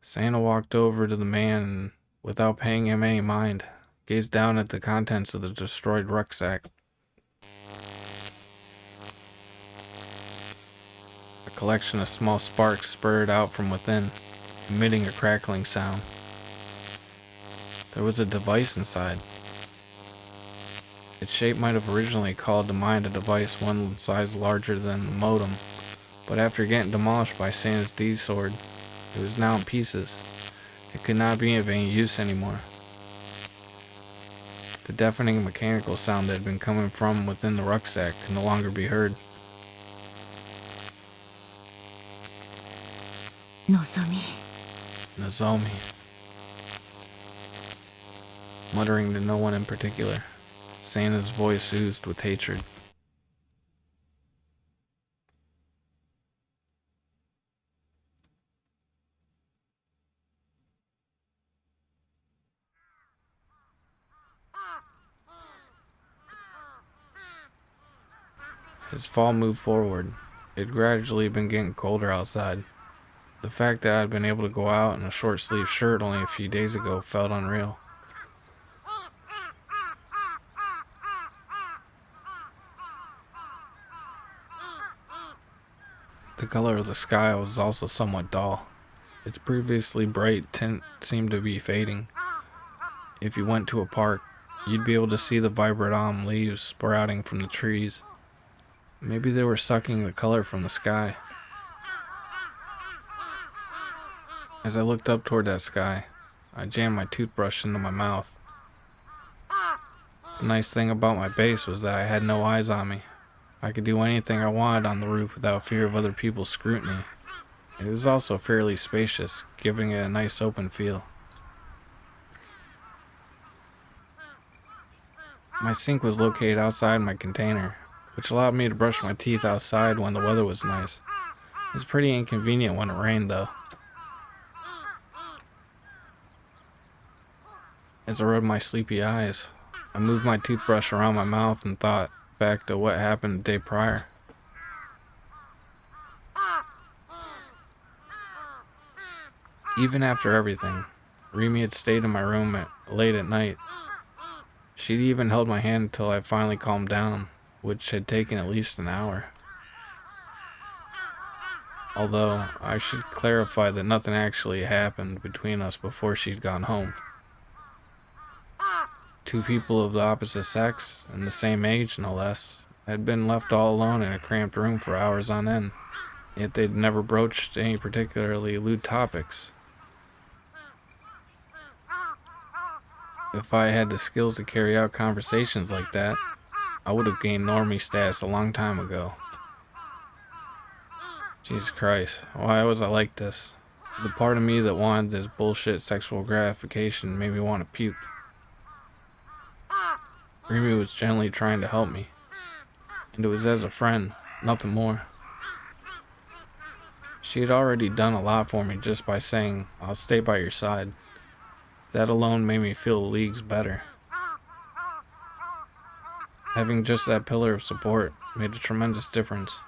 Santa walked over to the man and, without paying him any mind, gazed down at the contents of the destroyed rucksack. A collection of small sparks spurted out from within, emitting a crackling sound. There was a device inside. Its shape might have originally called to mind a device one size larger than a modem, but after getting demolished by Santa's D-sword, it was now in pieces. It could not be of any use anymore. The deafening mechanical sound that had been coming from within the rucksack could no longer be heard. Nozomi. Nozomi. muttering to no one in particular. Santa's voice oozed with hatred. As fall moved forward, it had gradually been getting colder outside. The fact that I'd been able to go out in a short sleeve shirt only a few days ago felt unreal. The color of the sky was also somewhat dull. Its previously bright tint seemed to be fading. If you went to a park, you'd be able to see the vibrant autumn leaves sprouting from the trees. Maybe they were sucking the color from the sky. As I looked up toward that sky, I jammed my toothbrush into my mouth. The nice thing about my base was that I had no eyes on me. I could do anything I wanted on the roof without fear of other people's scrutiny. It was also fairly spacious, giving it a nice open feel. My sink was located outside my container, which allowed me to brush my teeth outside when the weather was nice. It was pretty inconvenient when it rained, though. As I rubbed my sleepy eyes, I moved my toothbrush around my mouth and thought back to what happened the day prior. Even after everything, Remy had stayed in my room late at night. She'd even held my hand until I finally calmed down, which had taken at least an hour. Although, I should clarify that nothing actually happened between us before she'd gone home. Two people of the opposite sex, and the same age no less, had been left all alone in a cramped room for hours on end, yet they'd never broached any particularly lewd topics. If I had the skills to carry out conversations like that, I would have gained normie status a long time ago. Jesus Christ, why was I like this? The part of me that wanted this bullshit sexual gratification made me want to puke. Remy was gently trying to help me, and it was as a friend, nothing more. She had already done a lot for me just by saying, "I'll stay by your side." That alone made me feel leagues better. Having just that pillar of support made a tremendous difference.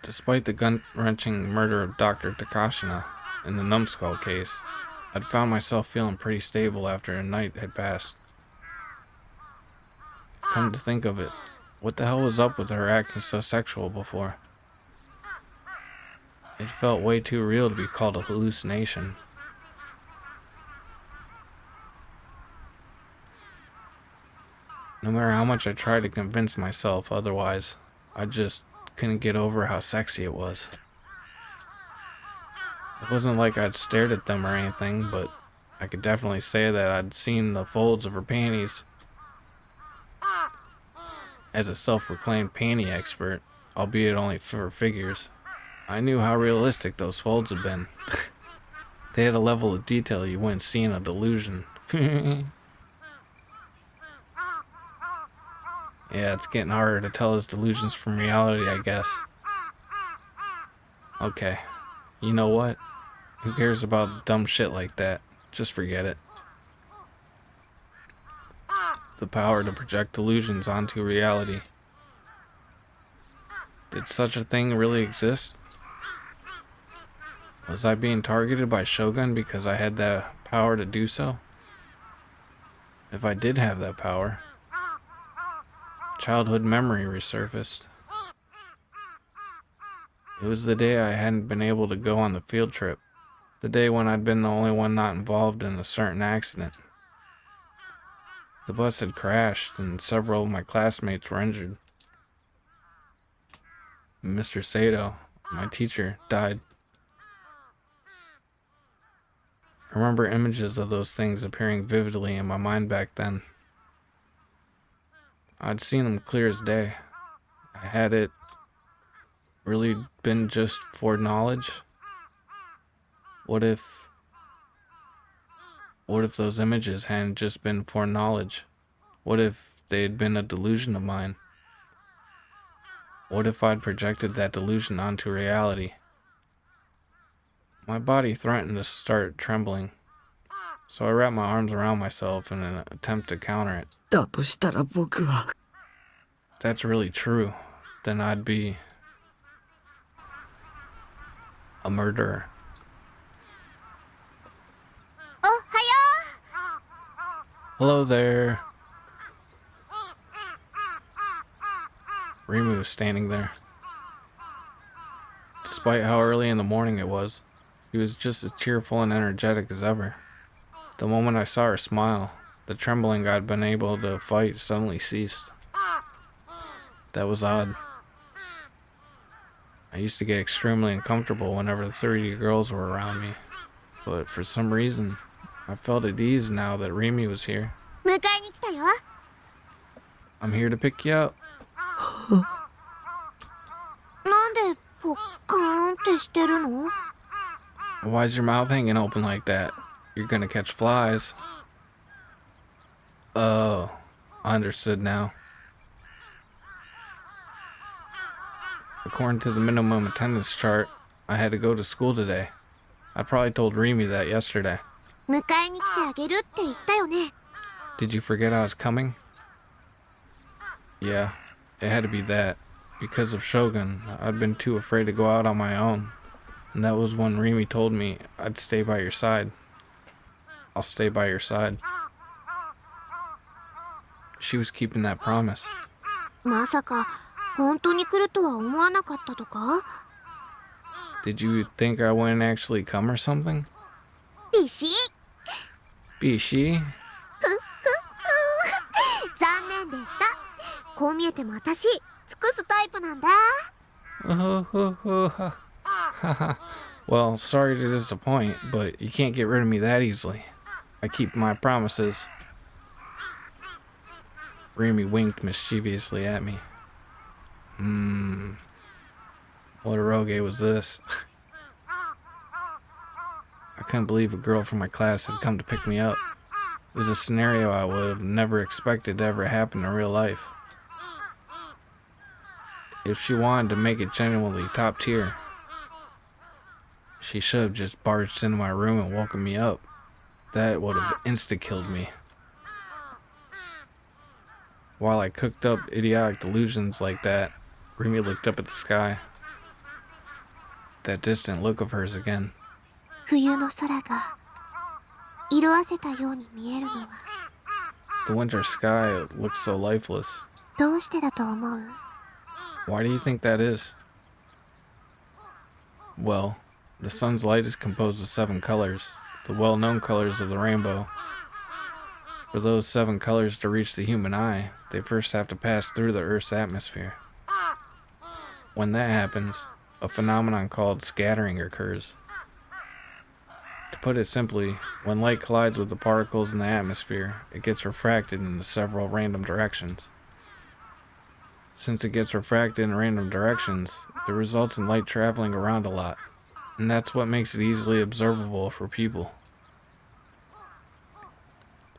Despite the gut-wrenching murder of Dr. Takashina in the numbskull case, I'd found myself feeling pretty stable after a night had passed. Come to think of it, what the hell was up with her acting so sexual before? It felt way too real to be called a hallucination. No matter how much I tried to convince myself otherwise, I just couldn't get over how sexy it was. It wasn't like I'd stared at them or anything, but I could definitely say that I'd seen the folds of her panties. As a self-proclaimed panty expert, albeit only for figures, I knew how realistic those folds had been. They had a level of detail you wouldn't see in a Delusion. Yeah, it's getting harder to tell his delusions from reality, I guess. Okay, you know what? Who cares about dumb shit like that? Just forget it. The power to project delusions onto reality. Did such a thing really exist? Was I being targeted by Shogun because I had the power to do so? If I did have that power, childhood memory resurfaced. It was the day I hadn't been able to go on the field trip. The day when I'd been the only one not involved in a certain accident. The bus had crashed and several of my classmates were injured. Mr. Sato, my teacher, died. I remember images of those things appearing vividly in my mind back then. I'd seen them clear as day. Had it really been just foreknowledge? What if What if those images hadn't just been foreknowledge? What if they had been a delusion of mine? What if I'd projected that delusion onto reality? My body threatened to start trembling, so I wrapped my arms around myself in an attempt to counter it. だとしたら僕は If that's really true, then I'd be a murderer. おはよ Hello there. Rimu was standing there. Despite how early in the morning it was, he was just as cheerful and energetic as ever. The moment I saw her smile, the trembling I'd been able to fight suddenly ceased. That was odd. I used to get extremely uncomfortable whenever the 30 girls were around me, but for some reason, I felt at ease now that Remy was here. う。迎えに来たよ。 I'm here to pick you up. なんでポッカーンってしてるの？ Why's your mouth hanging open like that? You're gonna catch flies. Oh, I understood now. According to the minimum attendance chart, I had to go to school today. I probably told Remy that yesterday. 迎えに来てあげるって言ったよね。 Did you forget I was coming? Yeah, it had to be that. Because of Shogun, I'd been too afraid to go out on my own. And that was when Remy told me I'd stay by your side. I'll stay by your side. She was keeping that promise. まさか本当に来るとは思わなかったとか？ Did you think I wouldn't actually come or something? ビシッ。 Bishi? 残念でした。こう見えても私尽くすタイプなんだ。 Well, sorry to disappoint, but you can't get rid of me that easily. I keep my promises. Remy winked mischievously at me. What eroge was this? I couldn't believe a girl from my class had come to pick me up. It was a scenario I would have never expected to ever happen in real life. If she wanted to make it genuinely top tier, she should have just barged into my room and woken me up. That would have insta-killed me. While I cooked up idiotic delusions like that, Remy looked up at the sky. That distant look of hers again. 冬の空が色あせたように見えるのは The winter sky looks so lifeless. どうしてだと思う？ Why do you think that is? Well, the sun's light is composed of 7 colors, the well-known colors of the rainbow. For those 7 colors to reach the human eye, they first have to pass through the Earth's atmosphere. When that happens, a phenomenon called scattering occurs. To put it simply, when light collides with the particles in the atmosphere, it gets refracted into several random directions. Since it gets refracted in random directions, it results in light traveling around a lot, and that's what makes it easily observable for people.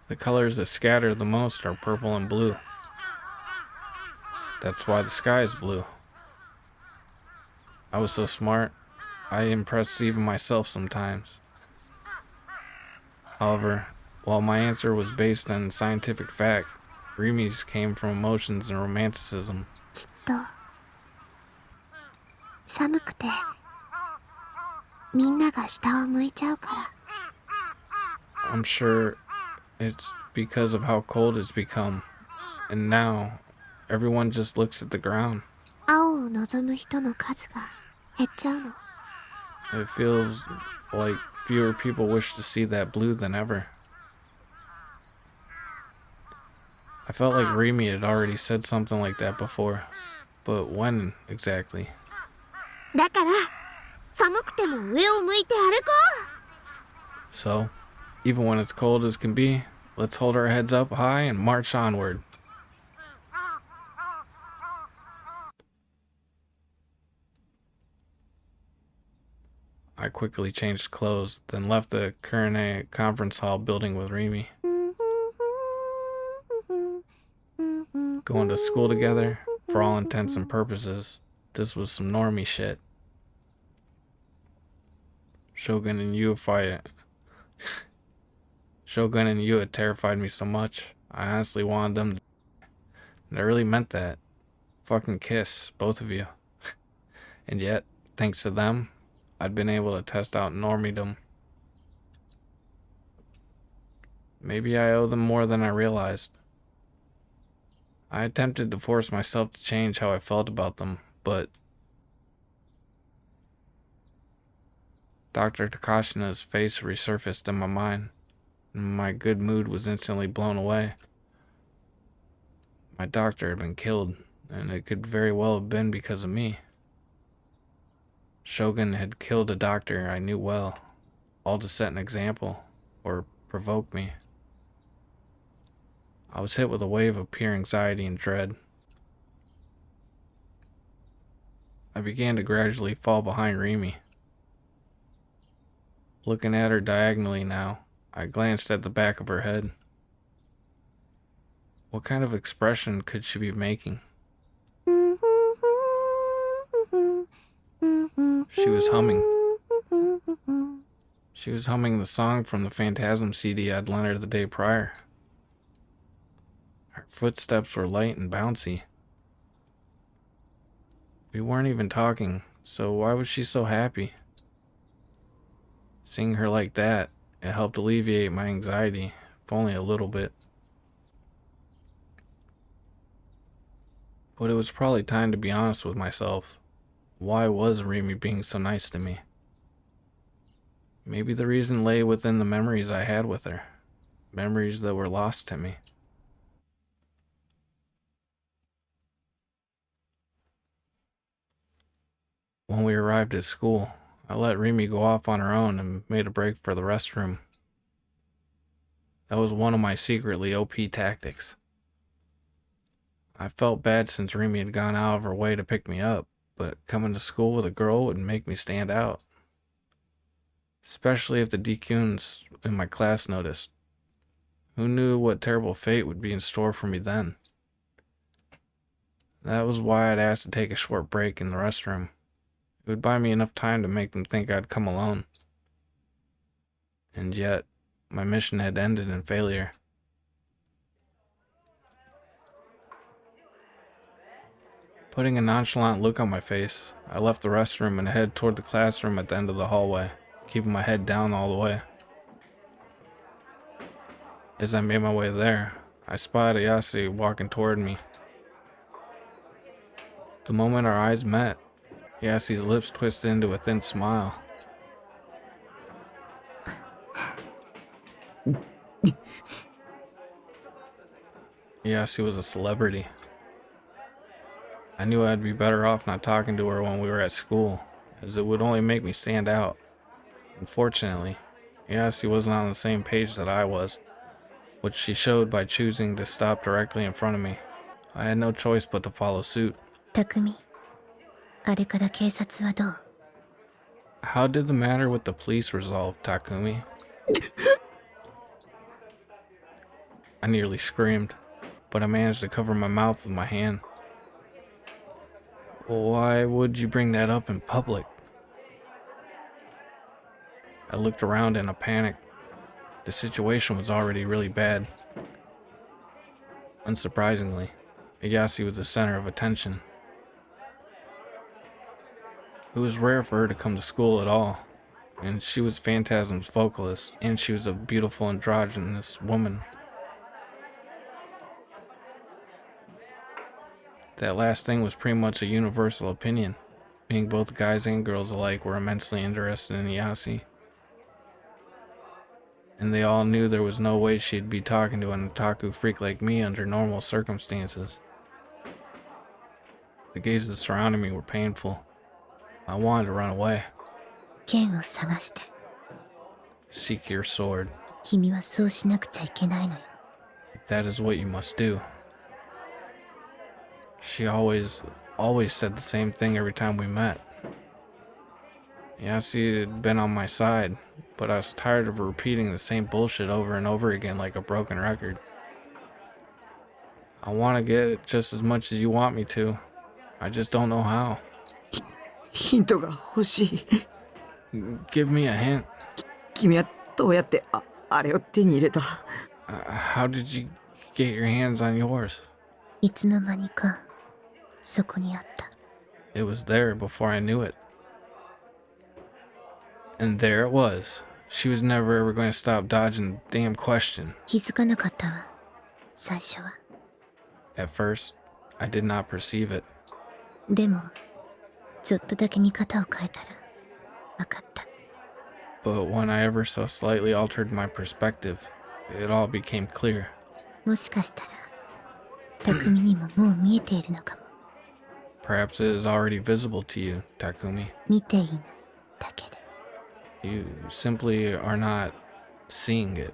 The colors that scatter the most are purple and blue. That's why the sky is blue. I was so smart, I impressed even myself sometimes. However, while my answer was based on scientific fact, Remy's came from emotions and romanticism. きっと寒くてみんなが下を向いちゃうから I'm sure it's because of how cold it's become, and now everyone just looks at the ground. 青を望む人の数が減っちゃうの。 It feels like fewer people wish to see that blue than ever. I felt like Remy had already said something like that before, but when exactly? だから寒くても上を向いて歩こ So, even when it's cold as can be, let's hold our heads up high and march onward. I quickly changed clothes, then left the Kurine conference hall building with Rimi. Going to school together, for all intents and purposes, this was some normie shit. Shogun and Yu had terrified me so much, I honestly wanted them to. And I really meant that. Fucking kiss, both of you. And yet, thanks to them, I'd been able to test out normiedom. Maybe I owe them more than I realized. I attempted to force myself to change how I felt about them, but Dr. Takashina's face resurfaced in my mind, and my good mood was instantly blown away. My doctor had been killed, and it could very well have been because of me. Shogun had killed a doctor I knew well, all to set an example, or provoke me. I was hit with a wave of pure anxiety and dread. I began to gradually fall behind Rimi. Looking at her diagonally now, I glanced at the back of her head. What kind of expression could she be making? She was humming. She was humming the song from the Phantasm CD I'd lent her the day prior. Her footsteps were light and bouncy. We weren't even talking, so why was she so happy? Seeing her like that, it helped alleviate my anxiety, if only a little bit. But it was probably time to be honest with myself. Why was Rimi being so nice to me? Maybe the reason lay within the memories I had with her. Memories that were lost to me. When we arrived at school, I let Rimi go off on her own and made a break for the restroom. That was one of my secretly OP tactics. I felt bad since Rimi had gone out of her way to pick me up, but coming to school with a girl would make me stand out. Especially if the DQs in my class noticed. Who knew what terrible fate would be in store for me then? That was why I'd asked to take a short break in the restroom. It would buy me enough time to make them think I'd come alone. And yet, my mission had ended in failure. Putting a nonchalant look on my face, I left the restroom and headed toward the classroom at the end of the hallway, keeping my head down all the way. As I made my way there, I spotted Ayase walking toward me. The moment our eyes met, Ayase's lips twisted into a thin smile. Ayase was a celebrity. I knew I'd be better off not talking to her when we were at school, as it would only make me stand out. Unfortunately, Ayase wasn't on the same page that I was, which she showed by choosing to stop directly in front of me. I had no choice but to follow suit. 匠、あれから警察はどう？ How did the matter with the police resolve, Takumi? I nearly screamed, but I managed to cover my mouth with my hand. Why would you bring that up in public? I looked around in a panic. The situation was already really bad. Unsurprisingly, Ayase was the center of attention. It was rare for her to come to school at all, and she was Phantasm's vocalist, and she was a beautiful androgynous woman. That last thing was pretty much a universal opinion, meaning both guys and girls alike were immensely interested in Ayase. And they all knew there was no way she'd be talking to an otaku freak like me under normal circumstances. The gazes surrounding me were painful. I wanted to run away. 剣を探して。 Seek your sword. 君はそうしなくちゃいけないのよ。 That is what you must do. She always said the same thing every time we met. Yasi had been on my side, but I was tired of repeating the same bullshit over and over again like a broken record. I want to get it just as much as you want me to. I just don't know how. ヒントが欲しい。 Give me a hint. 君はどうやってあれを手に入れた？ How did you get your hands on yours? いつの間にかそこにあった。 It was there before I knew it. And there it was. She was never ever going to stop dodging the damn question. 気づかなかったわ、最初は。 At first, I did not perceive it. でもちょっとだけ見方を変えたら分かった。 But when I ever so slightly altered my perspective, it all became clear. もしかしたら匠にももう見えているのかも。 Perhaps it is already visible to you, Takumi. 見ていないだけで。 You simply are not seeing it.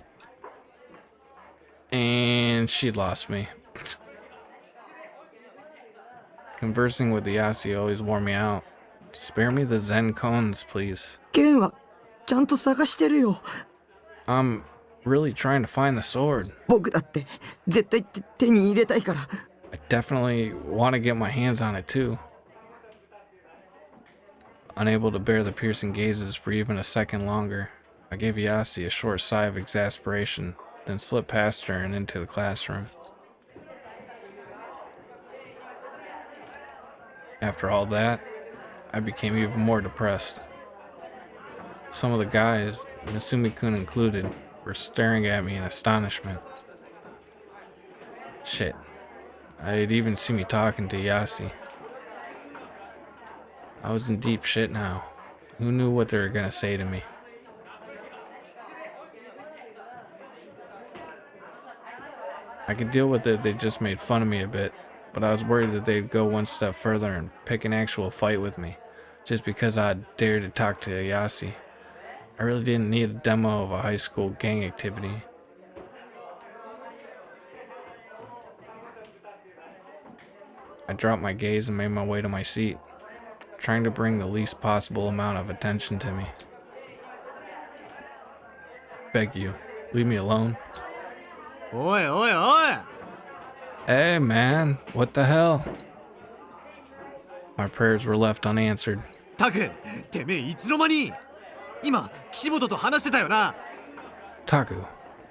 And she lost me. Conversing with the Yasi always wore me out. Spare me the Zen cones, please. ケンはちゃんと探してるよ。 I'm really trying to find the sword. 僕だって絶対手に入れたいから。 I definitely want to get my hands on it too. Unable to bear the piercing gazes for even a second longer, I gave Yasi a short sigh of exasperation, then slipped past her and into the classroom. After all that, I became even more depressed. Some of the guys, Misumi-kun included, were staring at me in astonishment. Shit. I'd even see me talking to Yasi. I was in deep shit now. Who knew what they were gonna say to me? I could deal with it if they just made fun of me a bit, but I was worried that they'd go one step further and pick an actual fight with me, just because I'd dared to talk to Yasi. I really didn't need a demo of a high school gang activity. I dropped my gaze and made my way to my seat, trying to bring the least possible amount of attention to me. I beg you, leave me alone. おいおいおい Hey man, what the hell? My prayers were left unanswered. タク、てめえいつの間に今、岸本と話してたよな Taku,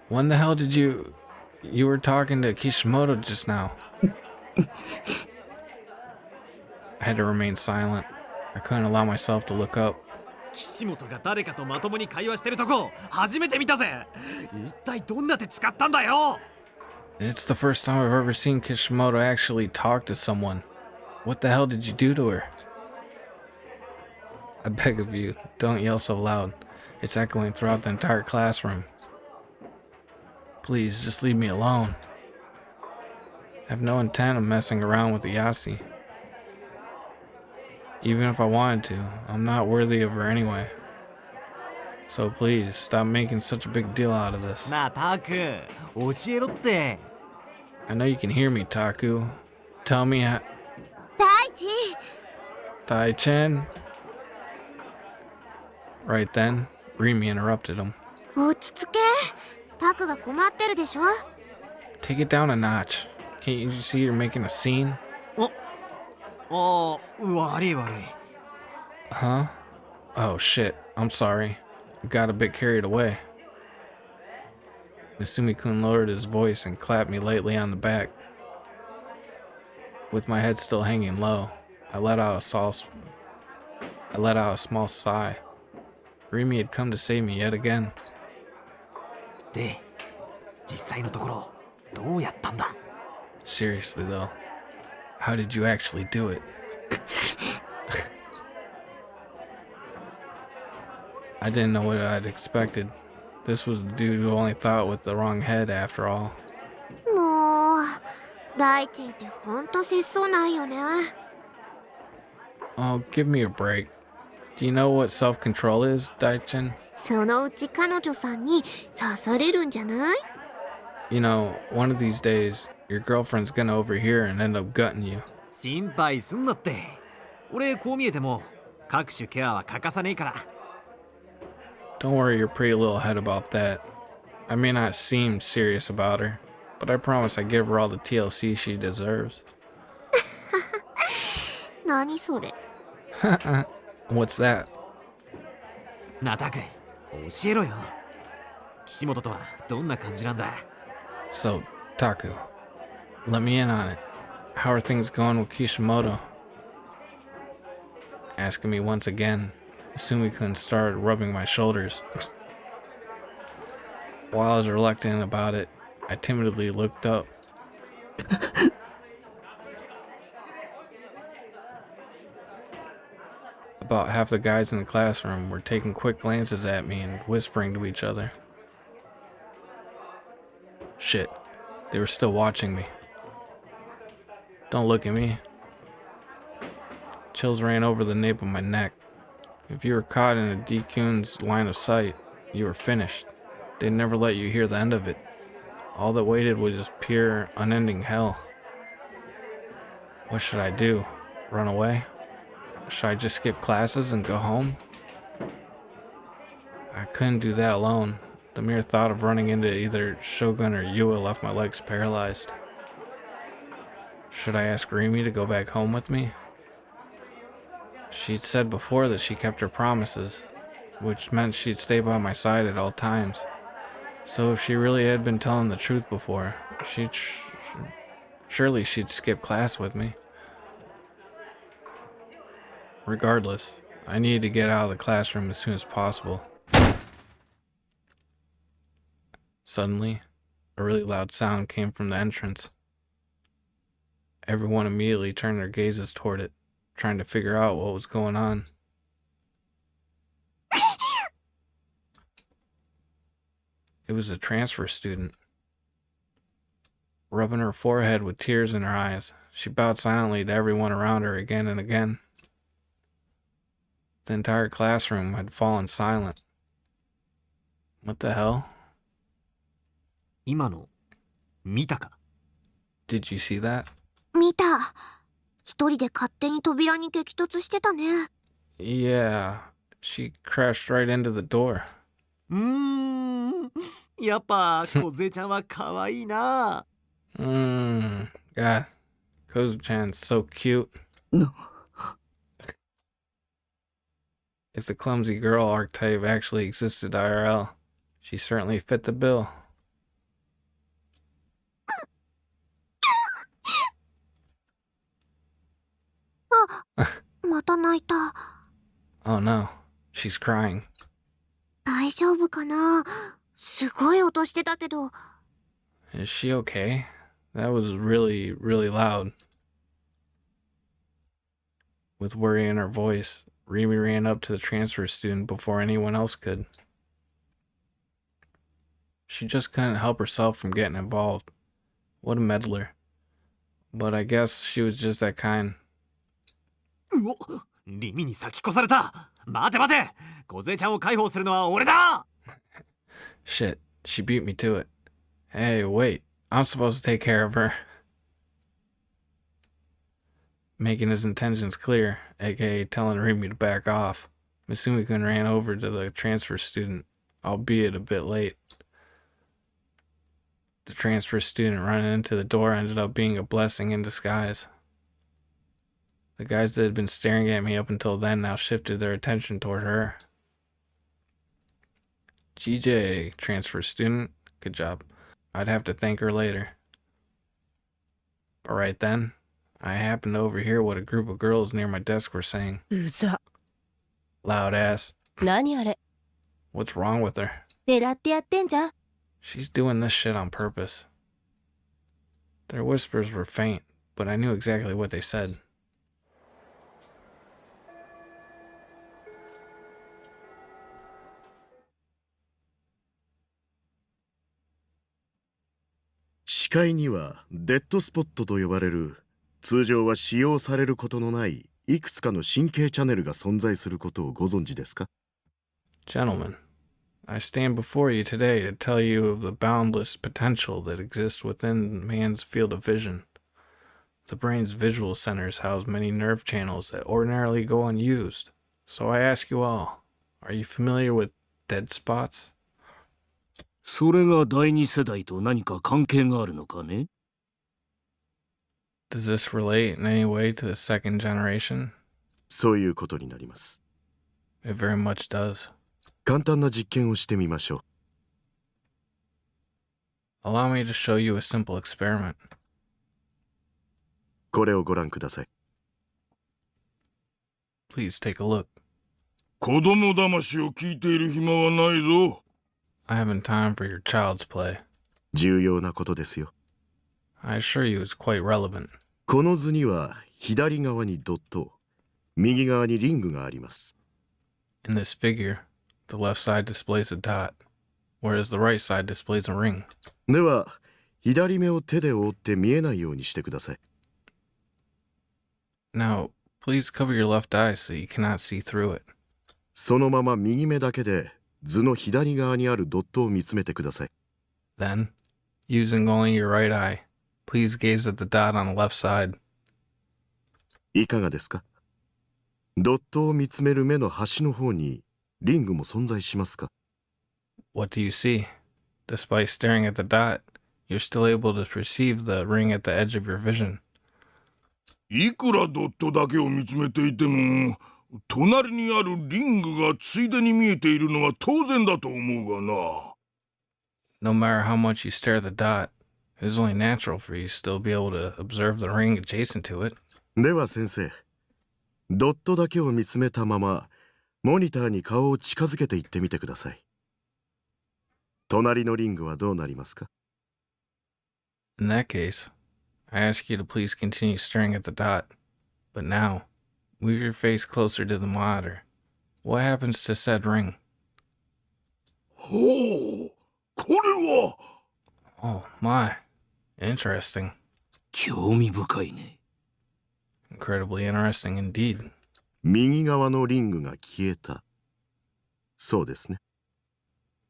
when the hell did you were talking to Kishimoto just now? I had to remain silent. I couldn't allow myself to look up. 岸本が誰かとまともに会話してるとこ初めて見たぜ一体どんな手使ったんだよ It's the first time I've ever seen Kishimoto actually talk to someone. What the hell did you do to her? I beg of you, don't yell so loud. It's echoing throughout the entire classroom. Please, just leave me alone. I have no intent of messing around with the Yasi. Even if I wanted to, I'm not worthy of her anyway. So please, stop making such a big deal out of this. なあタク教えろって I know you can hear me, Taku. Tell me how... 大地 Tai-chan? Right then, Rimi interrupted him. 落ち着け。タクが困ってるでしょ。 Take it down a notch. Can't you see you're making a scene? あ悪い悪い Huh? Oh shit, I'm sorry. I got a bit carried away. Misumi-kun lowered his voice and clapped me lightly on the back. With my head still hanging low, I let out a small sigh. Rimi had come to save me yet again. で実際のところどうやったんだ Seriously though, how did you actually do it? I didn't know what I'd expected. This was the dude who only thought with the wrong head after all. もう大地ってほんと節操ないよね。 Oh, give me a break. Do you know what self-control is, Daichin? そのうち彼女さんに刺されるんじゃない？ You know, one of these days, your girlfriend's gonna overhear and end up gutting you. 心配すんなって俺こう見えても各種ケアは欠かさねえから。 Don't worry your pretty little head about that. I may not seem serious about her, but I promise I give her all the TLC she deserves. 何それ。 What's that? なあタク、教えろよ。岸本とはどんな感じなんだ？ So, Taku, let me in on it. How are things going with Kishimoto? Asking me once again. Sumikun started rubbing my shoulders. While I was reluctant about it, I timidly looked up. About half the guys in the classroom were taking quick glances at me and whispering to each other. Shit, they were still watching me. Don't look at me. Chills ran over the nape of my neck. If you were caught in a DQ's line of sight, you were finished. They'd never let you hear the end of it. All that waited was just pure, unending hell. What should I do? Run away? Should I just skip classes and go home? I couldn't do that alone. The mere thought of running into either Shogun or Yua left my legs paralyzed. Should I ask Rimi to go back home with me? She'd said before that she kept her promises, which meant she'd stay by my side at all times. So if she really had been telling the truth before, surely she'd skip class with me. Regardless, I needed to get out of the classroom as soon as possible. Suddenly, a really loud sound came from the entrance. Everyone immediately turned their gazes toward it, trying to figure out what was going on. It was a transfer student. Rubbing her forehead with tears in her eyes, she bowed silently to everyone around her again and again. The entire classroom had fallen silent. What the hell? 今の見たか？ Did you see that? 見た。一人で勝手に扉に激突してたね。Yeah, she crashed right into the door. やっぱ梢ちゃんは可愛いな。 God, Kozu-chan's so cute. No. If the clumsy girl archetype actually existed IRL, she certainly fit the bill. また泣いた。 Oh no, she's crying. 大丈夫かな？すごい音してたけど。 Is she okay? That was really, really loud. With worry in her voice, Rimi ran up to the transfer student before anyone else could. She just couldn't help herself from getting involved. What a meddler. But I guess she was just that kind. うお、リミに先越された。待て待て、梢ちゃんを解放するのは俺だ。 Shit, she beat me to it. Hey, wait, I'm supposed to take care of her. Making his intentions clear, aka telling Rimi to back off, Misumi-kun ran over to the transfer student, albeit a bit late. The transfer student running into the door ended up being a blessing in disguise. The guys that had been staring at me up until then now shifted their attention toward her. GJ, transfer student, good job. I'd have to thank her later. But right then, I happened to overhear what a group of girls near my desk were saying. うざ。 Loud ass. 何あれ。 What's wrong with her? 狙ってやってんじゃん。 She's doing this shit on purpose. Their whispers were faint, but I knew exactly what they said. 視界にはデッドスポットと呼ばれる通常は使用されることのないいくつかの神経チャネルが存在することをご存知ですか？ Gentlemen, I stand before you today to tell you of the boundless potential that exists within man's field of vision. The brain's visual centers house many nerve channels that ordinarily go unused, So I ask you all, are you familiar with dead spots? それが第二世代と何か関係があるのかね？ Does this relate in any way to the second generation? そういうことになります。 It very much does. 簡単な実験をしてみましょう。 Allow me to show you a simple experiment. これをご覧ください。 Please take a look. 子供騙しを聞いている暇はないぞ。 I haven't time for your child's play. 重要なことですよ。 I assure you it's quite relevant. この図には左側にドット、右側にリングがあります。 In this figure, the left side displays a dot, whereas the right side displays a ring. では、左目を手で覆って見えないようにしてください。 Now, please cover your left eye so you cannot see through it. そのまま右目だけで図の左側にあるドットを見つめてください。 Then, using only your right eye, please gaze at the dot on the left side. いかがですか？ドットを見つめる目の端の方にリングも存在しますか？ What do you see? Despite staring at the dot, you're still able to perceive the ring at the edge of your vision. いくらドットだけを見つめていても、隣にあるリングがついでに見えているのは当然だと思うがな。 No matter how much you stare at the dot, it is only natural for you to still be able to observe the ring adjacent to it. では先生、ドットだけを見つめたままモニターに顔を近づけていってみてください。隣のリングはどうなりますか？ In that case, I ask you to please continue staring at the dot. But now, move your face closer to the monitor. What happens to said ring? ほう、これは。 Oh my, interesting. 興味深いね。 Incredibly interesting indeed. 右側のリングが消えた。そうですね。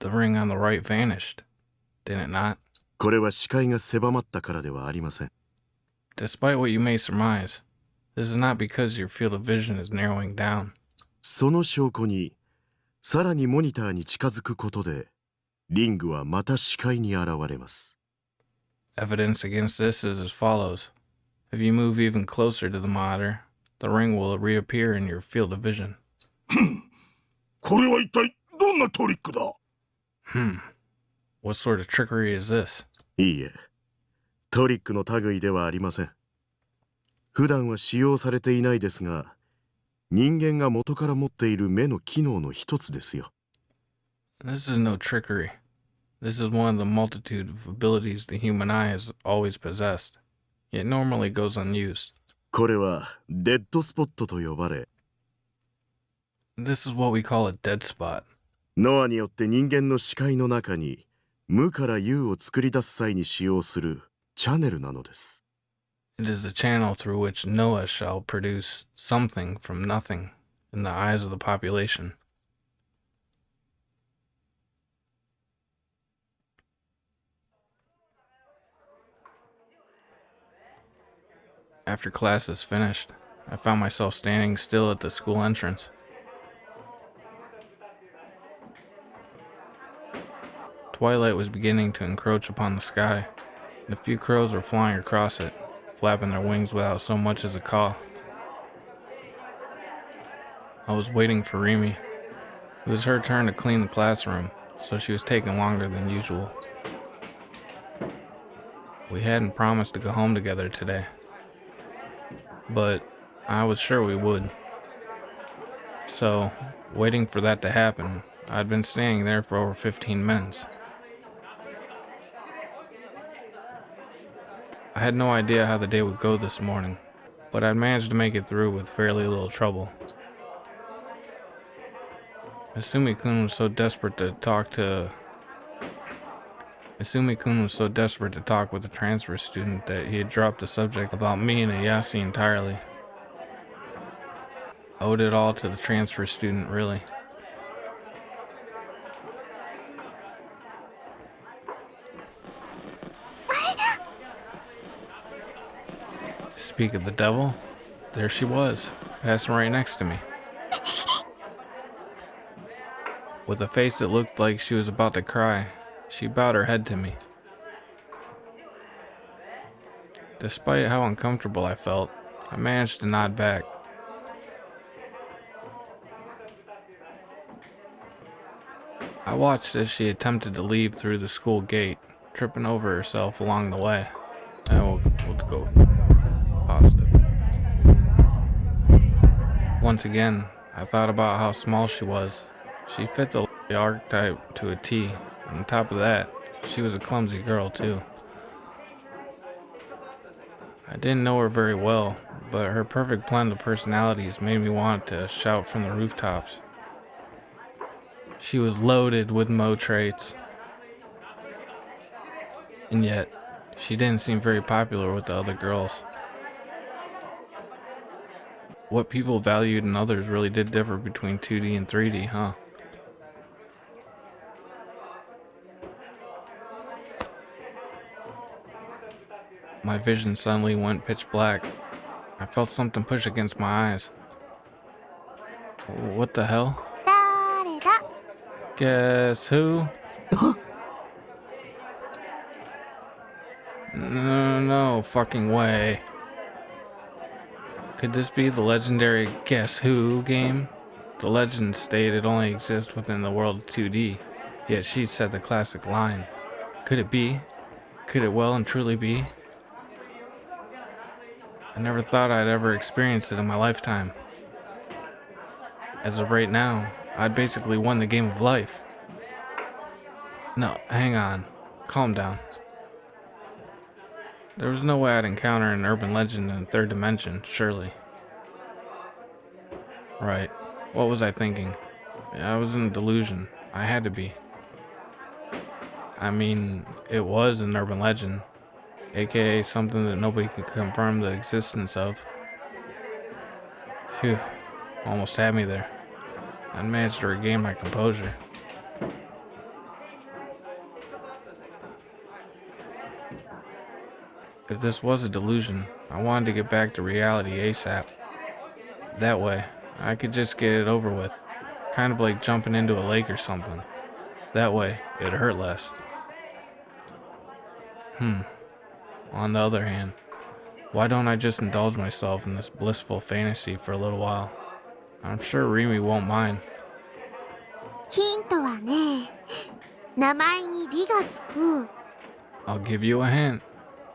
The ring on the right vanished, did it not? これは視界が狭まったからではありません。 Despite what you may surmise, this is not because your field of vision is narrowing down. その証拠に、さらにモニターに近づくことで、リングはまた視界に現れます。 Evidence against this is as follows. If you move even closer to the monitor, the ring will reappear in your field of vision. これは一体どんなトリックだ？ What sort of trickery is this? いいえ、トリックの類ではありません。普段は使用されていないですが、人間が元から持っている目の機能の一つですよ。 This is no trickery. This is one of the multitude of abilities the human eye has always possessed, yet normally goes unused. これはデッドスポットと呼ばれ、 This is what we call a dead spot. ノアによって人間の視界の中に無から有を作り出す際に使用するチャネルなのです。 It is the channel through which Noah shall produce something from nothing in the eyes of the population. After class is finished, I found myself standing still at the school entrance. Twilight was beginning to encroach upon the sky, and a few crows were flying across it, flapping their wings without so much as a caw. I was waiting for Remy. It was her turn to clean the classroom, so she was taking longer than usual. We hadn't promised to go home together today, but I was sure we would. So, waiting for that to happen, I'd been standing there for over 15 minutes. I had no idea how the day would go this morning, but I'd managed to make it through with fairly little trouble. Misumi-kun was so desperate to talk with the transfer student that he had dropped the subject about me and Ayase entirely. I owed it all to the transfer student, really. Speak of the devil, there she was, passing right next to me. With a face that looked like she was about to cry, she bowed her head to me. Despite how uncomfortable I felt, I managed to nod back. I watched as she attempted to leave through the school gate, tripping over herself along the way. And we'll go positive. Once again, I thought about how small she was. She fit the archetype to a T. On top of that, she was a clumsy girl too. I didn't know her very well, but her perfect blend of personalities made me want to shout from the rooftops. She was loaded with Mo traits. And yet, she didn't seem very popular with the other girls. What people valued in others really did differ between 2D and 3D, huh? My vision suddenly went pitch black. I felt something push against my eyes. What the hell? 誰だ Guess who? No fucking way. Could this be the legendary Guess Who game? The legend state it only exists within the world of 2D, yet she said the classic line. Could it be? Could it well and truly be? I never thought I'd ever experience it in my lifetime. As of right now, I'd basically won the game of life. No, hang on. Calm down. There was no way I'd encounter an urban legend in the third dimension, surely. Right. What was I thinking? I was in Delusion. I had to be. I mean, it was an urban legend, aka something that nobody could confirm the existence of. Phew. Almost had me there. I managed to regain my composure. If this was a delusion, I wanted to get back to reality ASAP. That way, I could just get it over with. Kind of like jumping into a lake or something. That way, it'd hurt less. On the other hand, why don't I just indulge myself in this blissful fantasy for a little while? I'm sure Rimi won't mind. ヒントはね、名前に「り」がつく I'll give you a hint.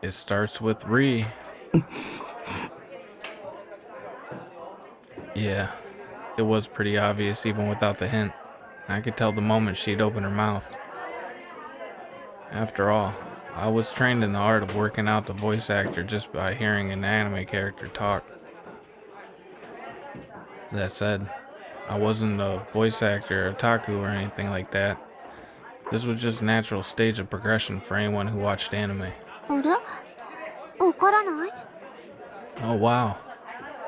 It starts with Re. Yeah, it was pretty obvious even without the hint. I could tell the moment she'd open her mouth. After all, I was trained in the art of working out the voice actor just by hearing an anime character talk. That said, I wasn't a voice actor or otaku or anything like that. This was just a natural stage of progression for anyone who watched anime. あれわからない Oh wow,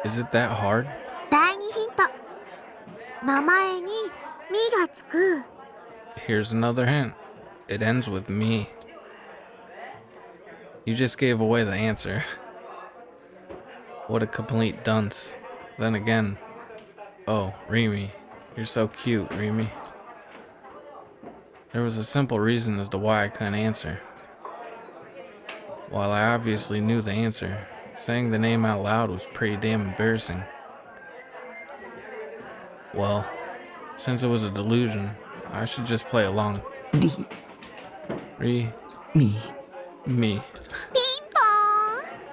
is it that hard? 第2ヒント名前に「み」がつく Here's another hint. It ends with me. You just gave away the answer. What a complete dunce. Then again, oh, Rimi, you're so cute, Rimi. There was a simple reason as to why I couldn't answer. While I obviously knew the answer, saying the name out loud was pretty damn embarrassing. Well, since it was a delusion, I should just play along. り Re, み me. ピンポ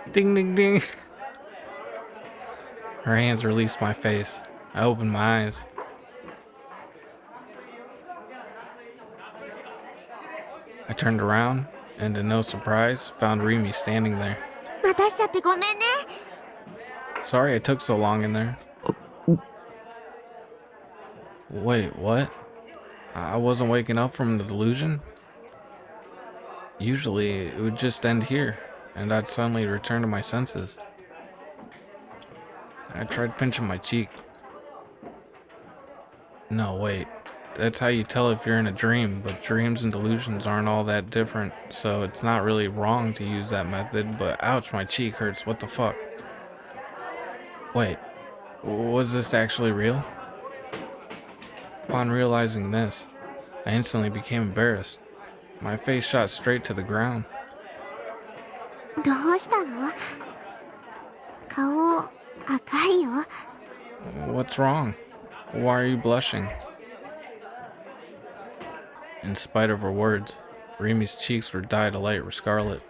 ーン Ding ding ding. Her hands released my face. I opened my eyes. I turned around, and to no surprise, found Rimi standing there. 待たしちゃってごめんね Sorry I took so long in there. Wait, what? I wasn't waking up from the delusion? Usually, it would just end here, and I'd suddenly return to my senses. I tried pinching my cheek. No, wait. That's how you tell if you're in a dream, but dreams and delusions aren't all that different, so it's not really wrong to use that method, but ouch, my cheek hurts, what the fuck? Wait, was this actually real? Upon realizing this, I instantly became embarrassed. My face shot straight to the ground. どうしたの？顔赤いよ。 What's wrong? Why are you blushing? In spite of her words, Rimi's cheeks were dyed a light scarlet.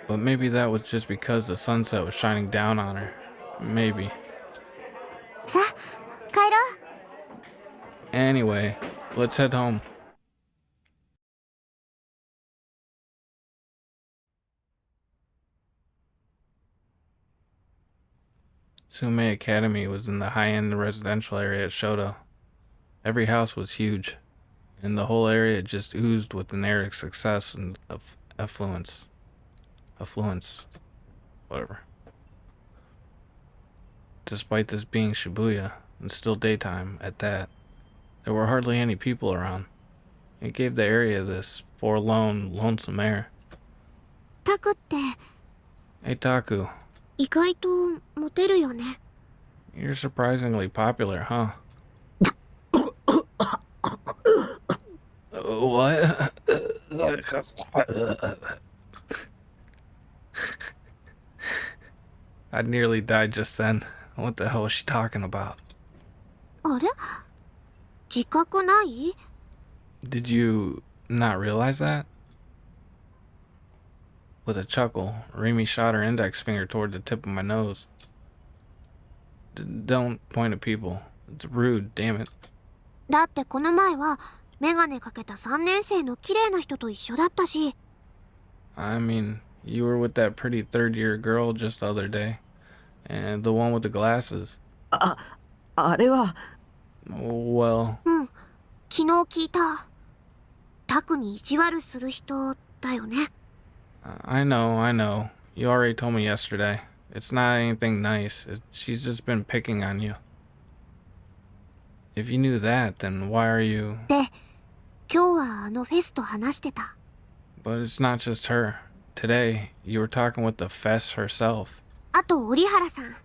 But maybe that was just because the sunset was shining down on her. Maybe. さあ帰ろう。 Anyway, let's head home. Sume Academy was in the high-end residential area at Shoto. Every house was huge, and the whole area just oozed with an air of success and of affluence. Whatever. Despite this being Shibuya, and still daytime at that, there were hardly any people around. It gave the area this forlorn, lonesome air. タクって Hey Taku, 意外とモテるよね。 you're surprisingly popular, huh? What? I nearly died just then. What the hell is she talking about? あれ？自覚ない？ Did you not realize that? With a chuckle, Rimi shot her index finger toward the tip of my nose. Don't point at people. It's rude, damn it. だってこの前はメガネかけた3年生の綺麗な人と一緒だったし。 I mean, you were with that pretty third-year girl just the other day. And the one with the glasses. あれは Well, うん、昨日聞いた。タクに意地悪する人だよね。 I know. You already told me yesterday. It's not anything nice. She's just been picking on you. If you knew that, then why are you... で、今日はあのフェスと話してた。 But it's not just her. Today, you were talking with the Fess herself. あと折原さん。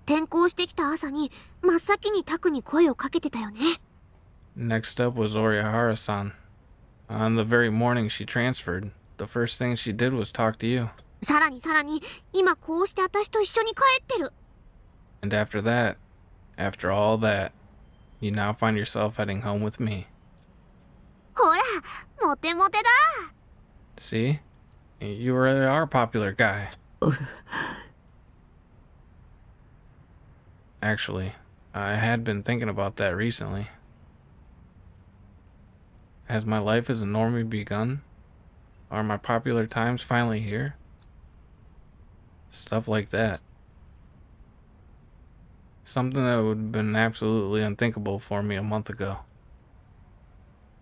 転校してきた朝に真っ先にタクに声をかけてたよね。 Next up was Orihara-san. On the very morning she transferred, the first thing she did was talk to you. さらに今こうして私と一緒に帰ってる。 And after that, after all that, you now find yourself heading home with me. ほら、モテモテだ。 See? You really are a popular guy. Actually, I had been thinking about that recently. Has my life as a normie begun? Are my popular times finally here? Stuff like that. Something that would have been absolutely unthinkable for me a month ago.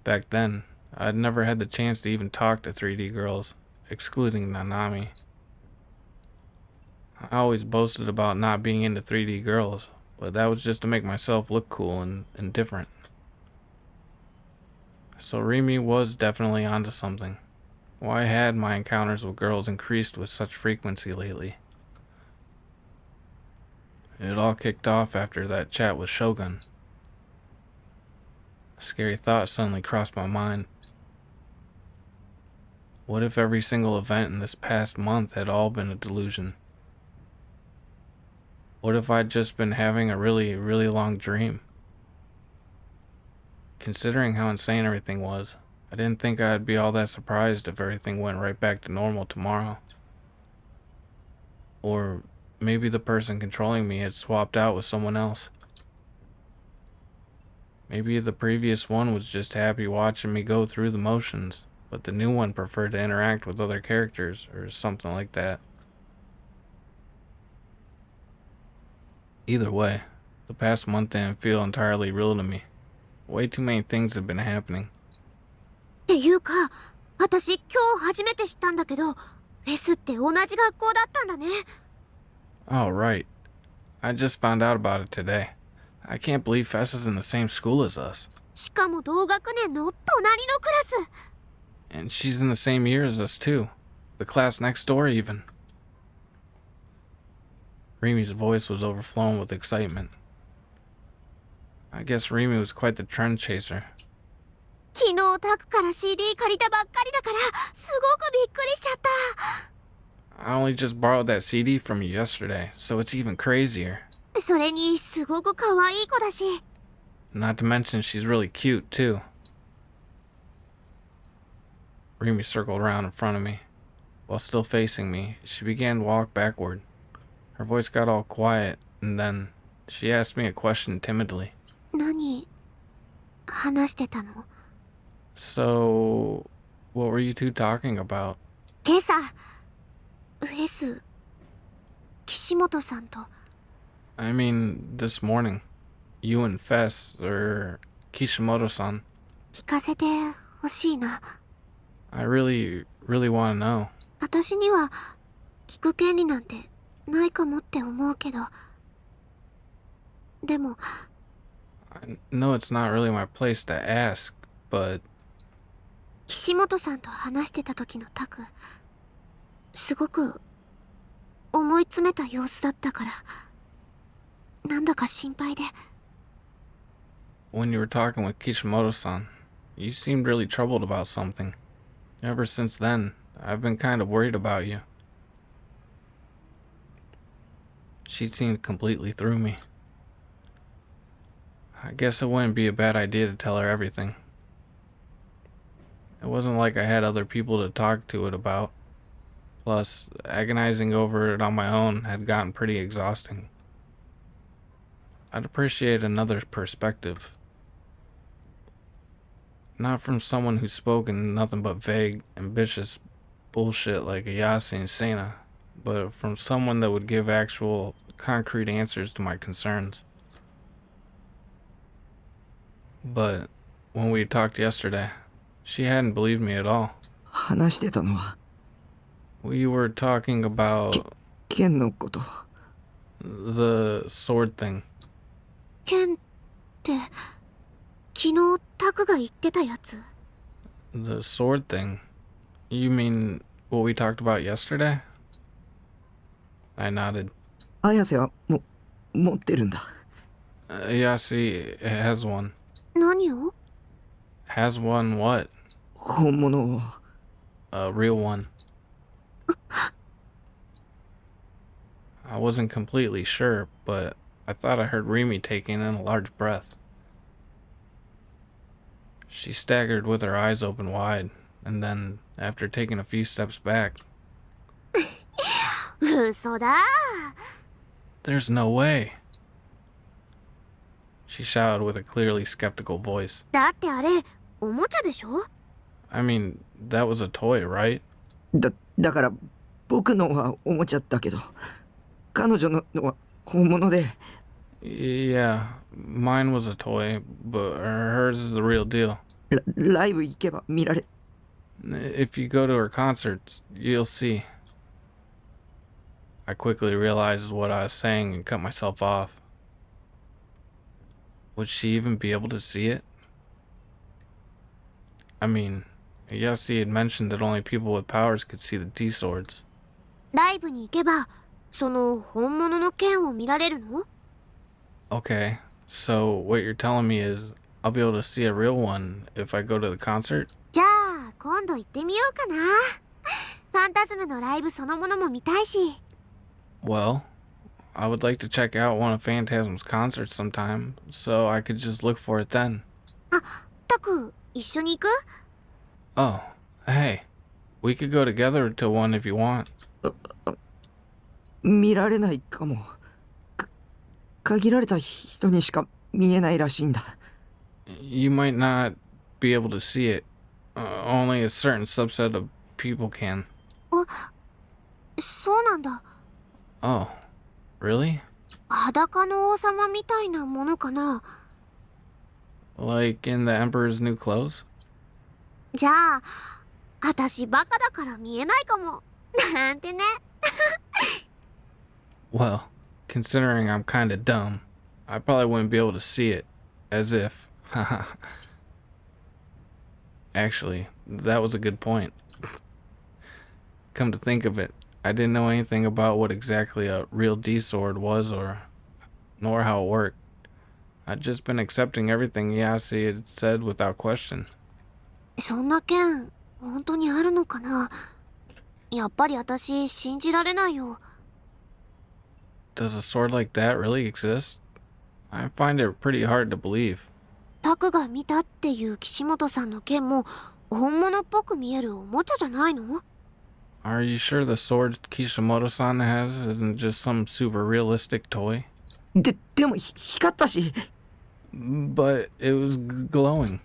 Back then, I'd never had the chance to even talk to 3D girls, excluding Nanami. I always boasted about not being into 3D girls, but that was just to make myself look cool and different. So Rimi was definitely onto something. Why had my encounters with girls increased with such frequency lately? It all kicked off after that chat with Shogun. A scary thought suddenly crossed my mind. What if every single event in this past month had all been a delusion? What if I'd just been having a really, really long dream? Considering how insane everything was, I didn't think I'd be all that surprised if everything went right back to normal tomorrow. Or maybe the person controlling me had swapped out with someone else. Maybe the previous one was just happy watching me go through the motions, but the new one preferred to interact with other characters, or something like that. Either way, the past month didn't feel entirely real to me. Way too many things have been happening. っていうか、私今日初めて知ったんだけど、フェスって同じ学校だったんだね。 Oh, right. I just found out about it today. I can't believe Fess is in the same school as us. しかも同学年の隣のクラス。 And she's in the same year as us, too. The class next door, even. Rimi's voice was overflowing with excitement. I guess Remy was quite the trend chaser. 昨日タクから CD 借りたばっかりだからすごくびっくりしちゃった。 I only just borrowed that CD from you yesterday, so it's even crazier. それにすごく可愛い子だし。 Not to mention she's really cute, too. Remy circled around in front of me. While still facing me, she began to walk backward. Her voice got all quiet, and then she asked me a question timidly. 何話してたの？ So, what were you two talking about? 今朝フェス岸本さんと。 I mean, this morning. You and Fess, or Kishimoto-san. 聞かせてほしいな。 I really want to know. 私には聞く権利なんてないかもって思うけど。でも I know it's not really my place to ask, but 岸本さんと話してた時のタク、すごく思い詰めた様子だったから、なんだか心配で。 when you were talking with Kishimoto-san, you seemed really troubled about something. Ever since then, I've been kind of worried about you. She seemed completely through me. I guess it wouldn't be a bad idea to tell her everything. It wasn't like I had other people to talk to it about. Plus, agonizing over it on my own had gotten pretty exhausting. I'd appreciate another perspective. Not from someone who's spoken nothing but vague, ambitious bullshit like Ayase and Sena, but from someone that would give actual, concrete answers to my concerns. But when we talked yesterday, she hadn't believed me at all. 話してたのは We were talking about 剣のこと。 the sword thing. 剣って昨日タクが言ってたやつ？ The sword thing? You mean what we talked about yesterday? I nodded. 綾瀬は持ってるんだ。 Ayase has one. 何を？ Has one what? 本物を。 A real one. I wasn't completely sure, but I thought I heard Remy taking in a large breath. She staggered with her eyes open wide, and then, after taking a few steps back, 嘘だ。 "There's no way," she shouted with a clearly skeptical voice. だってあれおもちゃでしょ？ I mean, that was a toy, right? だから僕のはおもちゃだけど、彼女のは本物で。 Yeah, mine was a toy, but hers is the real deal. ライブ行けば見られ。 If you go to her concerts, you'll see. I quickly realized what I was saying and cut myself off. Would she even be able to see it? I mean, yes, he had mentioned that only people with powers could see the T-swords. ライブに行けばその本物の剣を見られるの？ Okay, so what you're telling me is I'll be able to see a real one if I go to the concert? じゃあ今度行ってみようかな。ファンタズムのライブそのものも見たいし。 Well, I would like to check out one of Phantasm's concerts sometime, so I could just look for it then. あ、タク一緒に行く？ Oh, hey, we could go together to one if you want. 見られないかも。限られた人にしか見えないらしいんだ。 You might not be able to see it. Only a certain subset of people can. あ、そうなんだ。 Oh, really? 裸の王様みたいなものかな。 Like in the Emperor's new clothes? じゃあ私バカだから見えないかも。なんてね。Well, considering I'm kinda dumb, I probably wouldn't be able to see it. As if. Actually, that was a good point. Come to think of it, I didn't know anything about what exactly a real D-sword was nor how it worked. I'd just been accepting everything Yasi had said without question. そんな件本当にあるのかな。やっぱり私信じられないよ。 Does a sword like that really exist? I find it pretty hard to believe. タクが見たっていう岸本さんの剣も本物っぽく見えるおもちゃじゃないの？ Are you sure the sword Kishimoto-san has isn't just some super realistic toy? でも光ったし。 But it was glowing.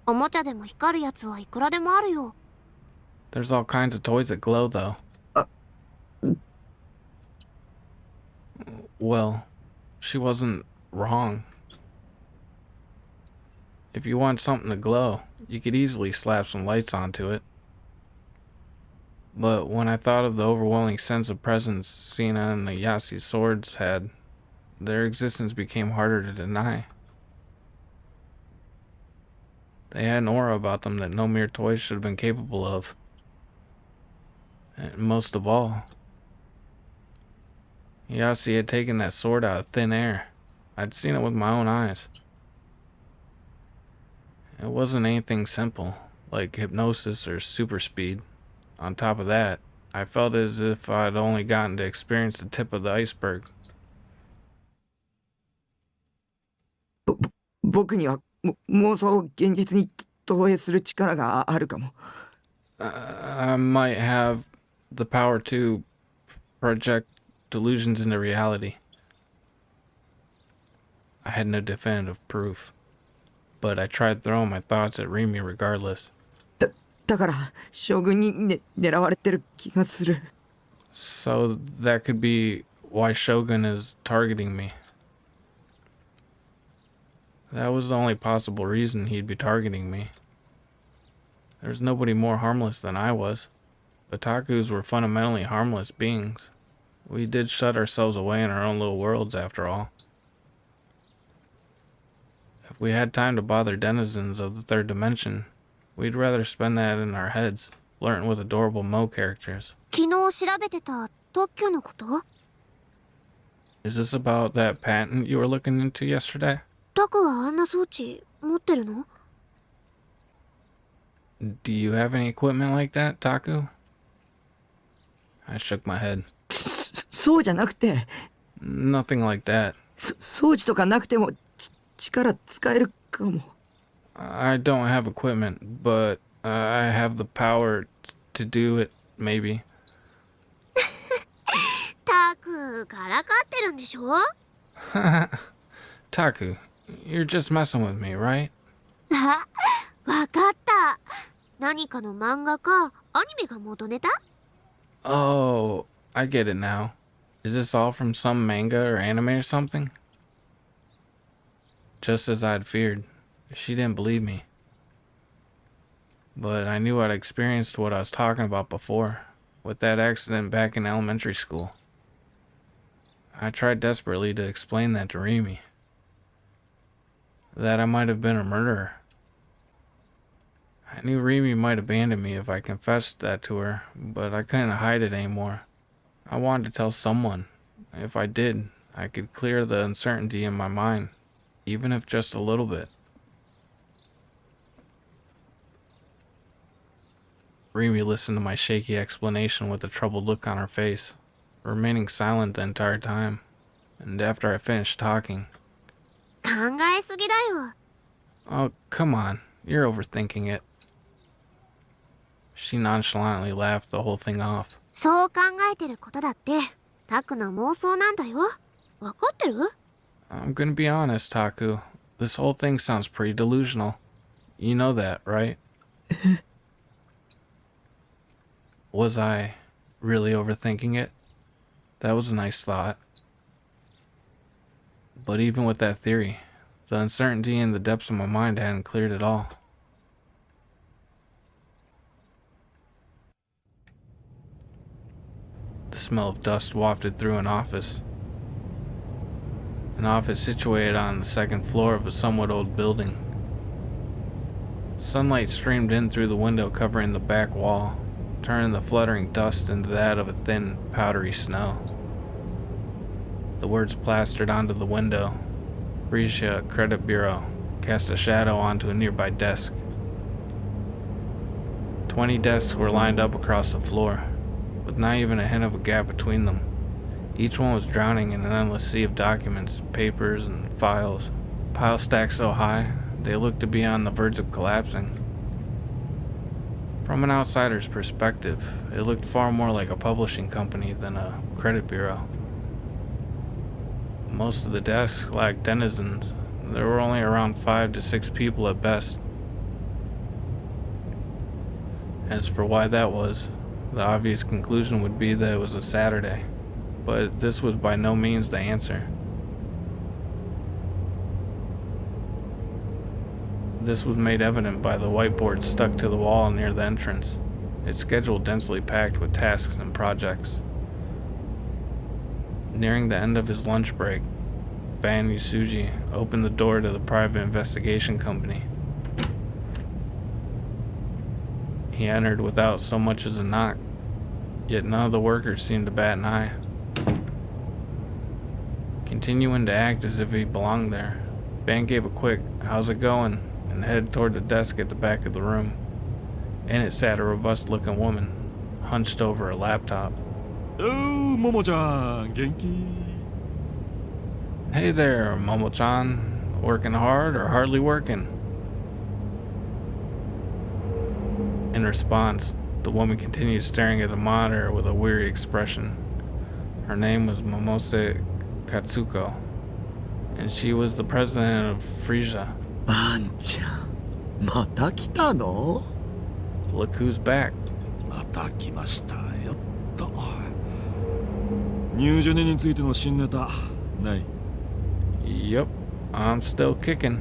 おもちゃでも光るやつはいくらでもあるよ。 There's all kinds of toys that glow, though. Well, she wasn't wrong. If you want something to glow, you could easily slap some lights onto it. But when I thought of the overwhelming sense of presence Sina and the Yasi swords had, their existence became harder to deny. They had an aura about them that no mere toys should have been capable of. And most of all, Yasi had taken that sword out of thin air. I'd seen it with my own eyes. It wasn't anything simple, like hypnosis or super speed. On top of that, I felt as if I'd only gotten to experience the tip of the iceberg. 僕には妄想を現実に投影する力があるかも。I might have the power to project delusions into reality. I had no definitive proof, but I tried throwing my thoughts at Rimi regardless. だから将軍に、狙われてる気がする。 So that could be why Shogun is targeting me. That was the only possible reason he'd be targeting me. There's nobody more harmless than I was. Otakus were fundamentally harmless beings. We did shut ourselves away in our own little worlds after all. If we had time to bother denizens of the third dimension, we'd rather spend that in our heads, flirting with adorable Mo characters. 昨日調べてた特許のこと？ Is this about that patent you were looking into yesterday? タクはあんな装置持ってるの？ Do you have any equipment like that, Taku? I shook my head. そうじゃなくて、 Nothing like that. 装置とかなくても力使えるかも。 I don't have equipment, but I have the power to do it, maybe. タクからかってるんでしょ？ Taku, you're just messing with me, right? あ、わかった。何かの漫画かアニメが元ネタ？ Oh, I get it now. Is this all from some manga or anime or something? Just as I'd feared, she didn't believe me. But I knew I'd experienced what I was talking about before, with that accident back in elementary school. I tried desperately to explain that to Rimi. That I might have been a murderer. I knew Rimi might abandon me if I confessed that to her, but I couldn't hide it anymore. I wanted to tell someone. If I did, I could clear the uncertainty in my mind, even if just a little bit. Rimi listened to my shaky explanation with a troubled look on her face, remaining silent the entire time. And after I finished talking, 考えすぎだよ。 "Oh, come on, you're overthinking it." She nonchalantly laughed the whole thing off. そう考えてることだってタクの妄想なんだよ。わかってる？ I'm gonna be honest, Taku. This whole thing sounds pretty delusional. You know that, right? Was I really overthinking it? That was a nice thought. But even with that theory, the uncertainty in the depths of my mind hadn't cleared at all. The smell of dust wafted through an office. An office situated on the second floor of a somewhat old building. Sunlight streamed in through the window covering the back wall, turning the fluttering dust into that of a thin, powdery snow. The words plastered onto the window, Frisia Credit Bureau cast a shadow onto a nearby desk. 20 desks were lined up across the floor, with not even a hint of a gap between them. Each one was drowning in an endless sea of documents, papers, and files, piles stacked so high they looked to be on the verge of collapsing. From an outsider's perspective, it looked far more like a publishing company than a credit bureau. Most of the desks lacked denizens. There were only around 5 to 6 people at best. As for why that was, the obvious conclusion would be that it was a Saturday, but this was by no means the answer. This was made evident by the whiteboard stuck to the wall near the entrance, its schedule densely packed with tasks and projects. Nearing the end of his lunch break, Ban Yusuji opened the door to the private investigation company. He entered without so much as a knock, yet none of the workers seemed to bat an eye. Continuing to act as if he belonged there, Ban gave a quick, "How's it going?" and headed toward the desk at the back of the room. In it sat a robust-looking woman, hunched over a laptop. Oh, Momo-chan, genki? "Hey there, Momo-chan. Working hard or hardly working?" In response, the woman continued staring at the monitor with a weary expression. Her name was Momose Katsuko, and she was the president of Frisia. バンちゃん、また来たの？ Look who's back. また来ましたよっと。ニュージェネについての新ネタない？ Yup, I'm still kicking.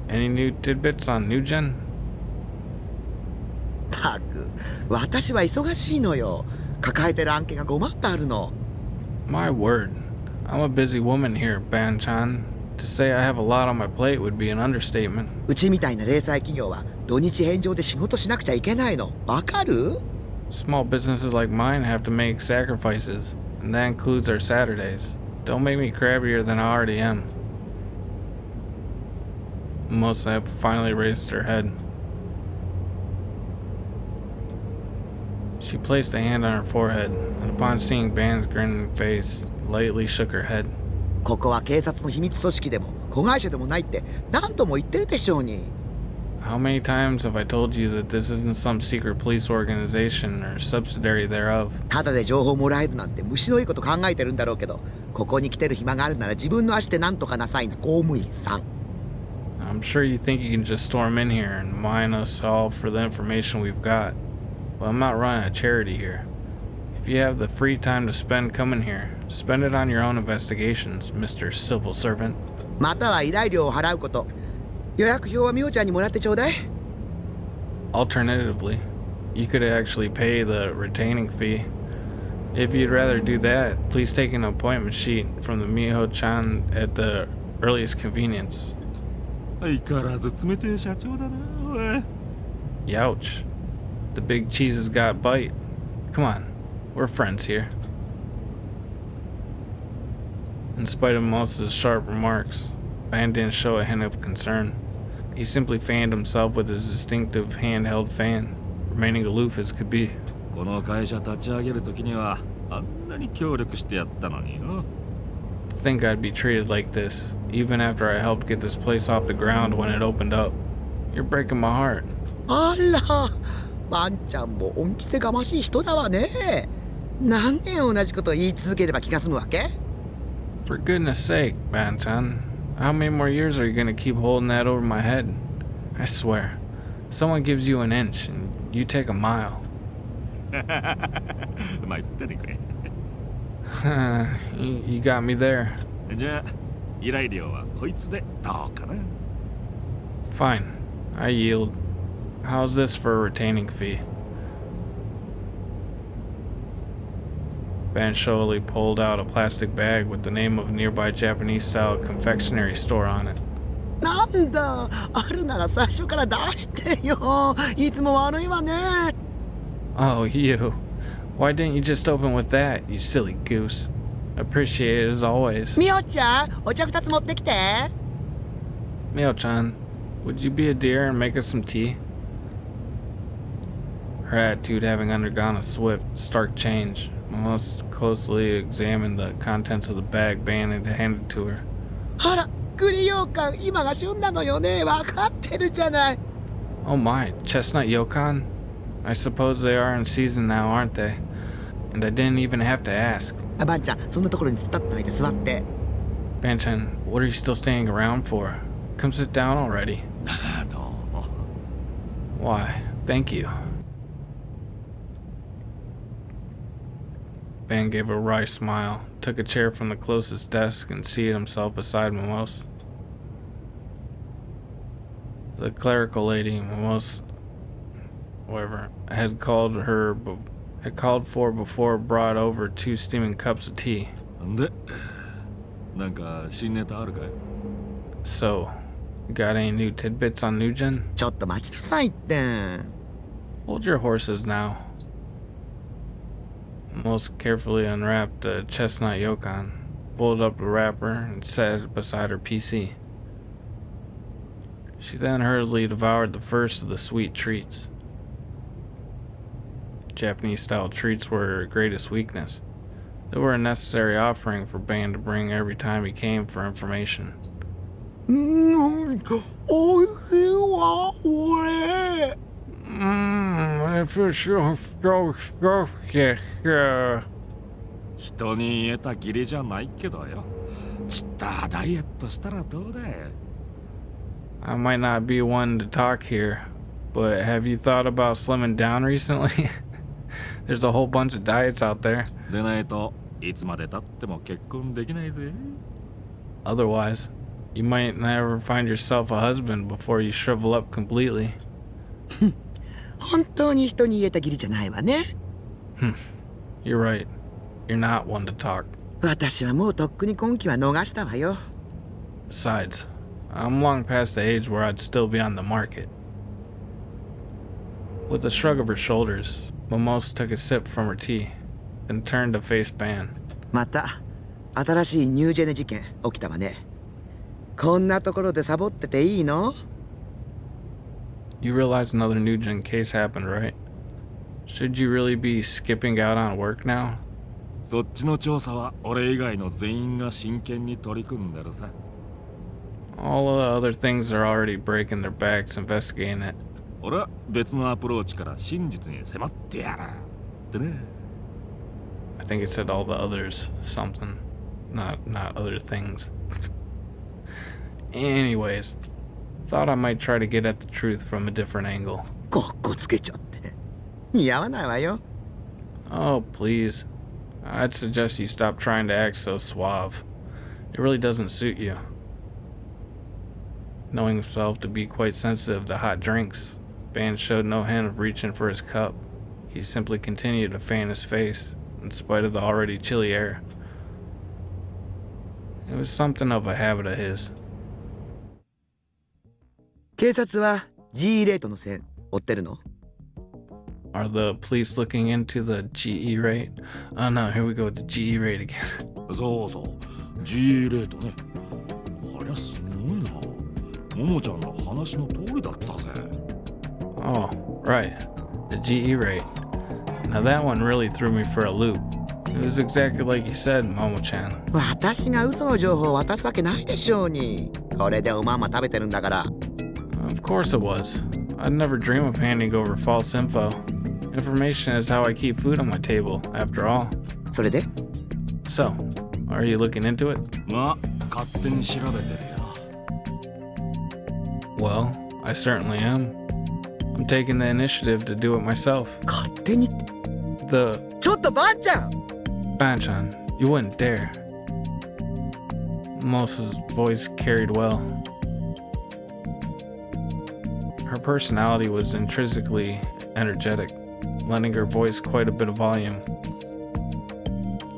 Any new tidbits on New Gen? たく、私は忙しいのよ。抱えてる案件が5万ってあるの。My word. I'm a busy woman here, Ban-chan. To say I have a lot on my plate would be an understatement. うちみたいな零細企業は土日返上で仕事しなくちゃいけないの。わかる？ Small businesses like mine have to make sacrifices, and that includes our Saturdays. Don't make me crabbier than I already am. Mosa finally raised her head. She placed a hand on her forehead, and upon seeing Ban's grinning face, lightly shook her head. ここは警察の秘密組織でも子会社でもないって何度も言ってるでしょうに。 How many times have I told you that this isn't some secret police organization or subsidiary thereof? ただで情報もらえるなんて虫のいいこと考えてるんだろうけど、ここに来てる暇があるなら自分の足で何とかなさいな公務員さん。 I'm sure you think you can just storm in here and mine us all for the information we've got. But I'm not running a charity here. If you have the free time to spend coming here, spend it on your own investigations, Mr. Civil Servant. または依頼料を払うこと。予約表はみおちゃんにもらってちょうだい。 Alternatively, you could actually pay the retaining fee. If you'd rather do that, please take an appointment sheet from the Miho-chan at the earliest convenience. 相変わらず冷てえ社長だな、おい。 Youch. The big cheeses got bite. Come on, we're friends here. In spite of Mosa's sharp remarks, Ban didn't show a hint of concern. He simply fanned himself with his distinctive handheld fan, remaining aloof as could be. この会社立ち上げるときにはあんなに協力してやったのによ。 To think I'd be treated like this, even after I helped get this place off the ground when it opened up. You're breaking my heart. あら、ワンちゃんも恩着せがましい人だわね。何年同じこと言い続ければ気が済むわけ？ For goodness sake, Ban-chan. How many more years are you gonna keep holding that over my head? I swear, someone gives you an inch and you take a mile. まあ言っててくれ。you got me there. じゃあ依頼料はこいつでどうかな。 Fine, I yield. How's this for a retaining fee? Ban showily pulled out a plastic bag with the name of a nearby Japanese-style confectionery store on it. なんだ、あるなら最初から出してよ。いつも悪いわね。 Oh, you. Why didn't you just open with that, you silly goose? Appreciate it as always. みおちゃん、お茶2つ持ってきて。Mio-chan, would you be a dear and make us some tea? Her attitude having undergone a swift, stark change, most closely examined the contents of the bag Ban had handed to her. あら、栗羊羹今が旬なのよね。わかってるじゃない。 Oh my, chestnut yokan? I suppose they are in season now, aren't they? And I didn't even have to ask. あ、ばんちゃん、そんなところに突っ立ってないで座って。Banchan, what are you still staying around for? Come sit down already. どうも。 Why, thank you. Ban gave a wry smile, took a chair from the closest desk, and seated himself beside Mimos. The clerical lady, Mimos, whatever, had called for before brought over 2 steaming cups of tea. で、なんか新ネタあるかい？ So, got any new tidbits on Nugent? ちょっと待ちなさいって。 Hold your horses now. Most carefully unwrapped a chestnut yokan, pulled up the wrapper, and set it beside her PC. She then hurriedly devoured the first of the sweet treats. Japanese-style treats were her greatest weakness. They were a necessary offering for Ban to bring every time he came for information. おいしいわ、これ。 if it's so 人に言えた義理じゃないけどよ。ちったダイエットしたらどうだい？ I might not be one to talk here, but have you thought about slimming down recently? There's a whole bunch of diets out there. でないといつまで経っても結婚できないぜ。 Otherwise, you might never find yourself a husband before you shrivel up completely. 本当に人に言えた義理じゃないわね。You're right. You're not one to talk. 私はもうとっくに今期は逃したわよ。 Besides, I'm long past the age where I'd still be on the market. With a shrug of her shoulders, Momos took a sip from her tea, then turned to face Ban. また新しいニュージェネ事件起きたわね。こんなところでサボってていいの？ You realize another Nugent case happened, right? Should you really be skipping out on work now? そっちの調査は俺以外の全員が真剣に取り組んでるさ。 All the other things are already breaking their backs investigating it. 俺は別のアプローチから真実に迫ってやるってね。 I think it said all the others something, not other things. Anyways, thought I might try to get at the truth from a different angle. こっこつけちゃって。似合わないわよ。 Oh, please. I'd suggest you stop trying to act so suave. It really doesn't suit you. Knowing himself to be quite sensitive to hot drinks, Ban showed no hint of reaching for his cup. He simply continued to fan his face, in spite of the already chilly air. It was something of a habit of his. 警察は G レートの線追ってるの？ Are the police looking into the GE rate? Oh no, here we go with the GE rate again. そうそう、G レートね。ありゃすごいな。ももちゃんの話の通りだったぜ。 Oh, right. The GE rate. Now that one really threw me for a loop. It was exactly like you said, Momo-chan. 私が嘘の情報を渡すわけないでしょうに。これでおまんま食べてるんだから。 Of course it was. I'd never dream of handing over false info. Information is how I keep food on my table, after all. それで？ So, are you looking into it? まあ、勝手に調べてるよ。 Well, I certainly am. I'm taking the initiative to do it myself. 勝手に。 The... ちょっとばんちゃん！ Banchan, you wouldn't dare. Mosa's voice carried well. Her personality was intrinsically energetic, lending her voice quite a bit of volume.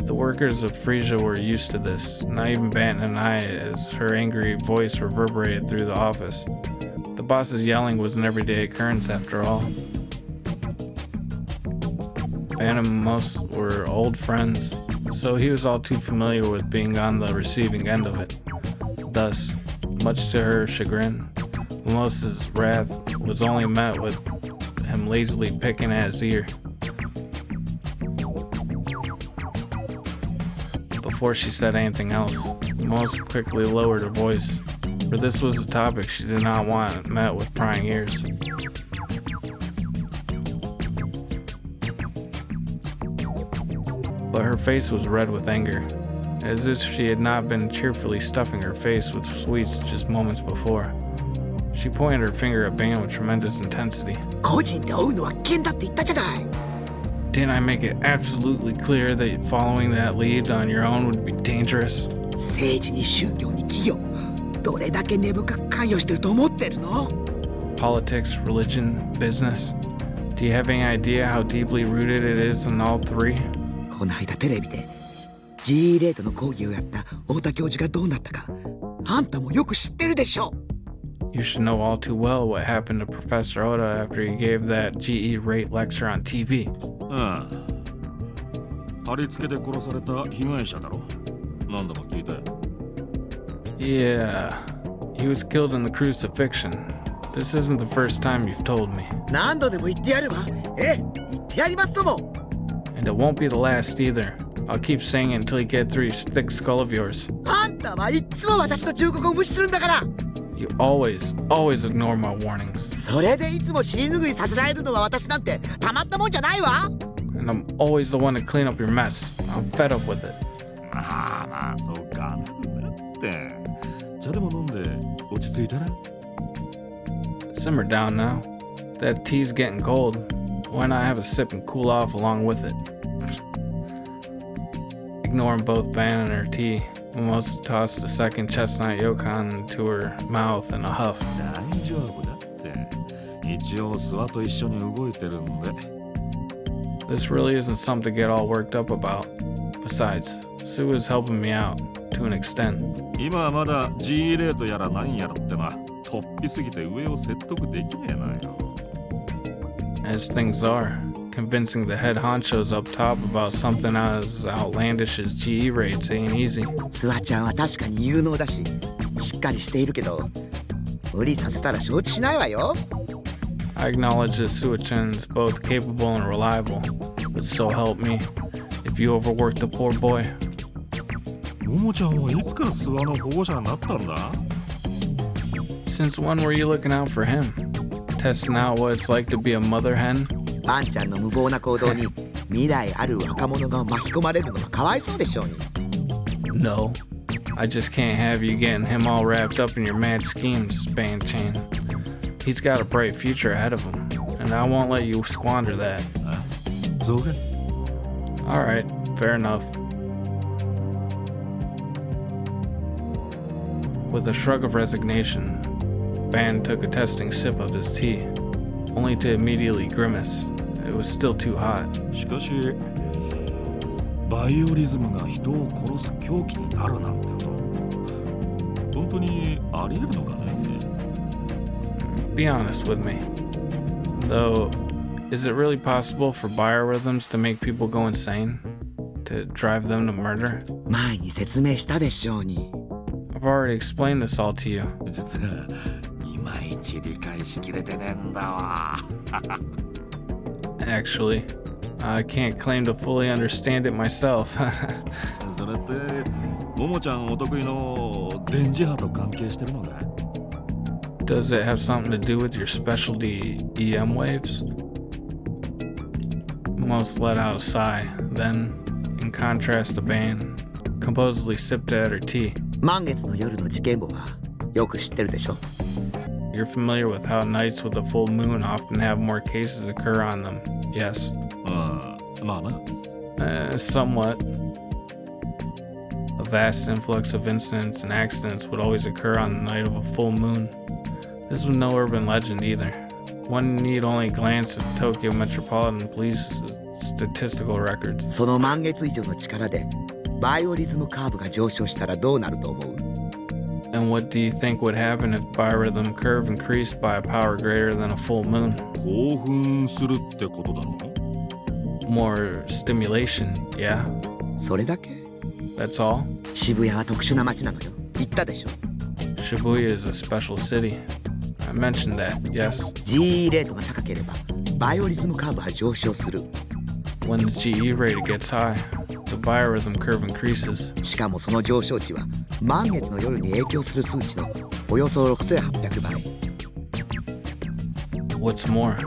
The workers of Frisia were used to this, not even Banton and I, as her angry voice reverberated through the office. The boss's yelling was an everyday occurrence after all. Ban and Mimos were old friends, so he was all too familiar with being on the receiving end of it. Thus, much to her chagrin. Most of his wrath was only met with him lazily picking at his ear. Before she said anything else, Most quickly lowered her voice, for this was a topic she did not want met with prying ears. But her face was red with anger, as if she had not been cheerfully stuffing her face with sweets just moments before. She pointed her finger at Bane with tremendous intensity. 個人で追うのは危険だって言ったじゃない。 Didn't I make it absolutely clear that following that lead on your own would be dangerous? 政治に宗教に企業、どれだけ根深く関与してると思ってるの？ Politics, religion, business. Do you have any idea how deeply rooted it is in all three? この間テレビで G レートの講義をやった太田教授がどうなったか、あんたもよく知ってるでしょ。 You should know all too well what happened to Professor Oda after he gave that GE rate lecture on TV. ああ、貼り付けで殺された被害者だろ。何度も聞いたよ。 Yeah, he was killed in the crucifixion. This isn't the first time you've told me. 何度でも言ってやるわ。言ってやりますとも。 And it won't be the last either. I'll keep saying it until you get through your thick skull of yours. あんたはいつも私の忠告を無視するんだから。 You always ignore my warnings. それでいつも尻拭いさせられるのは私なんてたまったもんじゃないわ。 And I'm always the one to clean up your mess. I'm fed up with it. まあまあ、そうかなって。茶でも飲んで落ち着いたら。 Simmer down now. That tea's getting cold. Why not have a sip and cool off along with it? Ignoring both Ban and her tea, Mimosa tossed the second chestnut yokon into her mouth in a huff. 大丈夫だって。一応諏訪と一緒に動いてるんで。 This really isn't something to get all worked up about. Besides, Sue is helping me out, to an extent. 今はまだ G レートやら何やらってのは突飛すぎて上を説得できねえなよ。 As things are, convincing the head honchos up top about something as outlandish as GE rates ain't easy. スワちゃんは確かに有能だし、しっかりしているけど、無理させたら承知しないわよ。 I acknowledge that Suichin's both capable and reliable, but so help me, if you overwork the poor boy. ももちゃんはいつから諏訪の保護者になったんだ？ Since when were you looking out for him? Testing out what it's like to be a mother hen? バンちゃんの無謀な行動に未来ある若者が巻き込まれるのはかわいそうでしょうに。 No. I just can't have you getting him all wrapped up in your mad schemes, Band-chan. He's got a bright future ahead of him, and I won't let you squander that. そうか。 Alright, fair enough. With a shrug of resignation, Ban took a testing sip of his tea, only to immediately grimace. It was still too hot. しかし、バイオリズムが人を殺す凶器になるなんてこと、本当にありえるのかね？ Be honest with me. Though, is it really possible for biorhythms to make people go insane? To drive them to murder? 前に説明したでしょうに。 I've already explained this all to you. 実はいまいち理解しきれてねえんだわ。Actually, I can't claim to fully understand it myself. それってももちゃんお得意の電磁波と関係してるのかい？ Does it have something to do with your specialty EM waves? Most let out a sigh, then, in contrast to Bane, composedly sipped at her tea. 満月の夜の事件簿はよく知ってるでしょ。 You're familiar with how nights with a full moon often have more cases occur on them, yes? まあな。 Somewhat. A vast influx of incidents and accidents would always occur on the night of a full moon. This was no urban legend either. One need only glance at Tokyo Metropolitan Police statistical records. その満月以上の力でバイオリズムカーブが上昇したらどうなると思う？ And what do you think would happen if the biorhythm curve increased by a power greater than a full moon? 興奮するってことだろ？ More stimulation, yeah? それだけ？ That's all? 渋谷は特殊な街なのよ。言ったでしょ。Shibuya is a special city. I mentioned that, yes. GE レートが高ければバイオリズムカーブは上昇する。 When the GE rate gets high, the biorhythm curve increases. しかもその上昇値は満月の夜に影響する数値のおよそ6800倍。 What's more,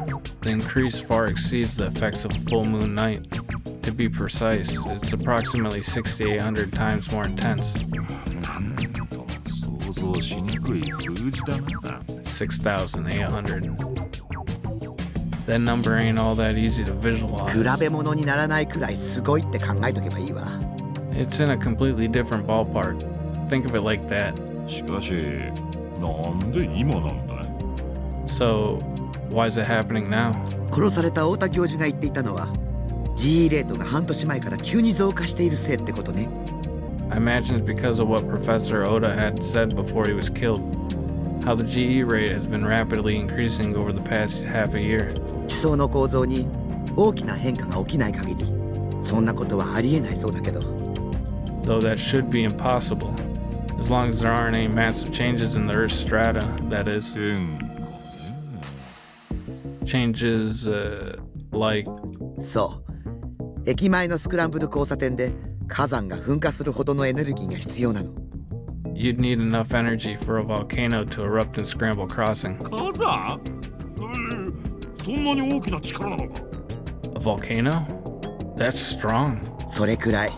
the increase far exceeds the effects of a full moon night. To be precise, it's approximately 6,800 times more intense. なんと想像しにくい数字だな。 6,800. That number ain't all that easy to 比 visualize. べ物にならないくらいすごいって考えとけばいいわ。 It's in a completely different ballpark. Think of it like that. しかし、なんで今なんだい？ So, why is it happening now? 殺された太田教授が言っていたのは GE レートが半年前から急に増加しているせいってことね。 I imagine it's because of what Professor Oda had said before he was killed. How the GE rate has been rapidly increasing over the past half a year. 地層の構造に大きな変化が起きない限りそんなことはありえないそうだけど。 Though that should be impossible. As long as there aren't any massive changes in the Earth's strata, that is. 変化ね。 Changes, like... そう駅前のスクランブル交差点で火山が噴火するほどのエネルギーが必要なの。 You'd need enough energy for a volcano to erupt and scramble crossing. 火山？そんなに大きな力なのか？ A volcano? That's strong. それくらい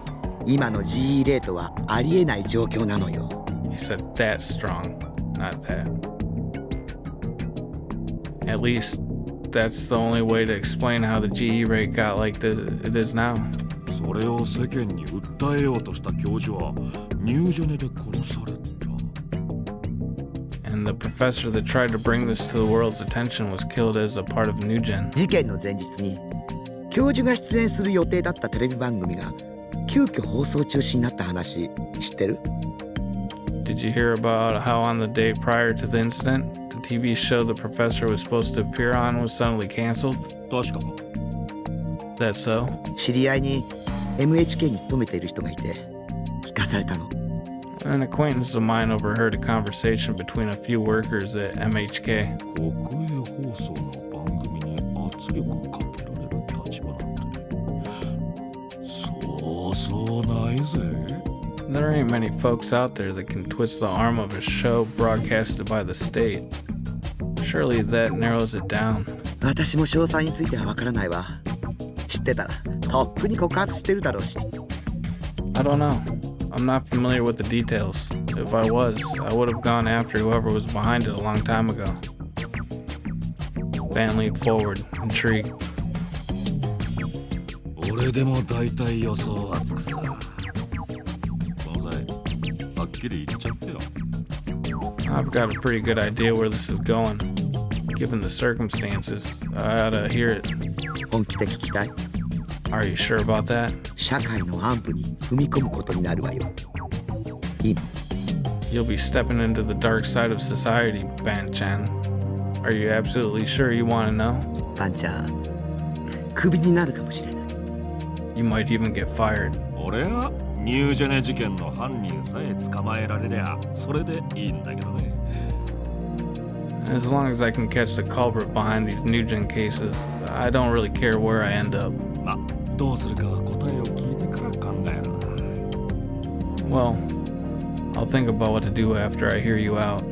今の GE レートはありえない状況なのよ。 He said that's strong, not that. At least, that's the only way to explain how the GE rate got like it is now. それを世間に訴えようとした教授はニュージェネで殺された。 And the professor that tried to bring this to the world's attention was killed as a part of New Gen. 事件の前日に教授が出演する予定だったテレビ番組が急遽放送中止になった話知ってる？ Did you hear about how on the day prior to the incident, the TV show the professor was supposed to appear on was suddenly canceled? 確か。 That's so? 知り合いに MHK に勤めている人がいて聞かされたの。 An acquaintance of mine overheard a conversation between a few workers at MHK. 国営放送の番組に圧力をかけられる立場なんてそうそうないぜ。 There ain't many folks out there that can twist the arm of a show broadcasted by the state. Surely that narrows it down. 私も詳細についてはわからないわ。知ってたらとっくに告発してるだろうし。 I don't know. I'm not familiar with the details. If I was, I would have gone after whoever was behind it a long time ago. Van leaned forward, intrigued. 俺でも大体予想はつくさ。この際、はっきり言っちゃってよ。 I've got a pretty good idea where this is going. Given the circumstances, I ought to hear it. 本気で聞きたい？ Are you sure about that? 社会の安否に踏み込むことになるわよ。いいの？ You'll be stepping into the dark side of society, Ban-chan. Are you absolutely sure you want to know? パンちゃん、クビになるかもしれない。 You might even get fired. 俺はニュージェネ事件の犯人さえ捕まえられりゃそれでいいんだけどね。 As long as I can catch the culprit behind these New Gen cases, I don't really care where I end up. まあ、どうするかは答えを聞いてから考えるな。 Well, I'll think about what to do after I hear you out.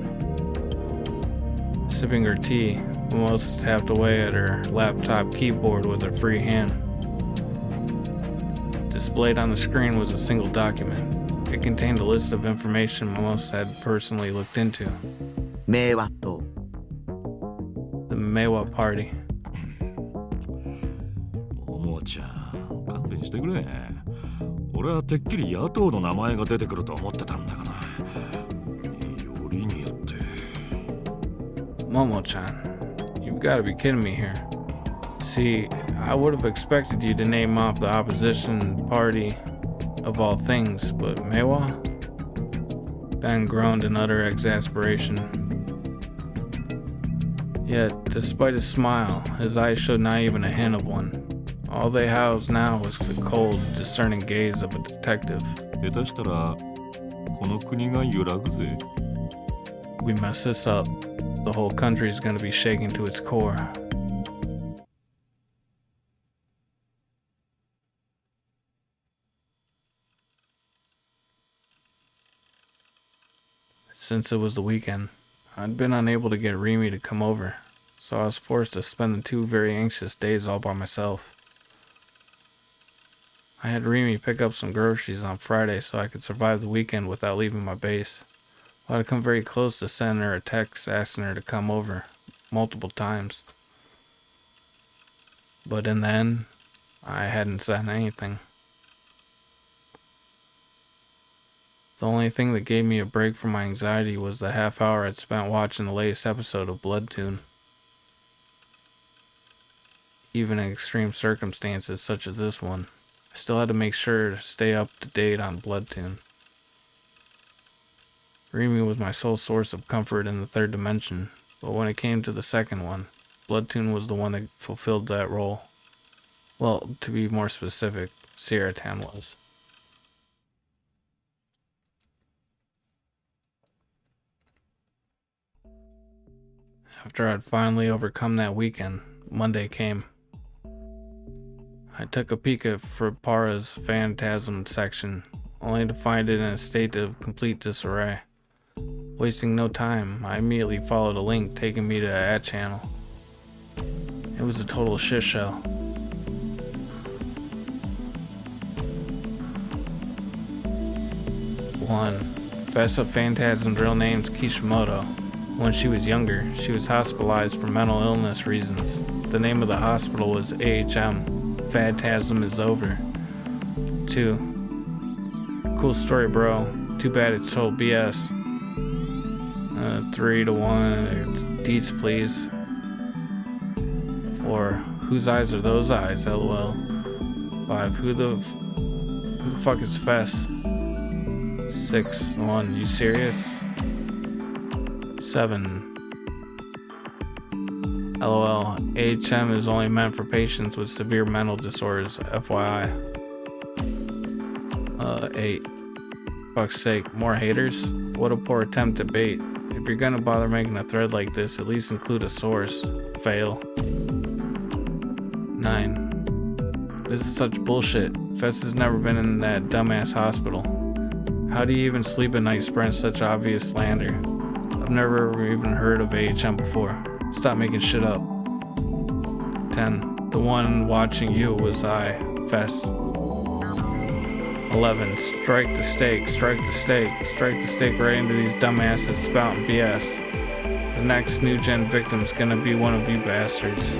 Sipping her tea, Mimosa tapped away at her laptop keyboard with her free hand. Displayed on the screen was a single document. It contained a list of information Mimosa had personally looked into. 明和党。 The Meiwa Party. ももちゃん、勘弁してくれ。俺はてっきり野党の名前が出てくると思ってたんだがな。よりによって。 Momo-chan, you've got to be kidding me here. See, I would have expected you to name off the opposition party of all things, but Meiwa? Ben groaned in utter exasperation. Yet, despite his smile, his eyes showed not even a hint of one. All they housed now was the cold, discerning gaze of a detective. 下手したらこの国が揺らぐぜ。We mess this up, the whole country is gonna be shaken to its core. Since it was the weekend, I'd been unable to get Remy to come over, so I was forced to spend the 2 very anxious days all by myself. I had Remy pick up some groceries on Friday so I could survive the weekend without leaving my base. Well, I'd come very close to sending her a text asking her to come over multiple times. But in the end, I hadn't said anything. The only thing that gave me a break from my anxiety was the half hour I'd spent watching the latest episode of Bloodtoon. Even in extreme circumstances such as this one, I still had to make sure to stay up to date on Bloodtoon. Remy was my sole source of comfort in the 3rd dimension, but when it came to the 2nd one, Bloodtoon was the one that fulfilled that role. Well, to be more specific, Sierra Tan was. After I'd finally overcome that weekend, Monday came. I took a peek at Frapara's Phantasm section, only to find it in a state of complete disarray. Wasting no time, I immediately followed a link taking me to a ad channel. It was a total shit show. 1. Fessa Phantasm's real name's Kishimoto. When she was younger, she was hospitalized for mental illness reasons. The name of the hospital was AHM. Phantasm is over. 2. Cool story, bro. Too bad it's total BS. 3 to 1. It's deets, please. 4. Whose eyes are those eyes? LOL. 5. Who the fuck is Fess? 6. 1. You serious? 7. LOL. AHM is only meant for patients with severe mental disorders, FYI. 8. Fuck's sake, more haters? What a poor attempt at bait. If you're gonna bother making a thread like this, at least include a source. Fail. 9. This is such bullshit. Fess has never been in that dumbass hospital. How do you even sleep at night spreading such obvious slander? I've never even heard of AHM before. Stop making shit up. 10. The one watching you was I, Fess. 11. Strike the stake, strike the stake, strike the stake right into these dumbasses spouting BS. The next new gen victim's gonna be one of you bastards.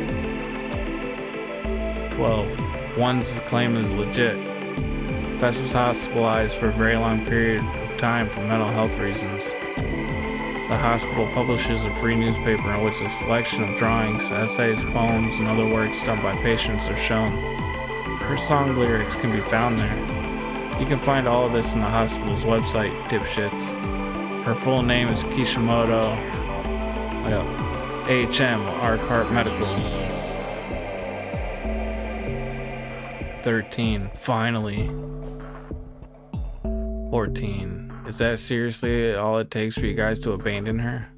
12. One's claim is legit. Fess was hospitalized for a very long period of time for mental health reasons. The hospital publishes a free newspaper in which a selection of drawings, essays, poems, and other works done by patients are shown. Her song lyrics can be found there. You can find all of this on the hospital's website, dipshits. Her full name is Kishimoto AHM Arkhart Medical. 13. Finally. 14. Is that seriously all it takes for you guys to abandon her?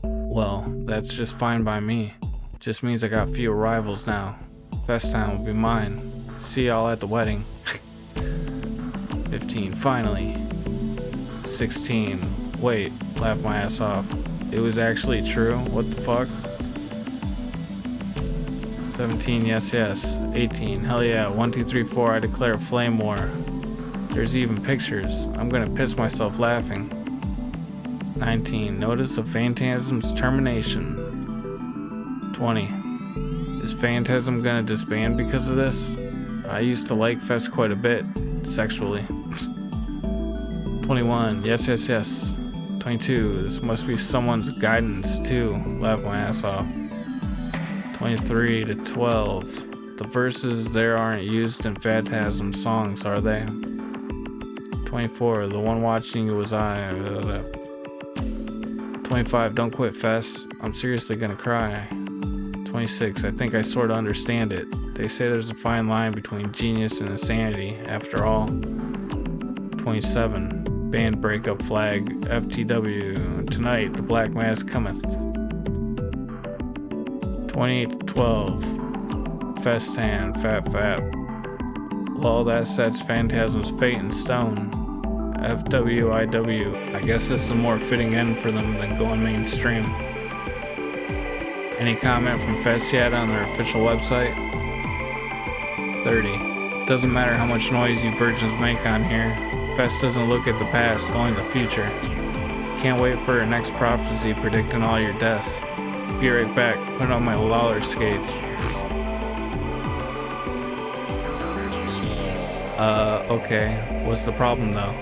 Well, that's just fine by me. Just means I got fewer rivals now. Fest time will be mine. See y'all at the wedding. 15. Finally. 16. Wait, laugh my ass off. It was actually true? What the fuck? 17. Yes, yes. 18. Hell yeah. 1, 2, 3, 4. I declare flame war. There's even pictures. I'm gonna piss myself laughing. 19. Notice of Phantasm's termination. 20. Is Phantasm gonna disband because of this? I used to like Fest quite a bit, sexually. 21. Yes, yes, yes. 22. This must be someone's guidance, too. Laugh my ass off. 23 to 12. The verses there aren't used in Phantasm songs, are they? 24. The one watching you was I. 25. Don't quit, Fess. I'm seriously gonna cry. 26. I think I sorta understand it. They say there's a fine line between genius and insanity, after all. 27. Band breakup flag, FTW. p.m. tonight, the Black Mass cometh. 28-12. Festan, Fat. Well, that sets Phantasm's fate in stone. FWIW. I guess this is a more fitting end for them than going mainstream. Any comment from Fest yet on their official website? 30. Doesn't matter how much noise you virgins make on here. Fest doesn't look at the past, only the future. Can't wait for her next prophecy predicting all your deaths. Be right back, put on my Lawler skates. Okay. What's the problem though?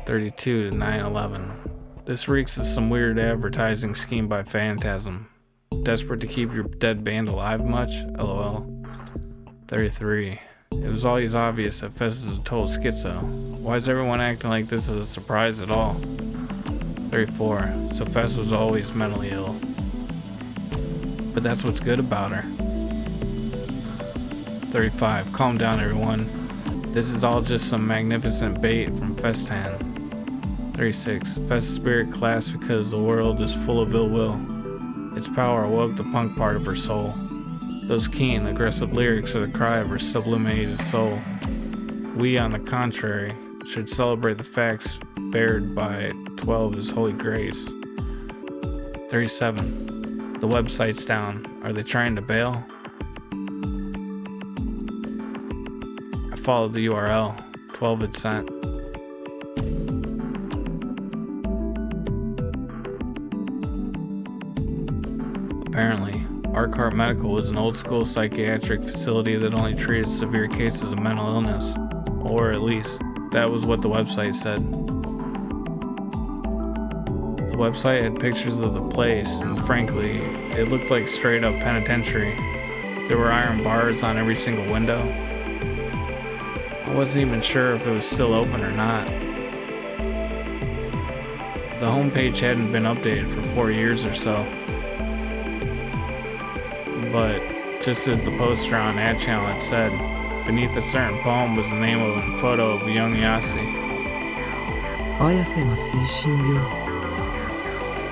32 to 9/11. This reeks of some weird advertising scheme by Phantasm. Desperate to keep your dead band alive much? LOL. 33. It was always obvious that Fest is a total schizo. Why is everyone acting like this is a surprise at all? 34. So Fest was always mentally ill. But that's what's good about her. 35. Calm down, everyone. This is all just some magnificent bait from Festan. 36. Fest's spirit collapsed because the world is full of ill will. Its power awoke the punk part of her soul. Those keen, aggressive lyrics are the cry of her sublimated soul. We, on the contrary, should celebrate the facts bared by 12 as holy grace. 37. The website's down. Are they trying to bail? I followed the URL 12 had sent. Apparently, Arkhart Medical was an old-school psychiatric facility that only treated severe cases of mental illness. Or at least, that was what the website said. The website had pictures of the place, and frankly, it looked like straight-up penitentiary. There were iron bars on every single window. I wasn't even sure if it was still open or not. The homepage hadn't been updated for 4 years or so. But just as the poster on Ad Channel had said, beneath a certain poem was the name of a photo of a young Yasi. 綾瀬が精神病。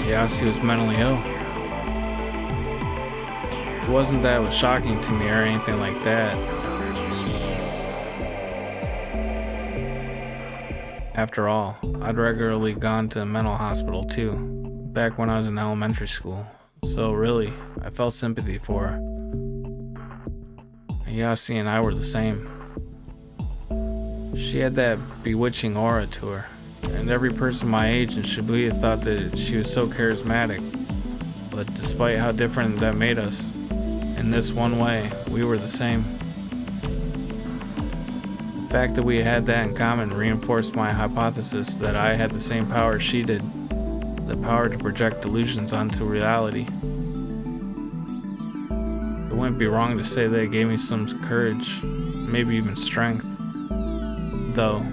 Yasi was mentally ill. It wasn't that it was shocking to me or anything like that. After all, I'd regularly gone to the mental hospital too, back when I was in elementary school. So really, I felt sympathy for her. Yasi and I were the same. She had that bewitching aura to her, and every person my age in Shibuya thought that she was so charismatic. But despite how different that made us, in this one way, we were the same. The fact that we had that in common reinforced my hypothesis that I had the same power she did. The power to project delusions onto reality. It wouldn't be wrong to say that it gave me some courage, maybe even strength. Though,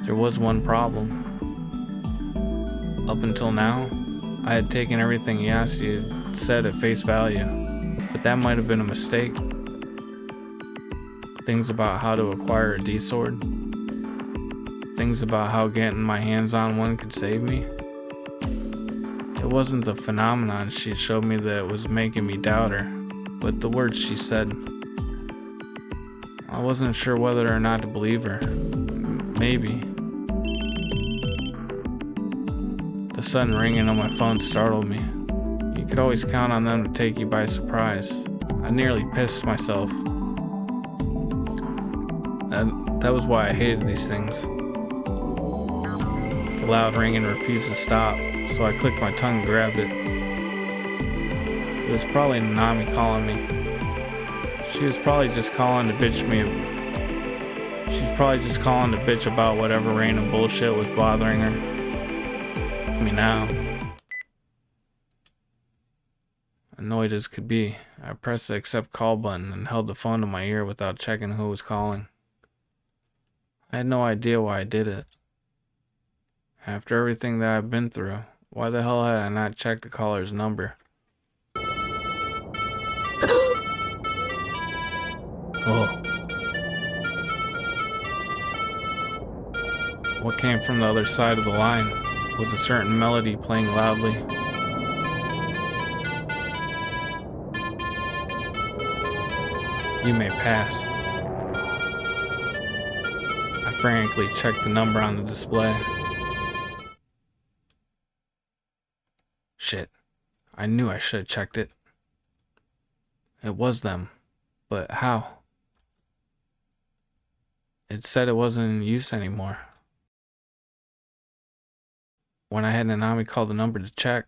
there was one problem. Up until now, I had taken everything Yasi had said at face value, but that might have been a mistake. Things about how to acquire a D-sword. Things about how getting my hands on one could save me. It wasn't the phenomenon she showed me that was making me doubt her, but the words she said. I wasn't sure whether or not to believe her. Maybe. The sudden ringing on my phone startled me. You could always count on them to take you by surprise. I nearly pissed myself. That was why I hated these things. The loud ringing refused to stop, so I clicked my tongue and grabbed it. It was probably Nanami calling me. She was probably just calling to bitch about whatever random bullshit was bothering her. Me now. Annoyed as could be, I pressed the accept call button and held the phone to my ear without checking who was calling. I had no idea why I did it. After everything that I've been through, why the hell had I not checked the caller's number? Oh. What came from the other side of the line? was a certain melody playing loudly. You may pass. I frantically checked the number on the display. Shit. I knew I should have checked it. It was them. But how? It said it wasn't in use anymore. When I had Nanami call the number to check,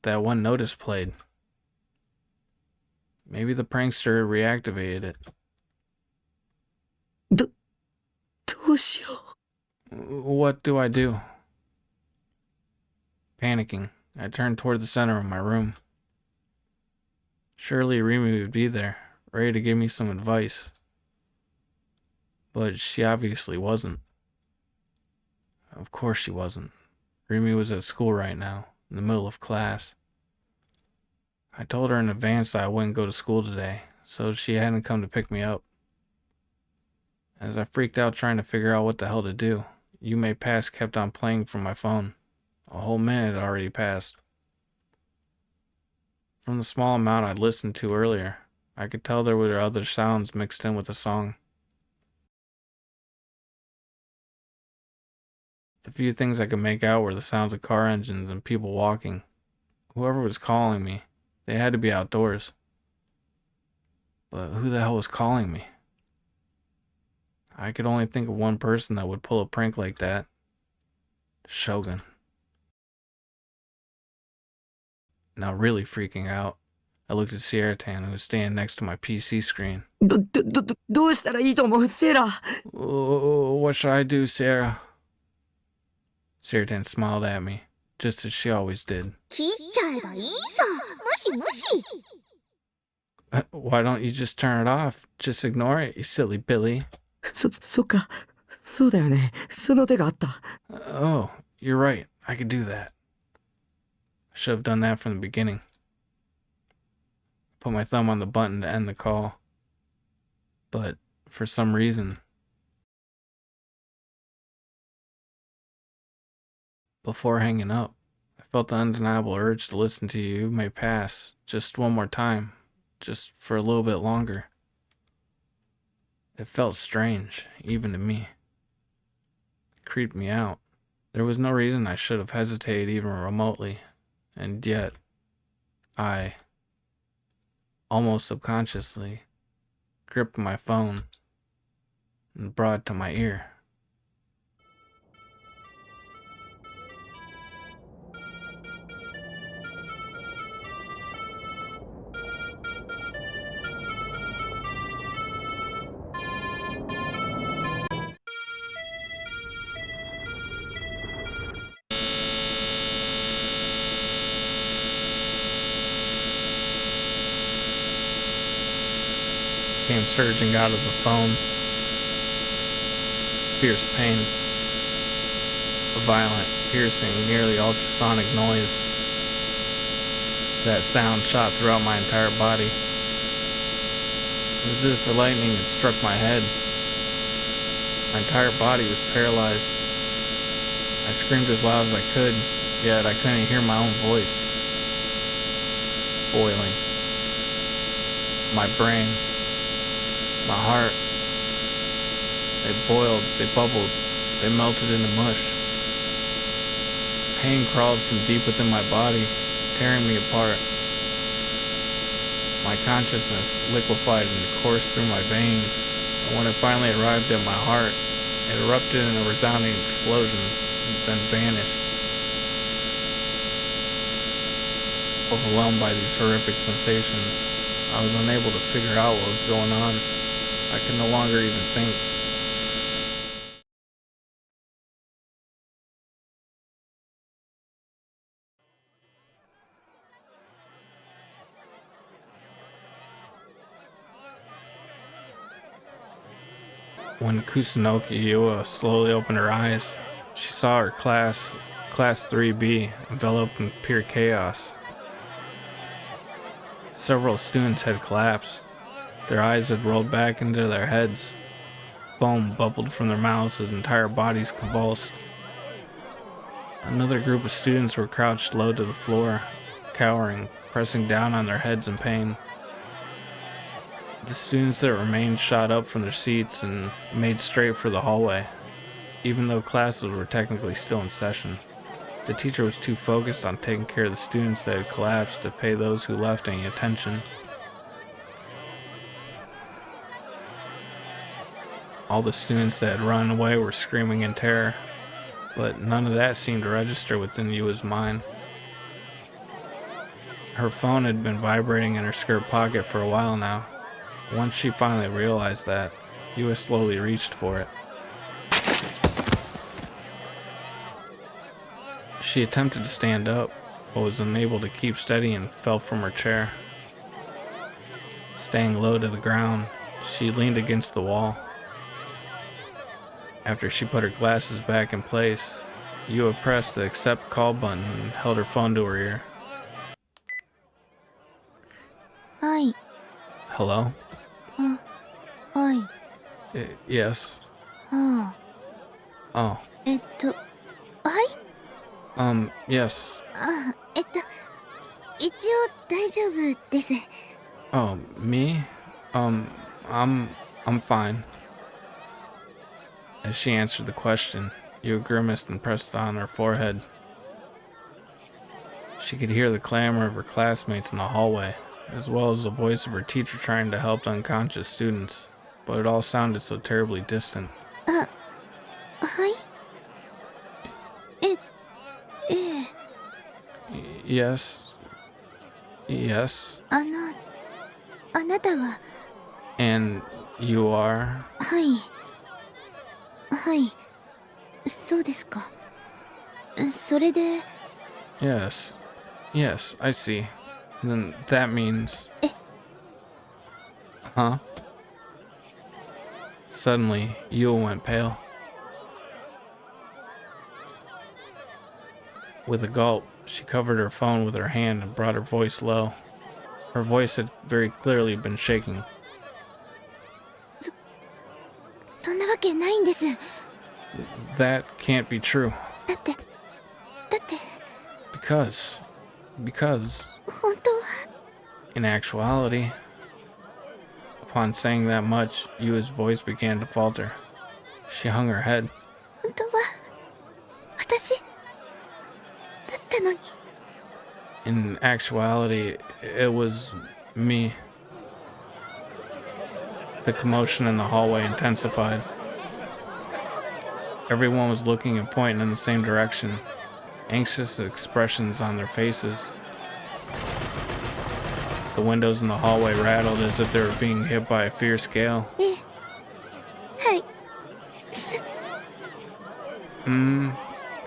that one notice played. Maybe the prankster reactivated it. どうしよう。 What do I do? Panicking, I turned toward the center of my room. Surely Rimi would be there, ready to give me some advice. But she obviously wasn't. Of course she wasn't. Rimi was at school right now, in the middle of class. I told her in advance that I wouldn't go to school today, so she hadn't come to pick me up. As I freaked out trying to figure out what the hell to do, You May Pass kept on playing from my phone. A whole minute had already passed. From the small amount I'd listened to earlier, I could tell there were other sounds mixed in with the song. The few things I could make out were the sounds of car engines and people walking. Whoever was calling me, they had to be outdoors. But who the hell was calling me? I could only think of one person that would pull a prank like that. Shogun. Now really freaking out, I looked at Sierra Tan, who was standing next to my PC screen. どうしたらいいと思うセラ。 What should I do, Sarah? Sierra Tan smiled at me, just as she always did. 切っちゃえばいいさ。無視無視。 Why don't you just turn it off? Just ignore it, you silly Billy. そっか。そうだよね。その手があった。 Oh, you're right. I could do that. I should have done that from the beginning. Put my thumb on the button to end the call. But for some reason, before hanging up, I felt the undeniable urge to listen to You May Pass just one more time, just for a little bit longer. It felt strange, even to me. It creeped me out. There was no reason I should have hesitated even remotely, and yet, I, almost subconsciously, gripped my phone and brought it to my ear. Came surging out of the phone. Fierce pain. A violent, piercing, nearly ultrasonic noise. That sound shot throughout my entire body. It was as if the lightning had struck my head. My entire body was paralyzed. I screamed as loud as I could, yet I couldn't hear my own voice. Boiling. My brain. My heart. They boiled, they bubbled, they melted into mush. Pain crawled from deep within my body, tearing me apart. My consciousness liquefied and coursed through my veins, and when it finally arrived at my heart, it erupted in a resounding explosion, then vanished. Overwhelmed by these horrific sensations, I was unable to figure out what was going on. I could no longer even think. When Kusunoki Yua slowly opened her eyes, she saw her class 3B, enveloped in pure chaos. Several students had collapsed. Their eyes had rolled back into their heads. Foam bubbled from their mouths as entire bodies convulsed. Another group of students were crouched low to the floor, cowering, pressing down on their heads in pain. The students that remained shot up from their seats and made straight for the hallway, even though classes were technically still in session. The teacher was too focused on taking care of the students that had collapsed to pay those who left any attention. All the students that had run away were screaming in terror, but none of that seemed to register within Yua's mind. Her phone had been vibrating in her skirt pocket for a while now. Once she finally realized that, Yua slowly reached for it. She attempted to stand up, but was unable to keep steady and fell from her chair. Staying low to the ground, she leaned against the wall. After she put her glasses back in place, Yua pressed the accept call button and held her phone to her ear. はい。 Hello? はい。 Yes. はあ。 Oh. はい。 Yes. 一応大丈夫です。 Oh, me? I'm fine. As she answered the question, Yua grimaced and pressed on her forehead. She could hear the clamor of her classmates in the hallway, as well as the voice of her teacher trying to help the unconscious students, but it all sounded so terribly distant. はい。Yes. Yes. あなたは。 And you are? はい。はい。そうですか。それで。 Yes. Yes, I see. Then that means... Huh? Suddenly, Yua went pale. With a gulp, she covered her phone with her hand and brought her voice low. Her voice had very clearly been shaking. そんなわけないんです。 That can't be true. だって。Because... 本当は。 In actuality... Upon saying that much, Yua's voice began to falter. She hung her head. 本当は。私。だったのに。 In actuality, it was me. The commotion in the hallway intensified. Everyone was looking and pointing in the same direction, anxious expressions on their faces. The windows in the hallway rattled as if they were being hit by a fierce gale. はい。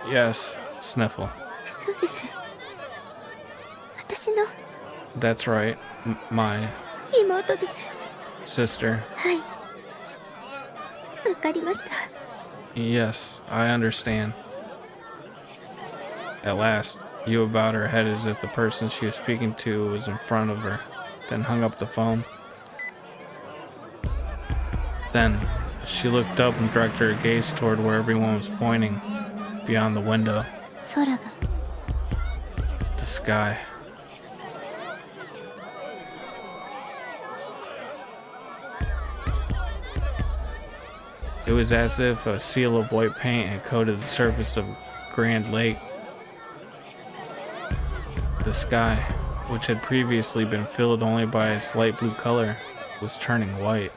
Yes, sniffle. そうです。私の That's right, my 妹です。 sister. はい。わかりました。 Yes, I understand. At last, Yua bowed her head as if the person she was speaking to was in front of her, then hung up the phone. Then, she looked up and directed her gaze toward where everyone was pointing, beyond the window. 空が。 The sky. It was as if a seal of white paint had coated the surface of Grand Lake. The sky, which had previously been filled only by its light blue color, was turning white.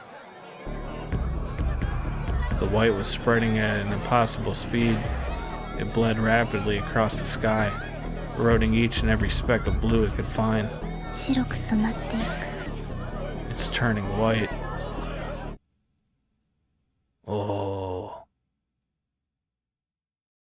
The white was spreading at an impossible speed. It bled rapidly across the sky, eroding each and every speck of blue it could find. 白く染まっていく。 It's turning white. Oh.